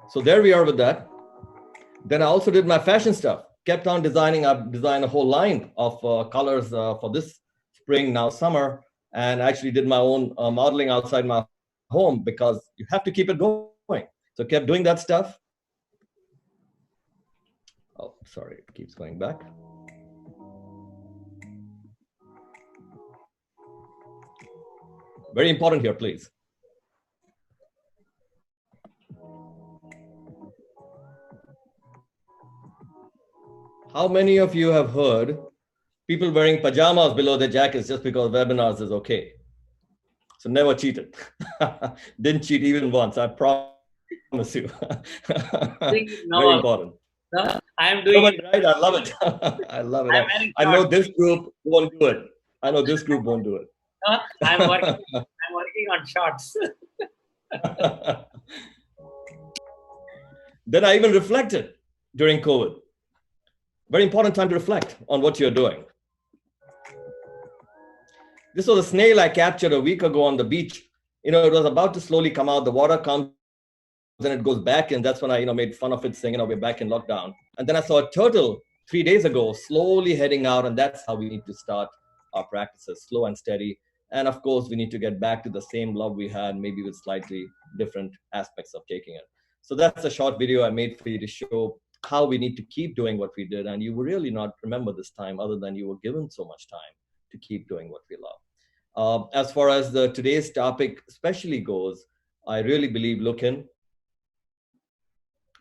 So there we are with that. Then I also did my fashion stuff. Kept on designing. I've designed a whole line of colors for this spring, now summer, and I actually did my own modeling outside my home because you have to keep it going. So kept doing that stuff. Oh, sorry, it keeps going back. Very important here, please. How many of you have heard people wearing pajamas below their jackets just because webinars is okay? So never cheated. Didn't cheat even once, I promise you. Very important. No, I am doing it. Right? I love it. I love it. I know this group won't do it. I know this group won't do it. No, I'm working on shorts. Then I even reflected during COVID. Very important time to reflect on what you're doing. This was a snail I captured a week ago on the beach. It was about to slowly come out. The water comes and it goes back. And that's when I, made fun of it saying, we're back in lockdown. And then I saw a turtle 3 days ago, slowly heading out. And that's how we need to start our practices, slow and steady. And of course, we need to get back to the same love we had, maybe with slightly different aspects of taking it. So that's a short video I made for you to show how we need to keep doing what we did. And you will really not remember this time other than you were given so much time to keep doing what we love. As far as today's topic especially goes, I really believe look in,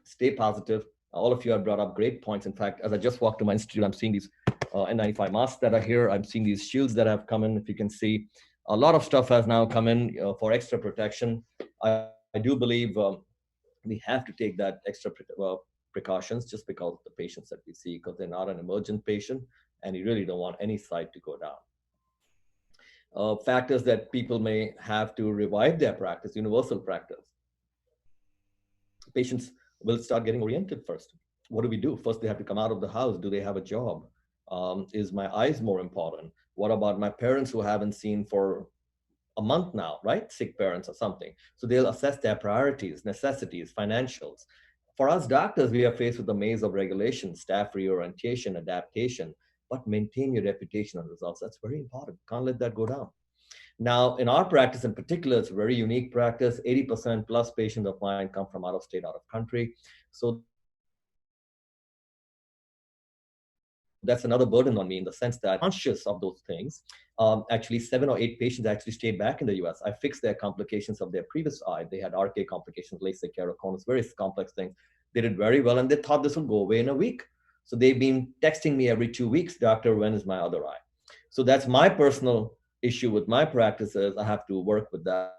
stay positive. All of you have brought up great points. In fact, as I just walked to my institute, I'm seeing these N95 masks that are here. I'm seeing these shields that have come in. If you can see, a lot of stuff has now come in for extra protection. I do believe we have to take that extra precautions just because of the patients that we see, because they're not an emergent patient, and you really don't want any site to go down. Factors that people may have to revive their practice, universal practice. Patients will start getting oriented first. What do we do? First, they have to come out of the house. Do they have a job? Is my eyes more important? What about my parents who haven't seen for a month now, right? Sick parents or something. So they'll assess their priorities, necessities, financials. For us doctors, we are faced with a maze of regulations, staff reorientation, adaptation, but maintain your reputation and results. That's very important. Can't let that go down. Now, in our practice in particular, it's a very unique practice. 80% plus patients of mine come from out of state, out of country. So that's another burden on me in the sense that I'm conscious of those things. Actually, 7 or 8 patients actually stayed back in the US. I fixed their complications of their previous eye. They had RK complications, LASIK, keratoconus, various complex things. They did very well, and they thought this would go away in a week. So they've been texting me every 2 weeks, doctor, when is my other eye? So that's my personal issue with my practices. I have to work with that,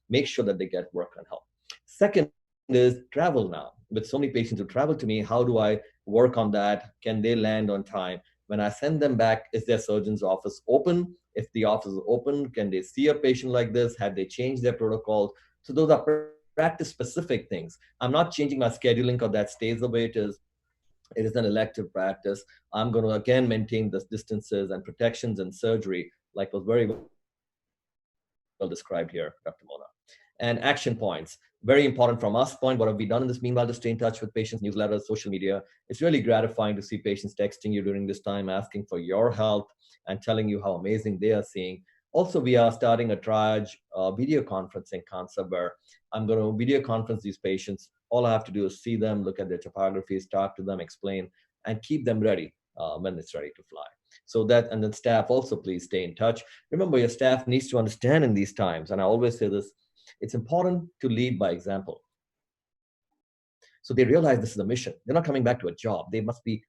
make sure that they get work and help. Second is travel now. With so many patients who travel to me, how do I work on that? Can they land on time? When I send them back, is their surgeon's office open? If the office is open, can they see a patient like this? Have they changed their protocols? So those are practice-specific things. I'm not changing my scheduling because that stays the way it is. It is an elective practice. I'm going to, again, maintain the distances and protections and surgery, like was very well described here, Dr. Mona. And action points, very important from us point. What have we done in this meanwhile to stay in touch with patients, newsletters, social media? It's really gratifying to see patients texting you during this time, asking for your help and telling you how amazing they are seeing. Also, we are starting a triage video conferencing concept where I'm going to video conference these patients. All I have to do is see them, look at their topographies, talk to them, explain, and keep them ready when it's ready to fly. So that, and then staff also, please stay in touch. Remember, your staff needs to understand in these times, and I always say this, it's important to lead by example. So they realize this is a mission. They're not coming back to a job. They must be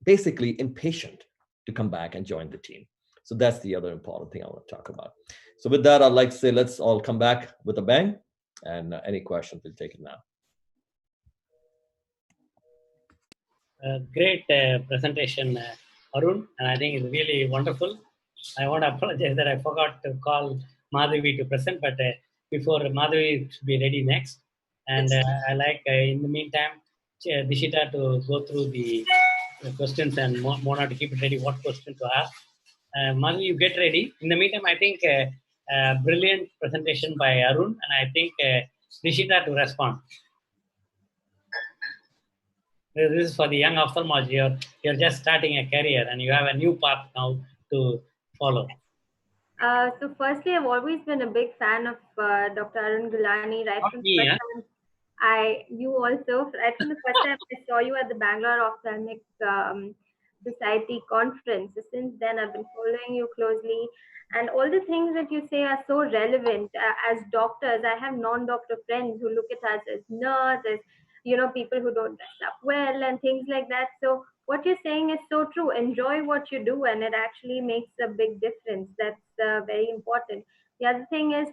basically impatient to come back and join the team. So that's the other important thing I want to talk about. So with that, I'd like to say, let's all come back with a bang, and any questions, we'll take it now. Great presentation, Arun, and I think it's really wonderful. I want to apologize that I forgot to call Madhavi to present, but before Madhavi should be ready next. And I like, in the meantime, Dishita to go through the questions and Mona to keep it ready, what question to ask. Madhavi, you get ready. In the meantime, I think brilliant presentation by Arun, and I think Dishita to respond. This is for the young ophthalmologist. You're just starting a career and you have a new path now to follow. So firstly, I've always been a big fan of Dr. Arun Gulani. Right from the first time you also, right from the first time I saw you at the Bangalore Ophthalmic Society conference. So since then, I've been following you closely. And all the things that you say are so relevant. As doctors, I have non-doctor friends who look at us as nerds, as people who don't dress up well and things like that. So what you're saying is so true. Enjoy what you do, and it actually makes a big difference. That's very important. The other thing is,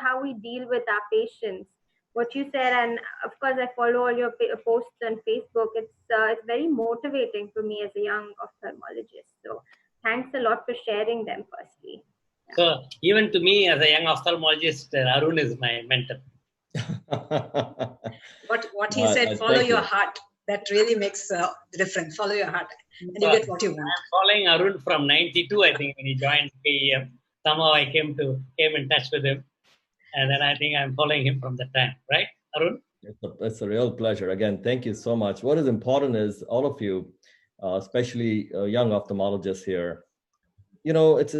how we deal with our patients. What you said, and of course, I follow all your posts on Facebook. It's very motivating for me as a young ophthalmologist. So thanks a lot for sharing them, firstly. Yeah. So even to me, as a young ophthalmologist, Arun is my mentor. What he said, follow your heart. That really makes the difference. Follow your heart and you So, get what you want. I'm following Arun from 92, I think, when he joined KEM. Somehow I came in touch with him. And then I think I'm following him from the time, right, Arun? It's a real pleasure. Again, thank you so much. What is important is all of you, especially young ophthalmologists here, you know, it's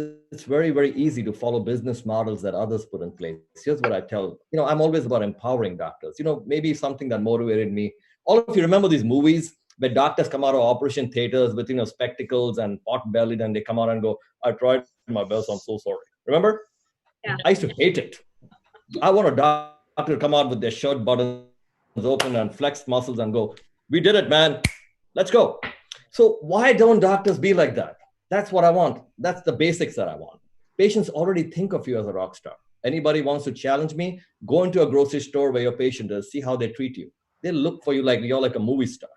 very, very easy to follow business models that others put in place. Here's what I tell, you know, I'm always about empowering doctors. You know, maybe something that motivated me. All of you remember these movies where doctors come out of operation theaters with, you know, spectacles and pot-bellied, and they come out and go, I tried my best, I'm so sorry. Remember? Yeah. I used to hate it. I want a doctor to come out with their shirt buttons open and flex muscles and go, we did it, man. Let's go. So why don't doctors be like that? That's what I want. That's the basics that I want. Patients already think of you as a rock star. Anybody wants to challenge me, go into a grocery store where your patient is, see how they treat you. They look for you like you're like a movie star.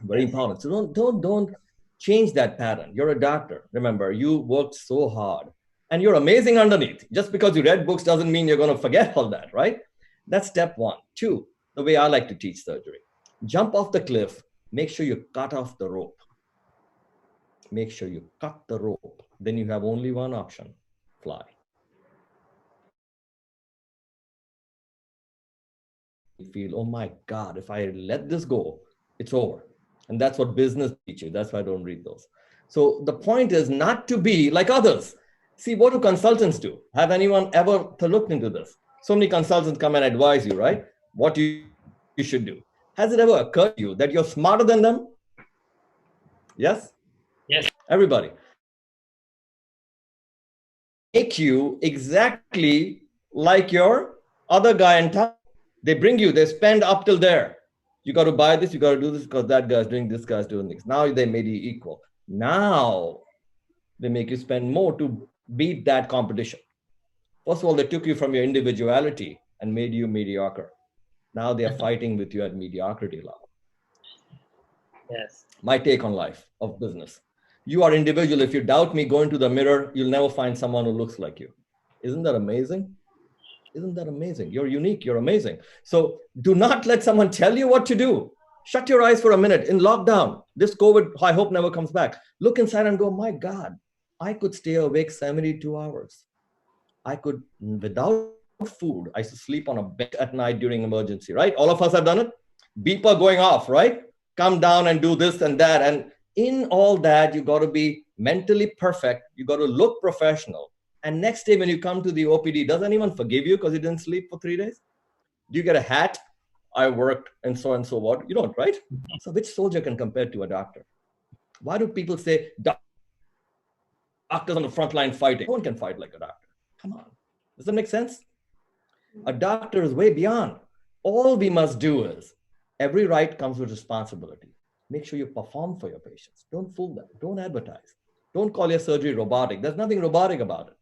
Very important. So don't change that pattern. You're a doctor. Remember, you worked so hard and you're amazing underneath. Just because you read books doesn't mean you're going to forget all that, right? That's step one. Two, the way I like to teach surgery. Jump off the cliff. Make sure you cut off the rope. Make sure you cut the rope. Then you have only one option, fly. You feel, oh my God, if I let this go, it's over. And that's what business teaches. That's why I don't read those. So the point is not to be like others. See, what do consultants do? Have anyone ever looked into this? So many consultants come and advise you, right? What you should do. Has it ever occurred to you that you're smarter than them? Yes? Yes. Everybody. Make you exactly like your other guy in town. They bring you, they spend up till there. You got to buy this, you got to do this because that guy's doing this, guy's doing this. Now they made you equal. Now they make you spend more to beat that competition. First of all, they took you from your individuality and made you mediocre. Now they are fighting with you at mediocrity level. Yes. My take on life of business. You are individual. If you doubt me, go into the mirror. You'll never find someone who looks like you. Isn't that amazing? Isn't that amazing? You're unique. You're amazing. So do not let someone tell you what to do. Shut your eyes for a minute. In lockdown, this COVID, I hope, never comes back. Look inside and go, my God, I could stay awake 72 hours. I could, without food, I used to sleep on a bed at night during emergency, right? All of us have done it. Beeper going off, right? Come down and do this and that. And in all that, you got to be mentally perfect. You got to look professional. And next day when you come to the OPD, does anyone forgive you because you didn't sleep for 3 days? Do you get a hat? I worked and so what? You don't, right? So which soldier can compare to a doctor? Why do people say doctors on the front line fighting? No one can fight like a doctor. Come on. Does that make sense? A doctor is way beyond. All we must do is, every right comes with responsibility. Make sure you perform for your patients. Don't fool them. Don't advertise. Don't call your surgery robotic. There's nothing robotic about it.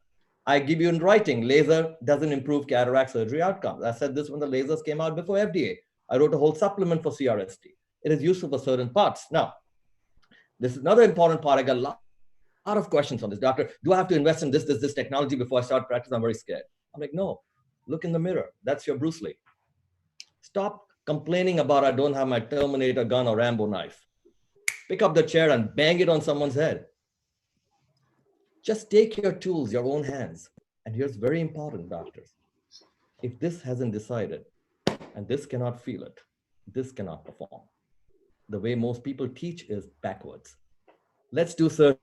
I give you in writing, laser doesn't improve cataract surgery outcomes. I said this when the lasers came out before FDA. I wrote a whole supplement for CRST. It is useful for certain parts. Now, this is another important part. I got a lot of questions on this. Doctor, do I have to invest in this technology before I start practice? I'm very scared. I'm like, no, look in the mirror. That's your Bruce Lee. Stop complaining about I don't have my Terminator gun or Rambo knife. Pick up the chair and bang it on someone's head. Just take your tools, your own hands. And here's very important, doctors. If this hasn't decided, and this cannot feel it, this cannot perform. The way most people teach is backwards. Let's do surgery.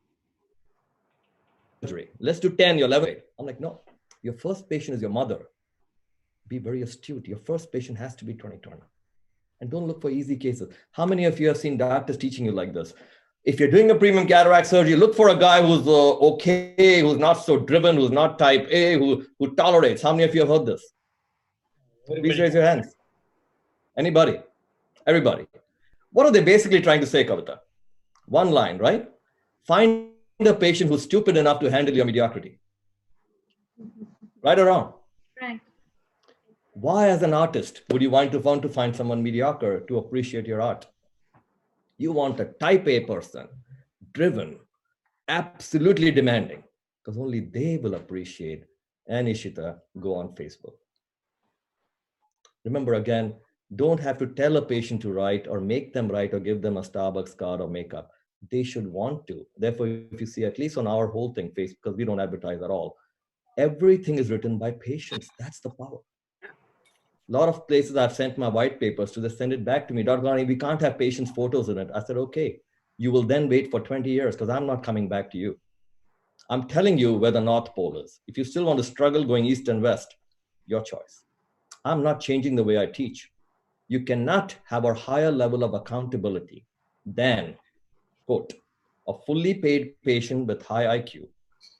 Let's do 10, your 11. I'm like, no, your first patient is your mother. Be very astute. Your first patient has to be 2020. And don't look for easy cases. How many of you have seen doctors teaching you like this? If you're doing a premium cataract surgery, look for a guy who's okay, who's not so driven, who's not type A, who tolerates. How many of you have heard this? Please raise your hands. Anybody? Everybody. What are they basically trying to say, Kavita? One line, right? Find a patient who's stupid enough to handle your mediocrity. Right or wrong? Right. Why, as an artist, would you want to find someone mediocre to appreciate your art? You want a type A person, driven, absolutely demanding, because only they will appreciate. And Ishita, go on Facebook. Remember again, don't have to tell a patient to write or make them write or give them a Starbucks card or makeup. They should want to. Therefore, if you see, at least on our whole thing, Facebook, because we don't advertise at all, everything is written by patients. That's the power. A lot of places I've sent my white papers to, they send it back to me. Dr. Ghani, we can't have patients' photos in it. I said, okay, you will then wait for 20 years because I'm not coming back to you. I'm telling you where the North Pole is. If you still want to struggle going east and west, your choice. I'm not changing the way I teach. You cannot have a higher level of accountability than, quote, a fully paid patient with high IQ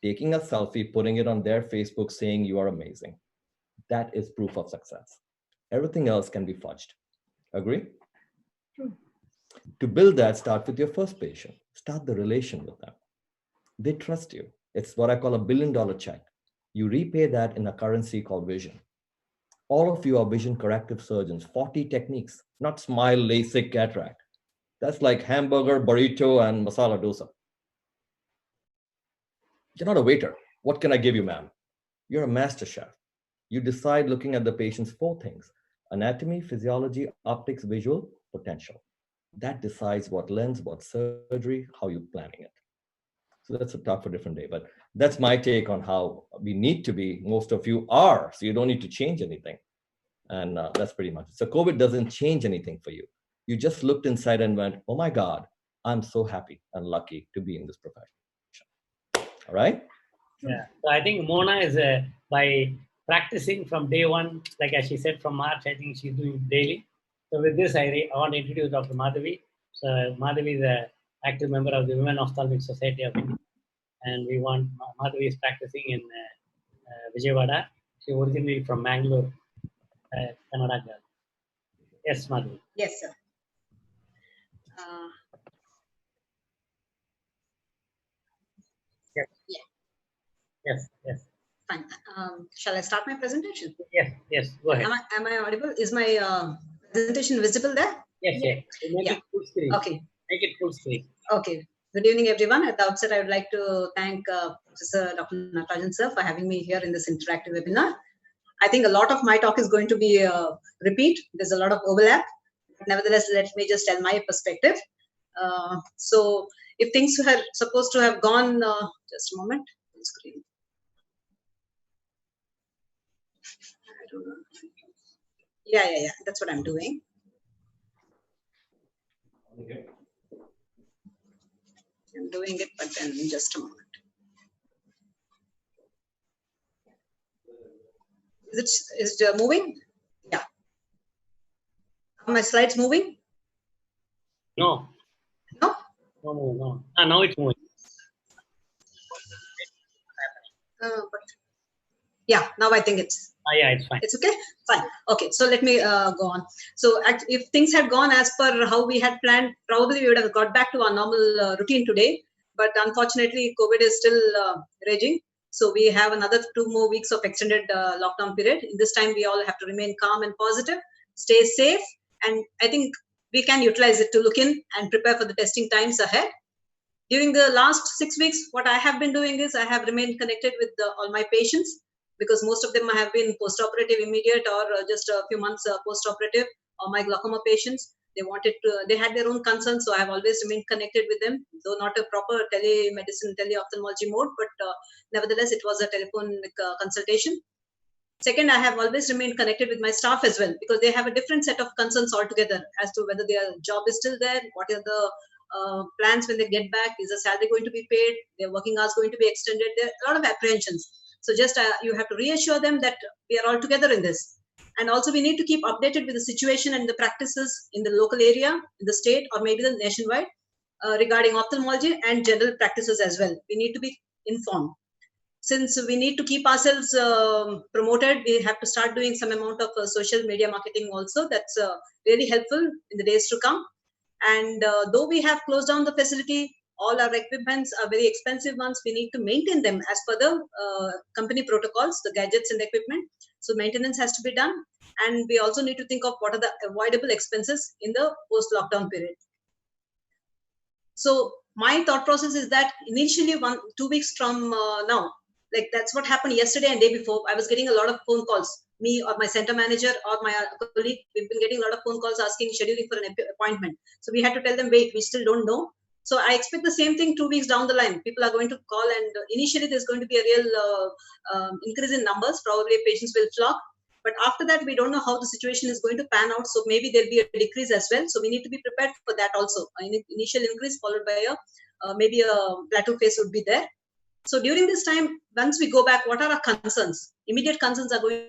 taking a selfie, putting it on their Facebook saying you are amazing. That is proof of success. Everything else can be fudged. Agree? True. To build that, start with your first patient. Start the relation with them. They trust you. It's what I call $1 billion check. You repay that in a currency called vision. All of you are vision corrective surgeons, 40 techniques, not smile, LASIK, cataract. That's like hamburger, burrito, and masala dosa. You're not a waiter. What can I give you, ma'am? You're a master chef. You decide looking at the patient's 4 things: anatomy, physiology, optics, visual, potential. That decides what lens, what surgery, how you're planning it. So that's a talk for a different day, but that's my take on how we need to be. Most of you are, so you don't need to change anything. And that's pretty much it. So COVID doesn't change anything for you. You just looked inside and went, oh my God, I'm so happy and lucky to be in this profession. All right? Yeah. So I think Mona is by practicing from day one, like as she said, from March, I think she's doing daily. So with this, I want to introduce Dr. Madhavi. So Madhavi is an active member of the Women Ophthalmic Society of India. And we want Madhavi is practicing in Vijayawada. She originally from Mangalore, Kannada girl. Yes, Madhavi. Yes, sir. Yes. Yeah. Yes, yes. Fine. Shall I start my presentation? Yes, yes. Go ahead. Am I audible? Is my presentation visible there? Yes, yes. Make it full screen. Okay. Make it full screen. Okay. Good evening, everyone. At the outset, I would like to thank Professor Dr. Natrajan sir for having me here in this interactive webinar. I think a lot of my talk is going to be repeat. There's a lot of overlap. Nevertheless, let me just tell my perspective. So if things were supposed to have gone, just a moment, full screen. I don't know. Yeah. That's what I'm doing. Okay. I'm doing it, but then just a moment. Is it moving? Yeah. Are my slides moving? No. No? No. Now it's moving. But yeah, now I think it's. Yeah, it's fine. It's okay? Fine. Okay, so let me go on. So if things had gone as per how we had planned, probably we would have got back to our normal routine today. But unfortunately, COVID is still raging. So we have another 2 more weeks of extended lockdown period. In this time, we all have to remain calm and positive, stay safe. And I think we can utilize it to look in and prepare for the testing times ahead. During the last 6 weeks, what I have been doing is I have remained connected with all my patients, because most of them have been post-operative immediate or just a few months post-operative, or my glaucoma patients. They had their own concerns, so I have always remained connected with them, though not a proper telemedicine, teleophthalmology mode, but nevertheless, it was a telephonic consultation. Second, I have always remained connected with my staff as well, because they have a different set of concerns altogether as to whether their job is still there, what are the plans when they get back, is the salary going to be paid, their working hours going to be extended. There are a lot of apprehensions. So just you have to reassure them that we are all together in this. And also we need to keep updated with the situation and the practices in the local area, in the state, or maybe the nationwide regarding ophthalmology and general practices as well. We need to be informed. Since we need to keep ourselves promoted, we have to start doing some amount of social media marketing also. That's really helpful in the days to come. And though we have closed down the facility, all our equipments are very expensive ones. We need to maintain them as per the company protocols, the gadgets and the equipment. So maintenance has to be done. And we also need to think of what are the avoidable expenses in the post-lockdown period. So my thought process is that initially 2 weeks from now, Like that's what happened yesterday and day before. I was getting a lot of phone calls. Me or my center manager or my colleague, we've been getting a lot of phone calls asking scheduling for an appointment. So we had to tell them, wait, we still don't know. So I expect the same thing 2 weeks down the line. People are going to call, and initially there's going to be a real increase in numbers. Probably patients will flock. But after that, we don't know how the situation is going to pan out. So maybe there'll be a decrease as well. So we need to be prepared for that also. An initial increase followed by maybe a plateau phase would be there. So during this time, once we go back, what are our concerns? Immediate concerns are going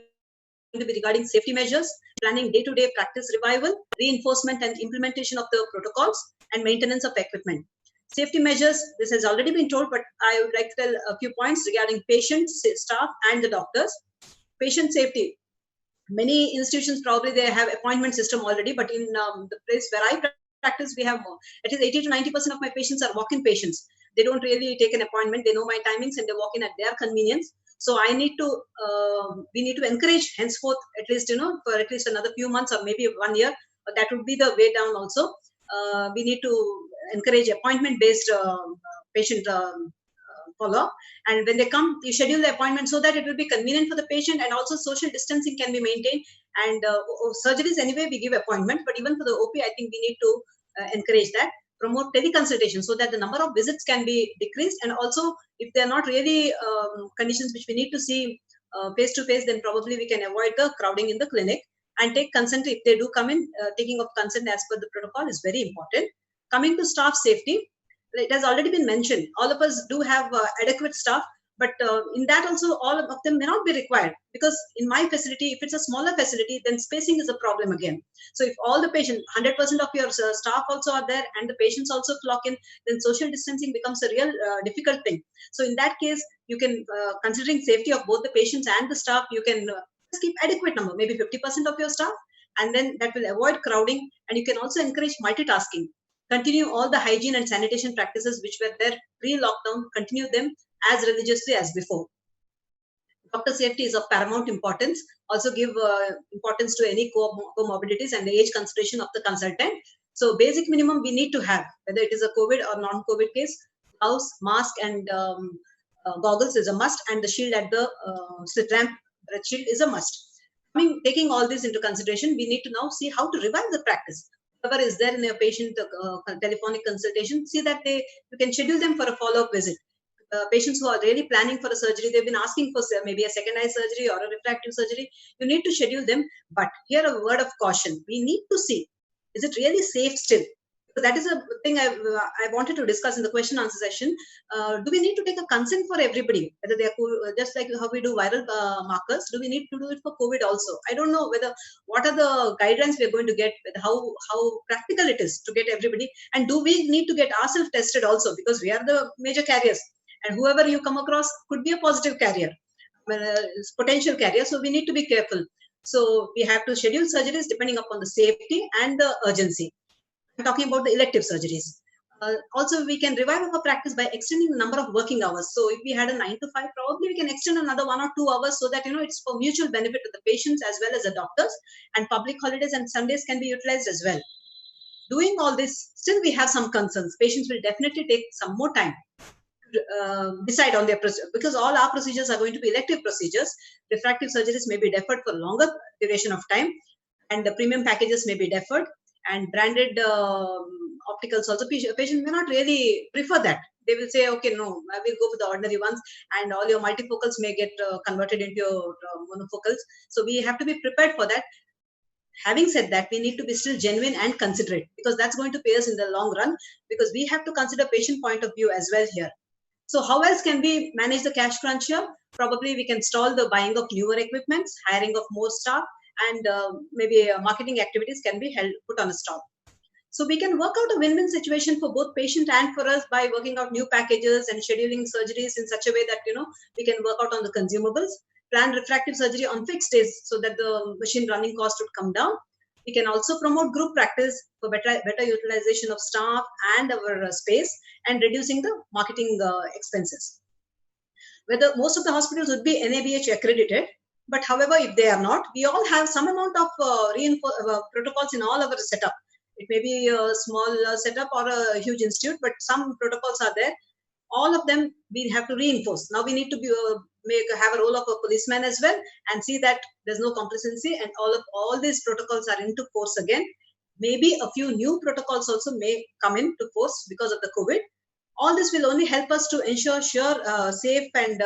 to be regarding safety measures, planning day-to-day practice revival, reinforcement and implementation of the protocols, and maintenance of equipment. Safety measures, this has already been told, but I would like to tell a few points regarding patients, staff, and the doctors. Patient safety. Many institutions probably they have appointment system already, but in the place where I practice, we have at least 80 to 90% of my patients are walk-in patients. They don't really take an appointment. They know my timings and they walk in at their convenience. So I need to, we need to encourage henceforth, at least, for at least another few months or maybe 1 year. But that would be the way down also. We need to encourage appointment-based patient follow-up. And when they come, you schedule the appointment so that it will be convenient for the patient, and also social distancing can be maintained. And surgeries anyway, we give appointment. But even for the OP, I think we need to encourage that. Promote teleconsultation so that the number of visits can be decreased. And also, if they're not really conditions which we need to see face-to-face, then probably we can avoid the crowding in the clinic and take consent if they do come in. Taking of consent as per the protocol is very important. Coming to staff safety, it has already been mentioned. All of us do have adequate staff, but in that also, all of them may not be required, because in my facility, if it's a smaller facility, then spacing is a problem again. So if all the patients, 100% of your staff also are there and the patients also clock in, then social distancing becomes a real difficult thing. So in that case, you can, considering safety of both the patients and the staff, you can just keep adequate number, maybe 50% of your staff, and then that will avoid crowding. And you can also encourage multitasking. Continue all the hygiene and sanitation practices which were there pre-lockdown, continue them as religiously as before. Doctor safety is of paramount importance. Also give importance to any comorbidities and the age consideration of the consultant. So basic minimum we need to have, whether it is a COVID or non-COVID case, gloves, mask, and goggles is a must, and the shield at the slit lamp breath shield is a must. Taking all this into consideration, we need to now see how to revive the practice. Whoever is there in a patient telephonic consultation, see that you can schedule them for a follow-up visit. Patients who are really planning for a surgery, they've been asking for maybe a second eye surgery or a refractive surgery, you need to schedule them. But here a word of caution, we need to see, is it really safe still? So that is a thing I wanted to discuss in the question answer session. Do we need to take a consent for everybody? Whether they are just like how we do viral markers, do we need to do it for COVID also? I don't know what are the guidelines we are going to get, with how practical it is to get everybody, and do we need to get ourselves tested also, because we are the major carriers, and whoever you come across could be a positive carrier, potential carrier. So we need to be careful. So we have to schedule surgeries depending upon the safety and the urgency. I'm talking about the elective surgeries. Also, we can revive our practice by extending the number of working hours. So if we had a 9 to 5, probably we can extend another 1 or 2 hours, so that it's for mutual benefit to the patients as well as the doctors, and public holidays and Sundays can be utilized as well. Doing all this, still we have some concerns. Patients will definitely take some more time to decide on their procedure, because all our procedures are going to be elective procedures. Refractive surgeries may be deferred for longer duration of time, and the premium packages may be deferred. And branded opticals also, patient may not really prefer that. They will say, okay, no, I will go for the ordinary ones, and all your multifocals may get converted into your monofocals. So we have to be prepared for that. Having said that, we need to be still genuine and considerate, because that's going to pay us in the long run, because we have to consider patient point of view as well here. So how else can we manage the cash crunch here? Probably we can stall the buying of newer equipments, hiring of more staff, and maybe marketing activities can be put on a stop. So we can work out a win-win situation for both patient and for us by working out new packages and scheduling surgeries in such a way that we can work out on the consumables. Plan refractive surgery on fixed days so that the machine running cost would come down. We can also promote group practice for better utilization of staff and our space, and reducing the marketing expenses. Whether most of the hospitals would be NABH accredited, but however, if they are not, we all have some amount of protocols in all our setup. It may be a small setup or a huge institute, but some protocols are there. all of them we have to reinforce. Now we need to have a role of a policeman as well, and see that there's no complacency, and all these protocols are into force again. Maybe a few new protocols also may come into force because of the COVID. All this will only help us to ensure safe and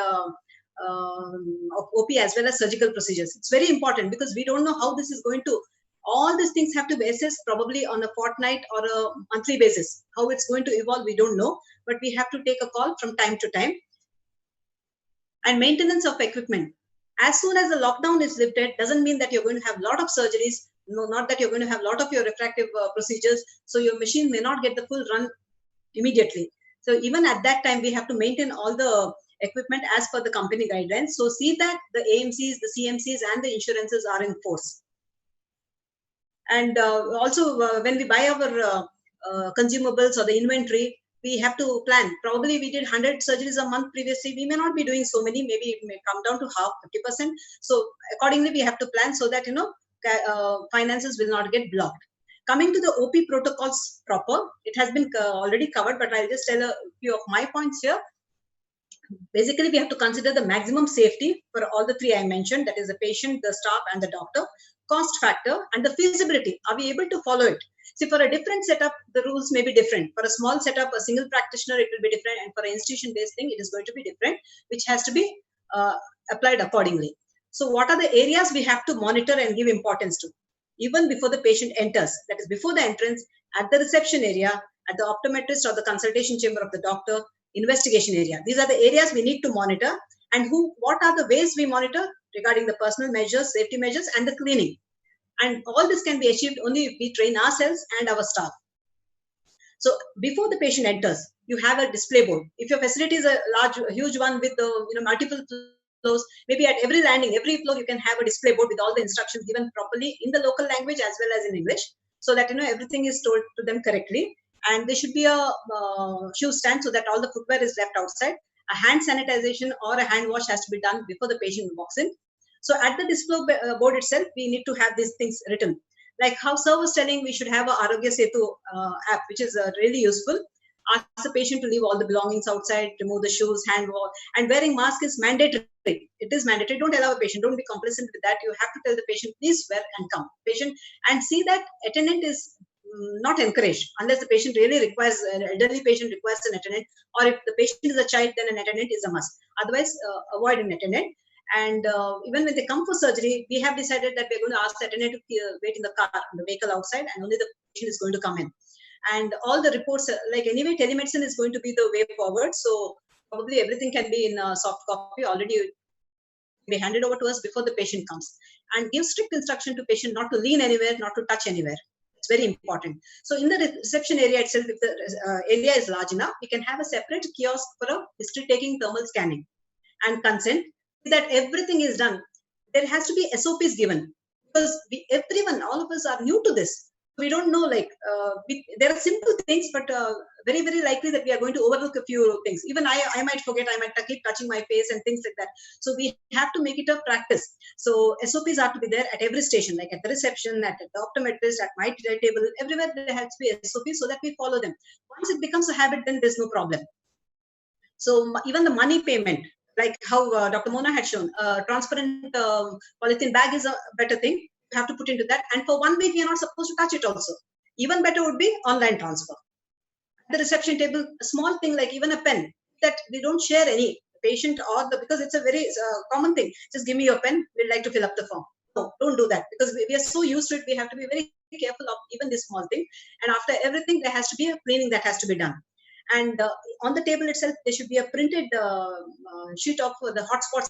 OP as well as surgical procedures. It's very important because we don't know how this is going to. All these things have to be assessed probably on a fortnight or a monthly basis. How it's going to evolve, we don't know, but we have to take a call from time to time. And maintenance of equipment. As soon as the lockdown is lifted, doesn't mean that you're going to have a lot of surgeries. No, not that you're going to have a lot of your refractive procedures. So your machine may not get the full run immediately. So even at that time, we have to maintain all the equipment as per the company guidelines. So see that the AMCs, the CMCs, and the insurances are in force. And also when we buy our consumables or the inventory, we have to plan. Probably we did 100 surgeries a month previously. We may not be doing so many. Maybe it may come down to half, 50%. So accordingly, we have to plan so that, finances will not get blocked. Coming to the OP protocols proper, it has been already covered, but I'll just tell a few of my points here. Basically, we have to consider the maximum safety for all the three I mentioned, that is the patient, the staff, and the doctor, cost factor, and the feasibility. Are we able to follow it? See, for a different setup, the rules may be different. For a small setup, a single practitioner, it will be different. And for an institution-based thing, it is going to be different, which has to be applied accordingly. So what are the areas we have to monitor and give importance to? Even before the patient enters, that is before the entrance, at the reception area, at the optometrist or the consultation chamber of the doctor, investigation area. These are the areas we need to monitor. And what are the ways we monitor regarding the personal measures, safety measures, and the cleaning. And all this can be achieved only if we train ourselves and our staff. So before the patient enters, you have a display board. If your facility is a huge one with multiple floors, maybe at every landing, every floor, you can have a display board with all the instructions given properly in the local language as well as in English, so that everything is told to them correctly. And there should be a shoe stand so that all the footwear is left outside. A hand sanitization or a hand wash has to be done before the patient walks in. So at the display board itself, we need to have these things written. Like how sir was telling, we should have a Arogya Setu app, which is really useful. Ask the patient to leave all the belongings outside, remove the shoes, hand wash, and wearing mask is mandatory. It is mandatory. Don't allow a patient. Don't be complacent with that. You have to tell the patient, please wear and come. Patient, and see that attendant is not encouraged unless the patient really requires, an elderly patient requires an attendant, or if the patient is a child, then an attendant is a must. Otherwise, avoid an attendant. And even when they come for surgery, we have decided that we're going to ask the attendant to wait in the car, in the vehicle outside, and only the patient is going to come in. And all the reports, like anyway, telemedicine is going to be the way forward. So probably everything can be in a soft copy already be handed over to us before the patient comes. And give strict instruction to patient not to lean anywhere, not to touch anywhere. It's very important. So in the reception area itself, if the area is large enough, we can have a separate kiosk for a history-taking thermal scanning and consent that everything is done. There has to be SOPs given because everyone, all of us are new to this. We don't know, there are simple things, but very, very likely that we are going to overlook a few things. Even I might forget, I might keep touching my face and things like that. So we have to make it a practice. So SOPs are to be there at every station, like at the reception, at the optometrist, at my table, everywhere there has to be SOPs so that we follow them. Once it becomes a habit, then there's no problem. So even the money payment, like how Dr. Mona had shown, transparent polythene bag is a better thing. You have to put into that. And for 1 week, we are not supposed to touch it also. Even better would be online transfer. At the reception table, a small thing like even a pen that we don't share any patient or because it's a very common thing. Just give me your pen. We'd like to fill up the form. No, don't do that because we are so used to it. We have to be very careful of even this small thing. And after everything, there has to be a cleaning that has to be done. And on the table itself, there should be a printed sheet of the hotspots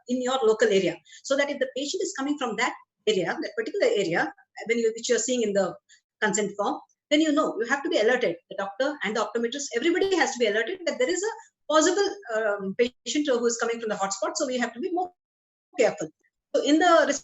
in your local area, so that if the patient is coming from that area, that particular area, which you're seeing in the consent form, then you have to be alerted. The doctor and the optometrist, everybody has to be alerted that there is a possible patient who is coming from the hotspot. So we have to be more careful. So in the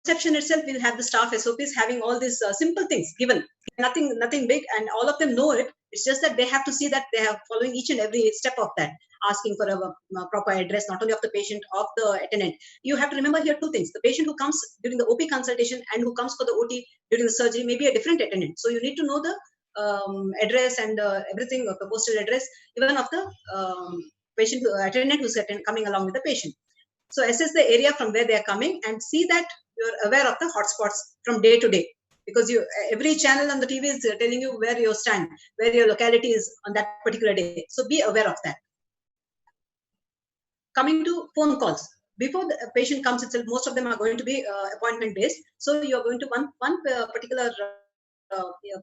reception itself, we'll have the staff SOPs having all these simple things given, nothing big, and all of them know it. It's just that they have to see that they are following each and every step of that, asking for a proper address, not only of the patient, of the attendant. You have to remember here two things. The patient who comes during the OP consultation and who comes for the OT during the surgery may be a different attendant. So you need to know the address and everything, the postal address, even of the patient attendant who's coming along with the patient. So assess the area from where they are coming and see that you're aware of the hotspots from day to day, because every channel on the TV is telling you where you stand, where your locality is on that particular day. So be aware of that. Coming to phone calls, before the patient comes itself, most of them are going to be appointment based. So you are going to one particular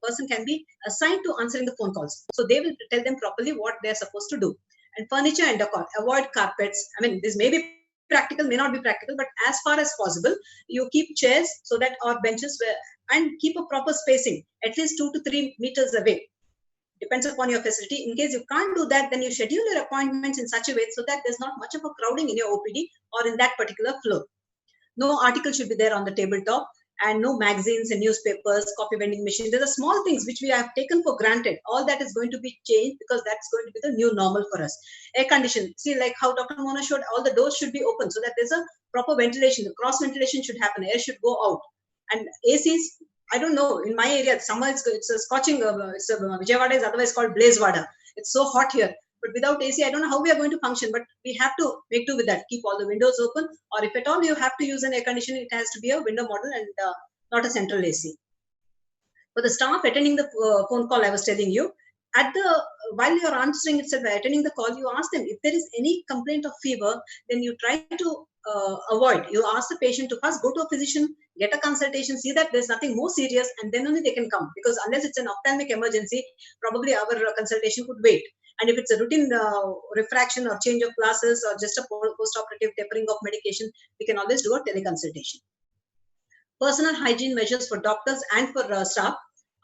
person can be assigned to answering the phone calls. So they will tell them properly what they are supposed to do. And furniture and decor, avoid carpets. I mean, this may be practical, may not be practical, but as far as possible, you keep chairs so that or benches and keep a proper spacing, at least 2 to 3 meters away. Depends upon your facility. In case you can't do that, then you schedule your appointments in such a way so that there's not much of a crowding in your OPD or in that particular floor. No article should be there on the tabletop, and no magazines and newspapers, copy vending machine. There are small things which we have taken for granted. All that is going to be changed because that's going to be the new normal for us. Air condition. See, like how Dr. Mona showed, all the doors should be open so that there's a proper ventilation. The cross ventilation should happen. Air should go out. And ACs, I don't know, in my area, summer it's a scorching, Vijayawada is otherwise called Blazewada. It's so hot here. But without AC, I don't know how we are going to function, but we have to make do with that. Keep all the windows open, or if at all you have to use an air conditioner, it has to be a window model and not a central AC. For the staff attending the phone call, I was telling you, while you're answering itself, attending the call, you ask them if there is any complaint of fever, then you try to avoid. You ask the patient to first go to a physician, get a consultation, see that there's nothing more serious, and then only they can come. Because unless it's an ophthalmic emergency, probably our consultation could wait. And if it's a routine refraction or change of glasses or just a post-operative tapering of medication, we can always do a teleconsultation. Personal hygiene measures for doctors and for staff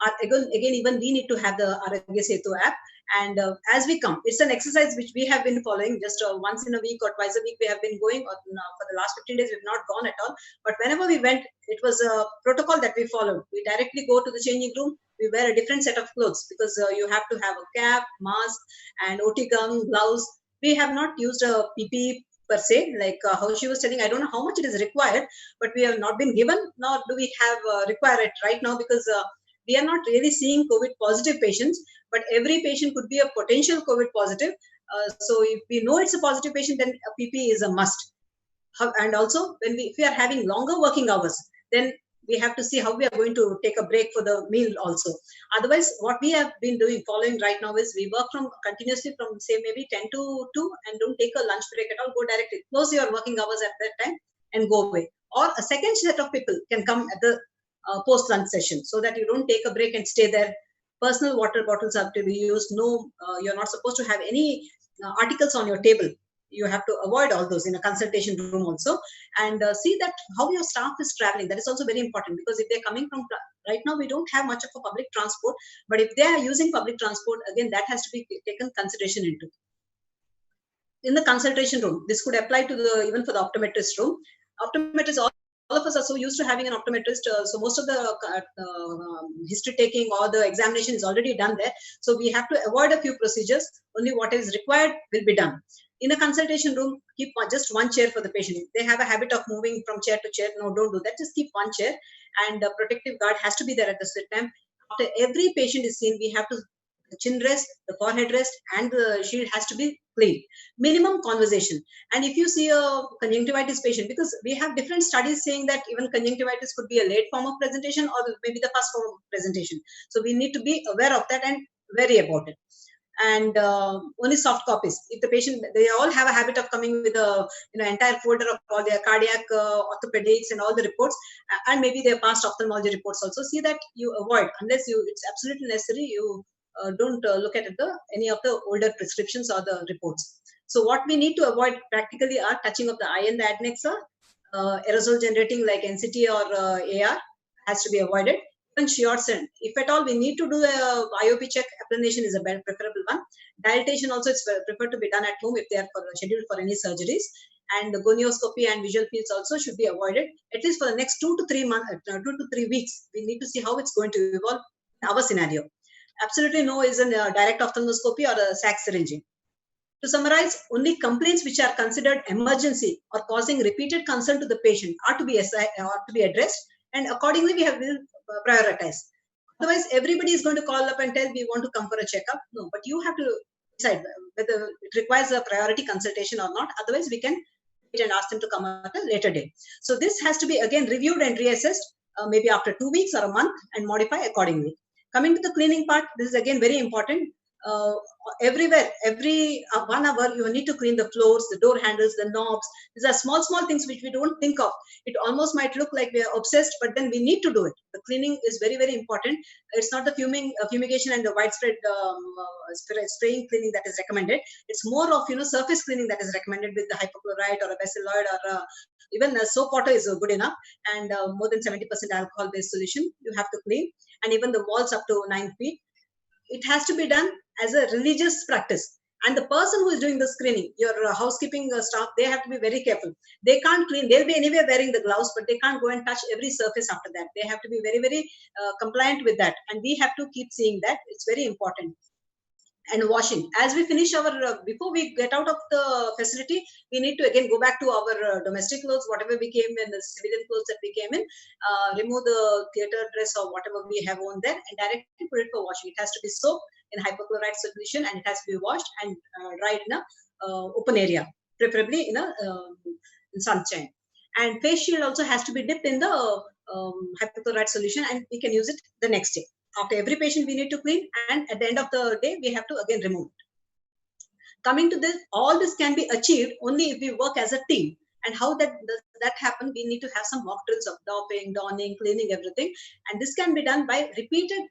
are again even we need to have the Arogya Setu app. And as we come, it's an exercise which we have been following just once in a week or twice a week. We have been going, or for the last 15 days, we've not gone at all. But whenever we went, it was a protocol that we followed. We directly go to the changing room. We wear a different set of clothes because you have to have a cap, mask, and OT gum, gloves. We have not used a PPE per se, like how she was telling. I don't know how much it is required, but we have not been given, nor do we have require it right now because we are not really seeing COVID positive patients, but every patient could be a potential COVID positive. So if we know it's a positive patient, then a PPE is a must. And also, if we are having longer working hours, then we have to see how we are going to take a break for the meal also. Otherwise, what we have been following right now is we work continuously from say maybe 10 to 2 and don't take a lunch break at all. Go directly, close your working hours at that time and go away. Or a second set of people can come at the post-lunch session so that you don't take a break and stay there. Personal water bottles have to be used. No, you're not supposed to have any articles on your table. You have to avoid all those in a consultation room also, and see that how your staff is traveling. That is also very important because if they're coming from, right now we don't have much of a public transport, but if they are using public transport, again, that has to be taken consideration into. In the consultation room, this could apply to even for the optometrist room. Optometrists, all of us are so used to having an optometrist, so most of the history taking or the examination is already done there. So we have to avoid a few procedures. Only what is required will be done. In a consultation room, keep just one chair for the patient. If they have a habit of moving from chair to chair, no, don't do that. Just keep one chair, and the protective guard has to be there at the same time. After every patient is seen, we have to the chin rest, the forehead rest, and the shield has to be clean. Minimum conversation. And if you see a conjunctivitis patient, because we have different studies saying that even conjunctivitis could be a late form of presentation or maybe the first form of presentation. So we need to be aware of that and wary about it. And only soft copies. If the patient, they all have a habit of coming with a entire folder of all their cardiac, orthopedics, and all the reports, and maybe their past ophthalmology reports also. See that you avoid, unless it's absolutely necessary. You don't look at any of the older prescriptions or the reports. So what we need to avoid practically are touching of the eye and the adnexa, aerosol generating like NCT or AR has to be avoided. Even Shiorsen, if at all we need to do a IOP check, applanation is a better preferable one. Dilatation also is preferred to be done at home if they are scheduled for any surgeries. And the gonioscopy and visual fields also should be avoided at least for the next 2 to 3 months, 2 to 3 weeks. We need to see how it's going to evolve in our scenario. Absolutely no is a direct ophthalmoscopy or a sac syringing. To summarize, only complaints which are considered emergency or causing repeated concern to the patient are to be addressed, and accordingly we have been prioritized. Otherwise, everybody is going to call up and tell we want to come for a checkup. No, but you have to decide whether it requires a priority consultation or not. Otherwise, we can wait and ask them to come at a later date. So this has to be again reviewed and reassessed maybe after 2 weeks or a month and modify accordingly. Coming to the cleaning part, this is again very important. Everywhere, every 1 hour, you need to clean the floors, the door handles, the knobs. These are small things which we don't think of. It almost might look like we are obsessed, but then we need to do it. The cleaning is very important. It's not the fumigation and the widespread spraying cleaning that is recommended. It's more of surface cleaning that is recommended with the hypochlorite or a bacilloid or even soap water is good enough, and more than 70% alcohol-based solution you have to clean, and even the walls up to 9 feet. It has to be done as a religious practice. And the person who is doing the screening, your housekeeping staff, they have to be very careful. They can't clean. They'll be anyway wearing the gloves, but they can't go and touch every surface after that. They have to be very compliant with that. And we have to keep seeing that. It's very important. And washing. As we finish our, before we get out of the facility, we need to again go back to our domestic clothes, whatever we came in, the civilian clothes that we came in, remove the theater dress or whatever we have on there, and directly put it for washing. It has to be soaked in hypochlorite solution, and it has to be washed and dried in a open area, preferably in sunshine. And face shield also has to be dipped in the hypochlorite solution, and we can use it the next day. After every patient, we need to clean, and at the end of the day, we have to again remove it. Coming to this, all this can be achieved only if we work as a team. And how does that happen? We need to have some mock drills of doffing, donning, cleaning, everything. And this can be done by repeated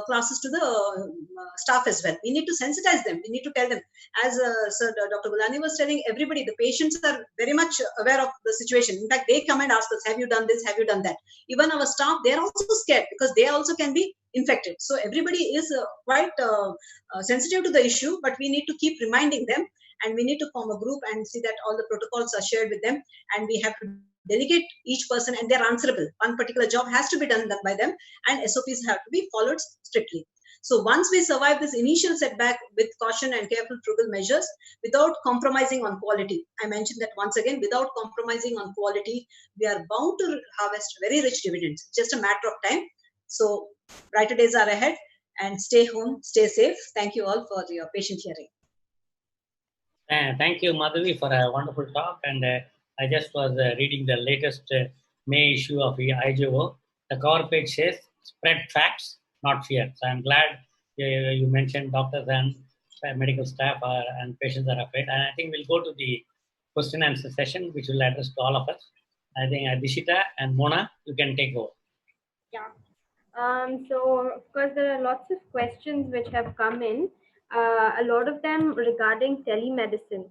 classes to the staff as well. We need to sensitize them. We need to tell them. As Sir Dr. Gulani was telling everybody, the patients are very much aware of the situation. In fact, they come and ask us, have you done this? Have you done that? Even our staff, they're also scared because they also can be infected. So everybody is quite sensitive to the issue, but we need to keep reminding them, and we need to form a group and see that all the protocols are shared with them, and we have to delegate each person, and they're answerable. One particular job has to be done by them, and SOPs have to be followed strictly. So once we survive this initial setback with caution and careful frugal measures, without compromising on quality, I mentioned that once again, without compromising on quality, we are bound to harvest very rich dividends. Just a matter of time. So brighter days are ahead, and stay home, stay safe. Thank you all for your patient hearing. Thank you, Madhavi, for a wonderful talk. And I just was reading the latest May issue of IGO. The cover page says, spread facts, not fear. So I'm glad you mentioned doctors and medical staff and patients are afraid. And I think we'll go to the question and answer session, which will address to all of us. I think Dishita and Mona, you can take over. Yeah. So, of course, there are lots of questions which have come in, a lot of them regarding telemedicine.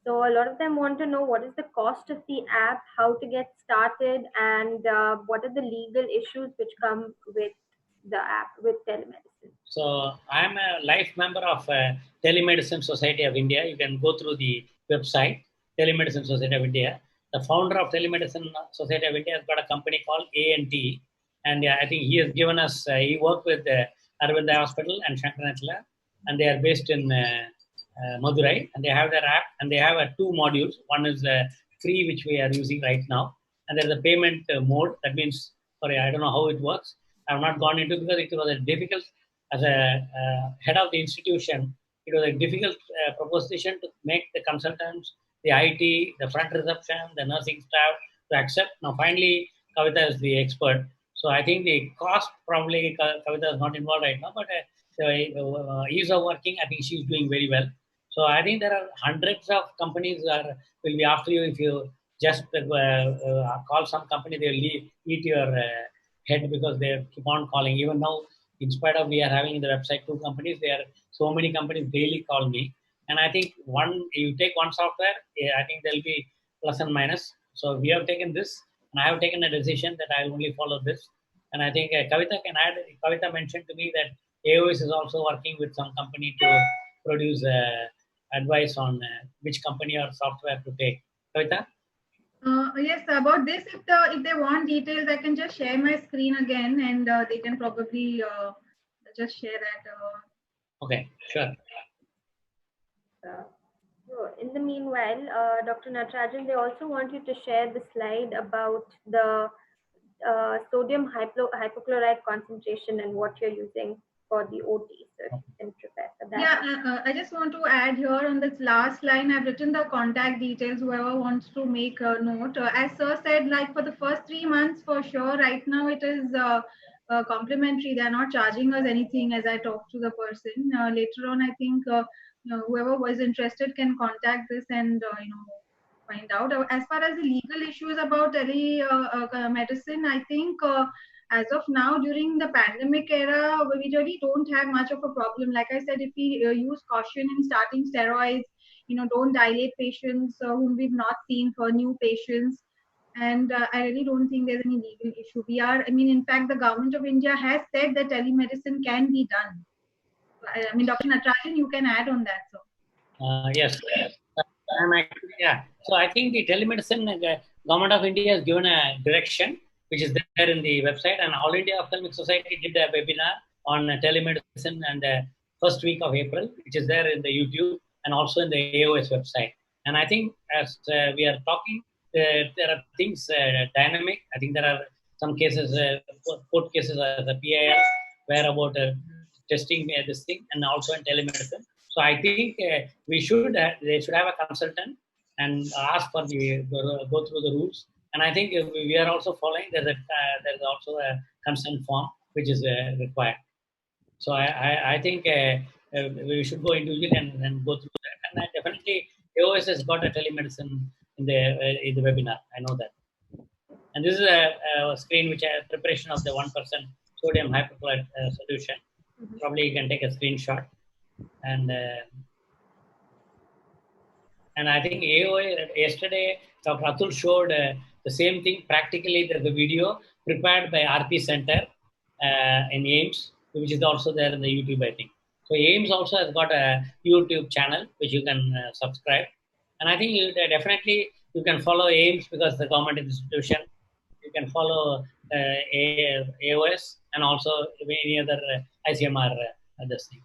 So a lot of them want to know what is the cost of the app, how to get started, and what are the legal issues which come with the app, with telemedicine. So I'm a life member of Telemedicine Society of India. You can go through the website, Telemedicine Society of India. The founder of Telemedicine Society of India has got a company called ANT. And I think he has given us, he worked with Arvind Hospital and Shankaranathala, and they are based in Madurai, and they have their app, and they have 2 modules. One is free, which we are using right now, and there's a payment mode. That means, sorry, I don't know how it works. I have not gone into because it was a difficult, as a head of the institution, it was a difficult proposition to make the consultants, the IT, the front reception, the nursing staff to accept. Now, finally, Kavita is the expert. So I think the cost probably Kavita is not involved right now, but the ease of working, I think she's doing very well. So I think there are hundreds of companies will be after you if you just call some company. They will eat your head because they keep on calling. Even now, in spite of we are having in the website 2 companies, there are so many companies daily call me. And I think you take one software, I think there'll be plus and minus. So we have taken this. And I have taken a decision that I will only follow this. And I think Kavita can add. Kavita mentioned to me that AOS is also working with some company to produce advice on which company or software to take. Kavita? Yes, about this, if they want details, I can just share my screen again, and they can probably just share that. Okay, sure. So in the meanwhile, Dr. Natrajan, they also want you to share the slide about the sodium hypochlorite concentration and what you're using for the OT. So if you can prepare for that. Yeah, I just want to add here on this last line, I've written the contact details, whoever wants to make a note. As Sir said, like for the first 3 months, for sure, right now it is complimentary. They're not charging us anything as I talk to the person. Later on, I think whoever was interested can contact this and, find out. As far as the legal issues about telemedicine, I think as of now, during the pandemic era, we really don't have much of a problem. Like I said, if we use caution in starting steroids, don't dilate patients whom we've not seen for new patients. And I really don't think there's any legal issue. In fact, the government of India has said that telemedicine can be done. Dr. Natrajan, you can add on that, sir. Yes. So I think the telemedicine, Government of India has given a direction, which is there in the website, and All India Ophthalmic Society did a webinar on telemedicine and the first week of April, which is there in the YouTube and also in the AOS website. And I think as we are talking, there are things dynamic. I think there are some cases, court cases as a PIL, where about testing this thing, and also in telemedicine. So I think they should have a consultant and ask for go through the rules. And I think we are also following. There's also a consent form which is required. So I think we should go into it and go through that. And definitely AOS has got a telemedicine in the webinar. I know that. And this is a screen which has preparation of the 1% sodium hypochlorite solution. Mm-hmm. Probably you can take a screenshot. And I think AOA yesterday, Dr. Atul showed the same thing practically. There's a video prepared by RP Center in AIMS, which is also there in the YouTube, I think. So AIMS also has got a YouTube channel which you can subscribe. And I think you can follow AIMS because the government institution. You can follow AOS and also any other ICMR this thing.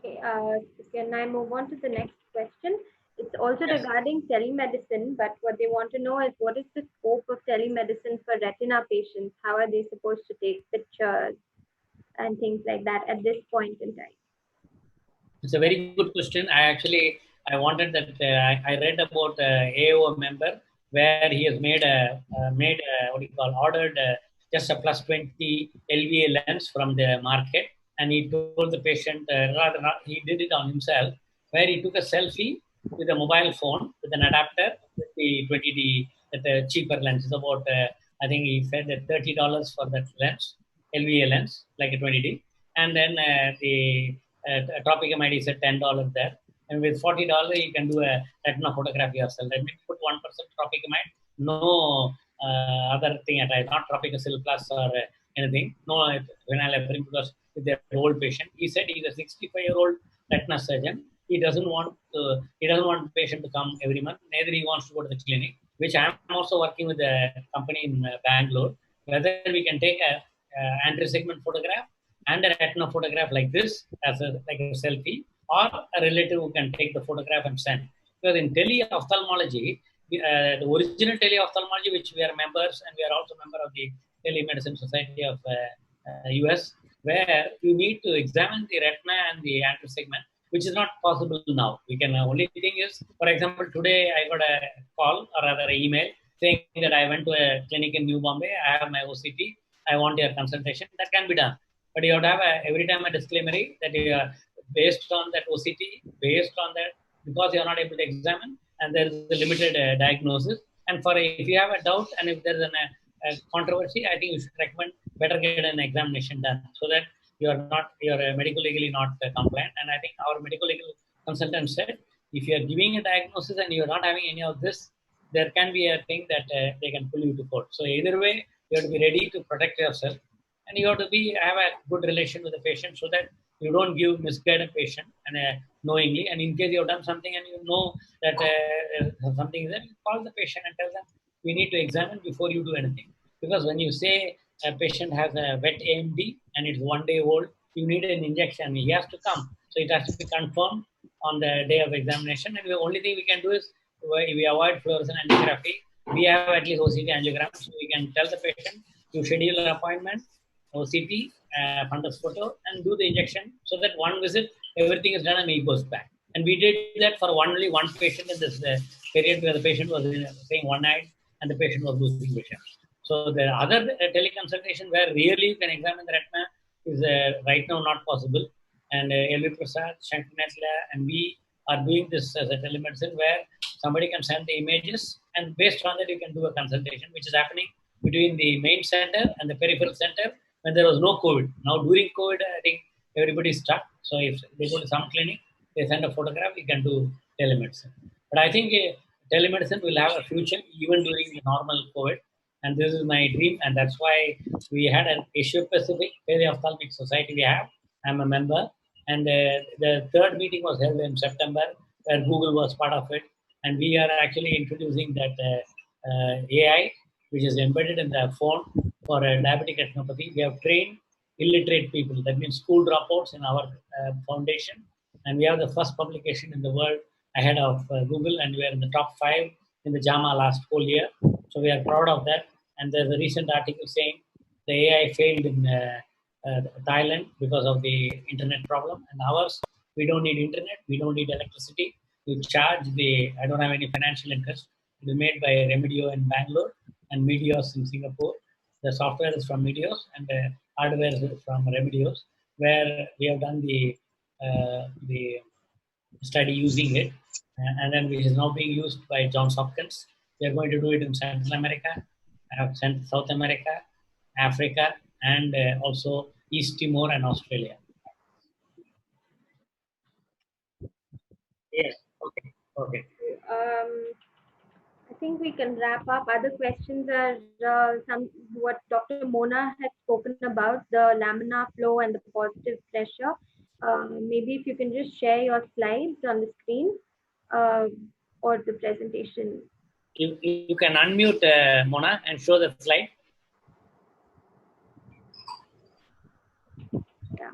Okay, can I move on to the next question? It's also regarding telemedicine, but what they want to know is what is the scope of telemedicine for retina patients? How are they supposed to take pictures and things like that at this point in time? It's a very good question. I wanted that I read about AO member where he has ordered just a plus 20 LVA lens from the market. And he told the patient, he did it on himself, where he took a selfie with a mobile phone with an adapter with the 20D, the cheaper lens. It's about, I think he said that $30 for that lens, LVA lens, like a 20D. And then the tropicamide is at $10 there. And with $40, you can do a retina photograph yourself. Let me put 1% tropicamide, no other thing at all, not tropicacil plus or anything, no phenylephrine, because with their old patient. He said he's a 65-year-old retina surgeon. He doesn't want the patient to come every month. Neither he wants to go to the clinic, which I'm also working with a company in Bangalore, whether we can take a anti-segment photograph and a retina photograph like this, as like a selfie, or a relative who can take the photograph and send. Because in tele-ophthalmology, the original tele-ophthalmology, which we are members, and we are also member of the Telemedicine Society of US, where you need to examine the retina and the anti-segment, which is not possible now. We can only thing is, for example, today I got a call or rather an email saying that I went to a clinic in New Bombay, I have my OCT, I want your consultation. That can be done. But you have to have every time a disclaimer that you are based on that OCT, based on that, because you are not able to examine, and there is a limited diagnosis. And if you have a doubt and if there is a controversy, I think you should recommend better get an examination done so that you are medical legally not compliant. And I think our medical legal consultant said, if you are giving a diagnosis and you are not having any of this, there can be a thing that they can pull you to court. So either way, you have to be ready to protect yourself, and you have to have a good relation with the patient so that you don't misguide a patient and knowingly. And in case you have done something and you know that something is there, you call the patient and tell them, we need to examine before you do anything. Because when you say a patient has a wet AMD and it's 1 day old, you need an injection. He has to come. So it has to be confirmed on the day of examination. And the only thing we can do is we avoid fluorescent angiography. We have at least OCT angiogram, so we can tell the patient to schedule an appointment, OCT, fundus photo, and do the injection, so that one visit, everything is done and he goes back. And we did that for only one patient in this period where the patient was staying one night and the patient was losing vision. So the other teleconsultation where really you can examine the retina is right now not possible. And LV Prasad, Shankanatla, and we are doing this as a telemedicine where somebody can send the images, and based on that you can do a consultation, which is happening between the main center and the peripheral center when there was no COVID. Now during COVID, I think everybody is stuck. So if they go to some clinic, they send a photograph, you can do telemedicine. But I think telemedicine will have a future even during the normal COVID. And this is my dream. And that's why we had an Asia-Pacific Peri-Ophthalmic Society we have. I'm a member. And the third meeting was held in September, where Google was part of it. And we are actually introducing that AI, which is embedded in the phone for diabetic retinopathy. We have trained illiterate people, that means school dropouts, in our foundation. And we have the first publication in the world ahead of Google, and we are in the top 5 in the JAMA last whole year. So we are proud of that. And there's a recent article saying the AI failed in Thailand because of the internet problem. And ours, we don't need internet, we don't need electricity. We charge I don't have any financial interest. It is made by Remedio in Bangalore and Medios in Singapore. The software is from Medios and the hardware is from Remedios, where we have done the study using it, and then which is now being used by Johns Hopkins. We are going to do it in Central America, South America, Africa, and also East Timor and Australia. Yes. Okay. Okay. I think we can wrap up. Other questions are what Dr. Mona has spoken about, the laminar flow and the positive pressure. Maybe if you can just share your slides on the screen or the presentation. You can unmute Mona and show the slide. Yeah.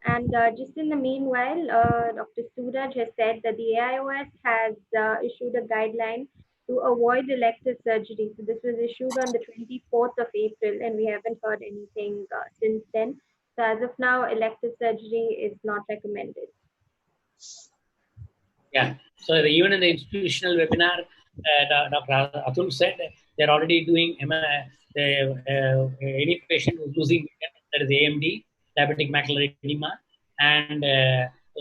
And just in the meanwhile, Dr. Suraj has said that the AIOS has issued a guideline to avoid elective surgery. So this was issued on the 24th of April, and we haven't heard anything since then. So as of now, elective surgery is not recommended. Yeah. So even in the institutional webinar, Dr. Atul said they're already doing any patient who's losing vision, that is AMD, diabetic macular edema, and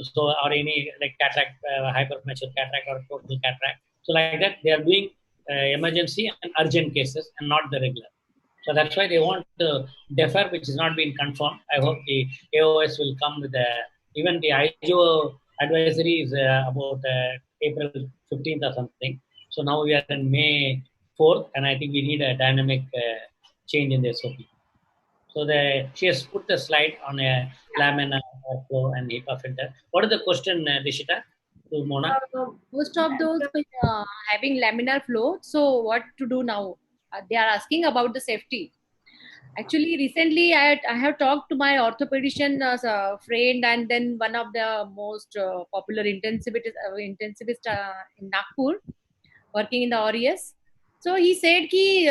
so or any like cataract, hypermature cataract or total cataract. So like that, they are doing emergency and urgent cases and not the regular. So that's why they want to defer, which is not being confirmed. I hope the AOS will come with even the IGO advisory is about April 15th or something. So now we are in May 4th, and I think we need a dynamic change in the SOP. So she has put the slide on a laminar flow and HEPA filter. What is the question, Dishita, to Mona? Most of those having laminar flow. So what to do now? They are asking about the safety. Actually, recently I have talked to my orthopedician friend, and then one of the most popular intensivist in Nagpur, working in the RES. So he said ki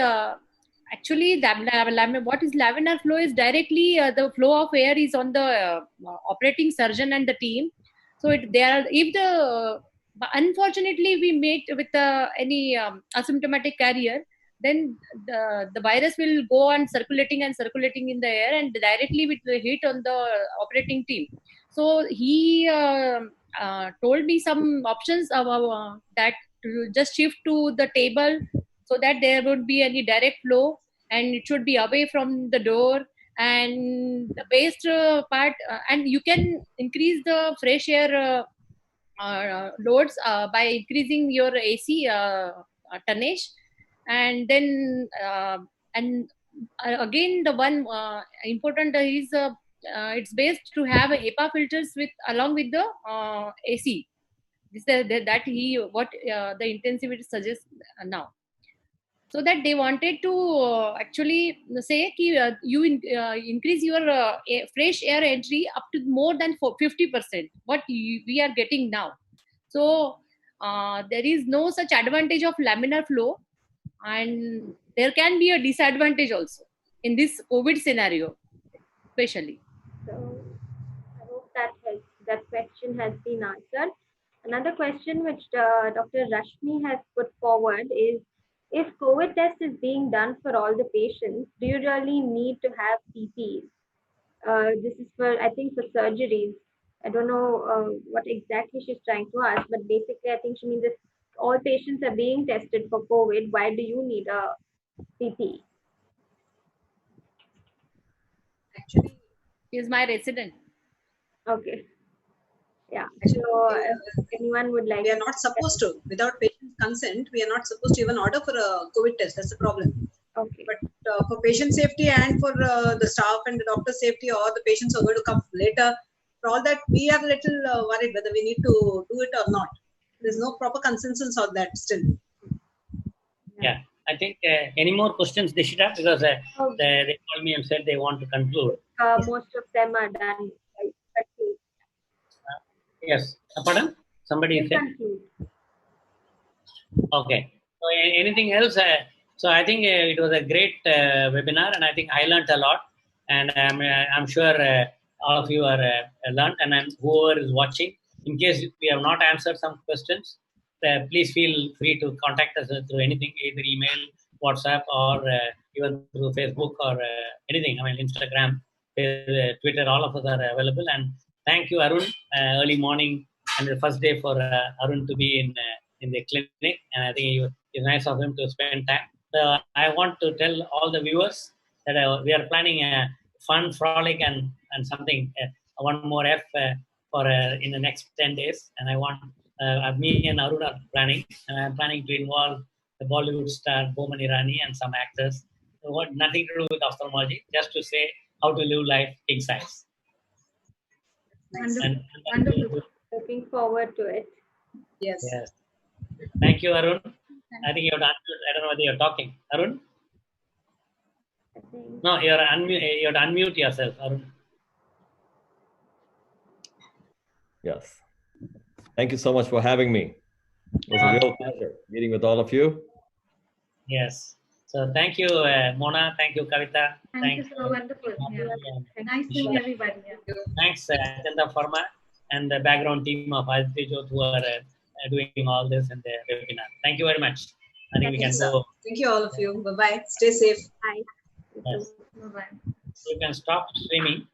actually what is laminar flow is directly the flow of air is on the operating surgeon and the team. So unfortunately we meet with any asymptomatic carrier, then the virus will go on circulating in the air and directly will hit on the operating team. So he told me some options about that, to just shift to the table so that there won't be any direct flow, and it should be away from the door, and the waste part, and you can increase the fresh air loads by increasing your AC tonnage. And then again the one important is it's best to have a HEPA filters along with the AC. This what the intensivity suggests now. So that they wanted to actually say that you increase your fresh air entry up to more than 50%, what we are getting now. So there is no such advantage of laminar flow. and there can be a disadvantage also in this COVID scenario, especially. So I hope that question has been answered. Another question which Dr. Rashmi has put forward is, if COVID test is being done for all the patients, do you really need to have PPEs? This is for, I think, for surgeries. I don't know what exactly she's trying to ask, but basically I think she means if all patients are being tested for COVID, why do you need a PPE? Actually, He is my resident. Okay. Yeah. Actually, So if anyone would like, we are not supposed to, without patient consent, we are not supposed to even order for a COVID test. That's the problem. okay. But for patient safety and for the staff and the doctor safety, or the patients who are going to come later, for all that, we are a little worried whether we need to do it or not. There's no proper consensus on that still. Yeah, I think any more questions, Dishita? Because they called me and said they want to conclude. Most of them are done. Yes. Pardon? Somebody said? Conclude. Okay. So anything else? So I think it was a great webinar, and I think I learned a lot. And I'm sure all of you are learned, and whoever is watching, in case we have not answered some questions, please feel free to contact us through anything, either email, WhatsApp, or even through Facebook or anything. I mean, Instagram, Twitter, all of us are available. And thank you, Arun. Early morning and the first day for Arun to be in the clinic, and I think it's nice of him to spend time. So I want to tell all the viewers that we are planning a fun frolic and something, one more F for in the next 10 days. And I want, me and Arun are planning, and I'm planning to involve the Bollywood star Boman Irani and some actors. So nothing to do with ophthalmology, just to say how to live life king size. Wonderful. Wonderful. Looking forward to it. Yes. Yes. Thank you, Arun. I think you have to unmute. I don't know whether you're talking. Arun? No, you have to unmute yourself, Arun. Yes. Thank you so much for having me. It was a real pleasure meeting with all of you. Yes. So thank you, Mona. Thank you, Kavita. Thank you, so wonderful. Yeah. Nice seeing everybody. Yeah. Thanks, Chanda Pharma and the background team of Aditi Jyot who are doing all this in the webinar. Thank you very much. I think we can go. Thank you, all of you. Bye-bye. Stay safe. Bye. Yes. Bye-bye. You can stop streaming.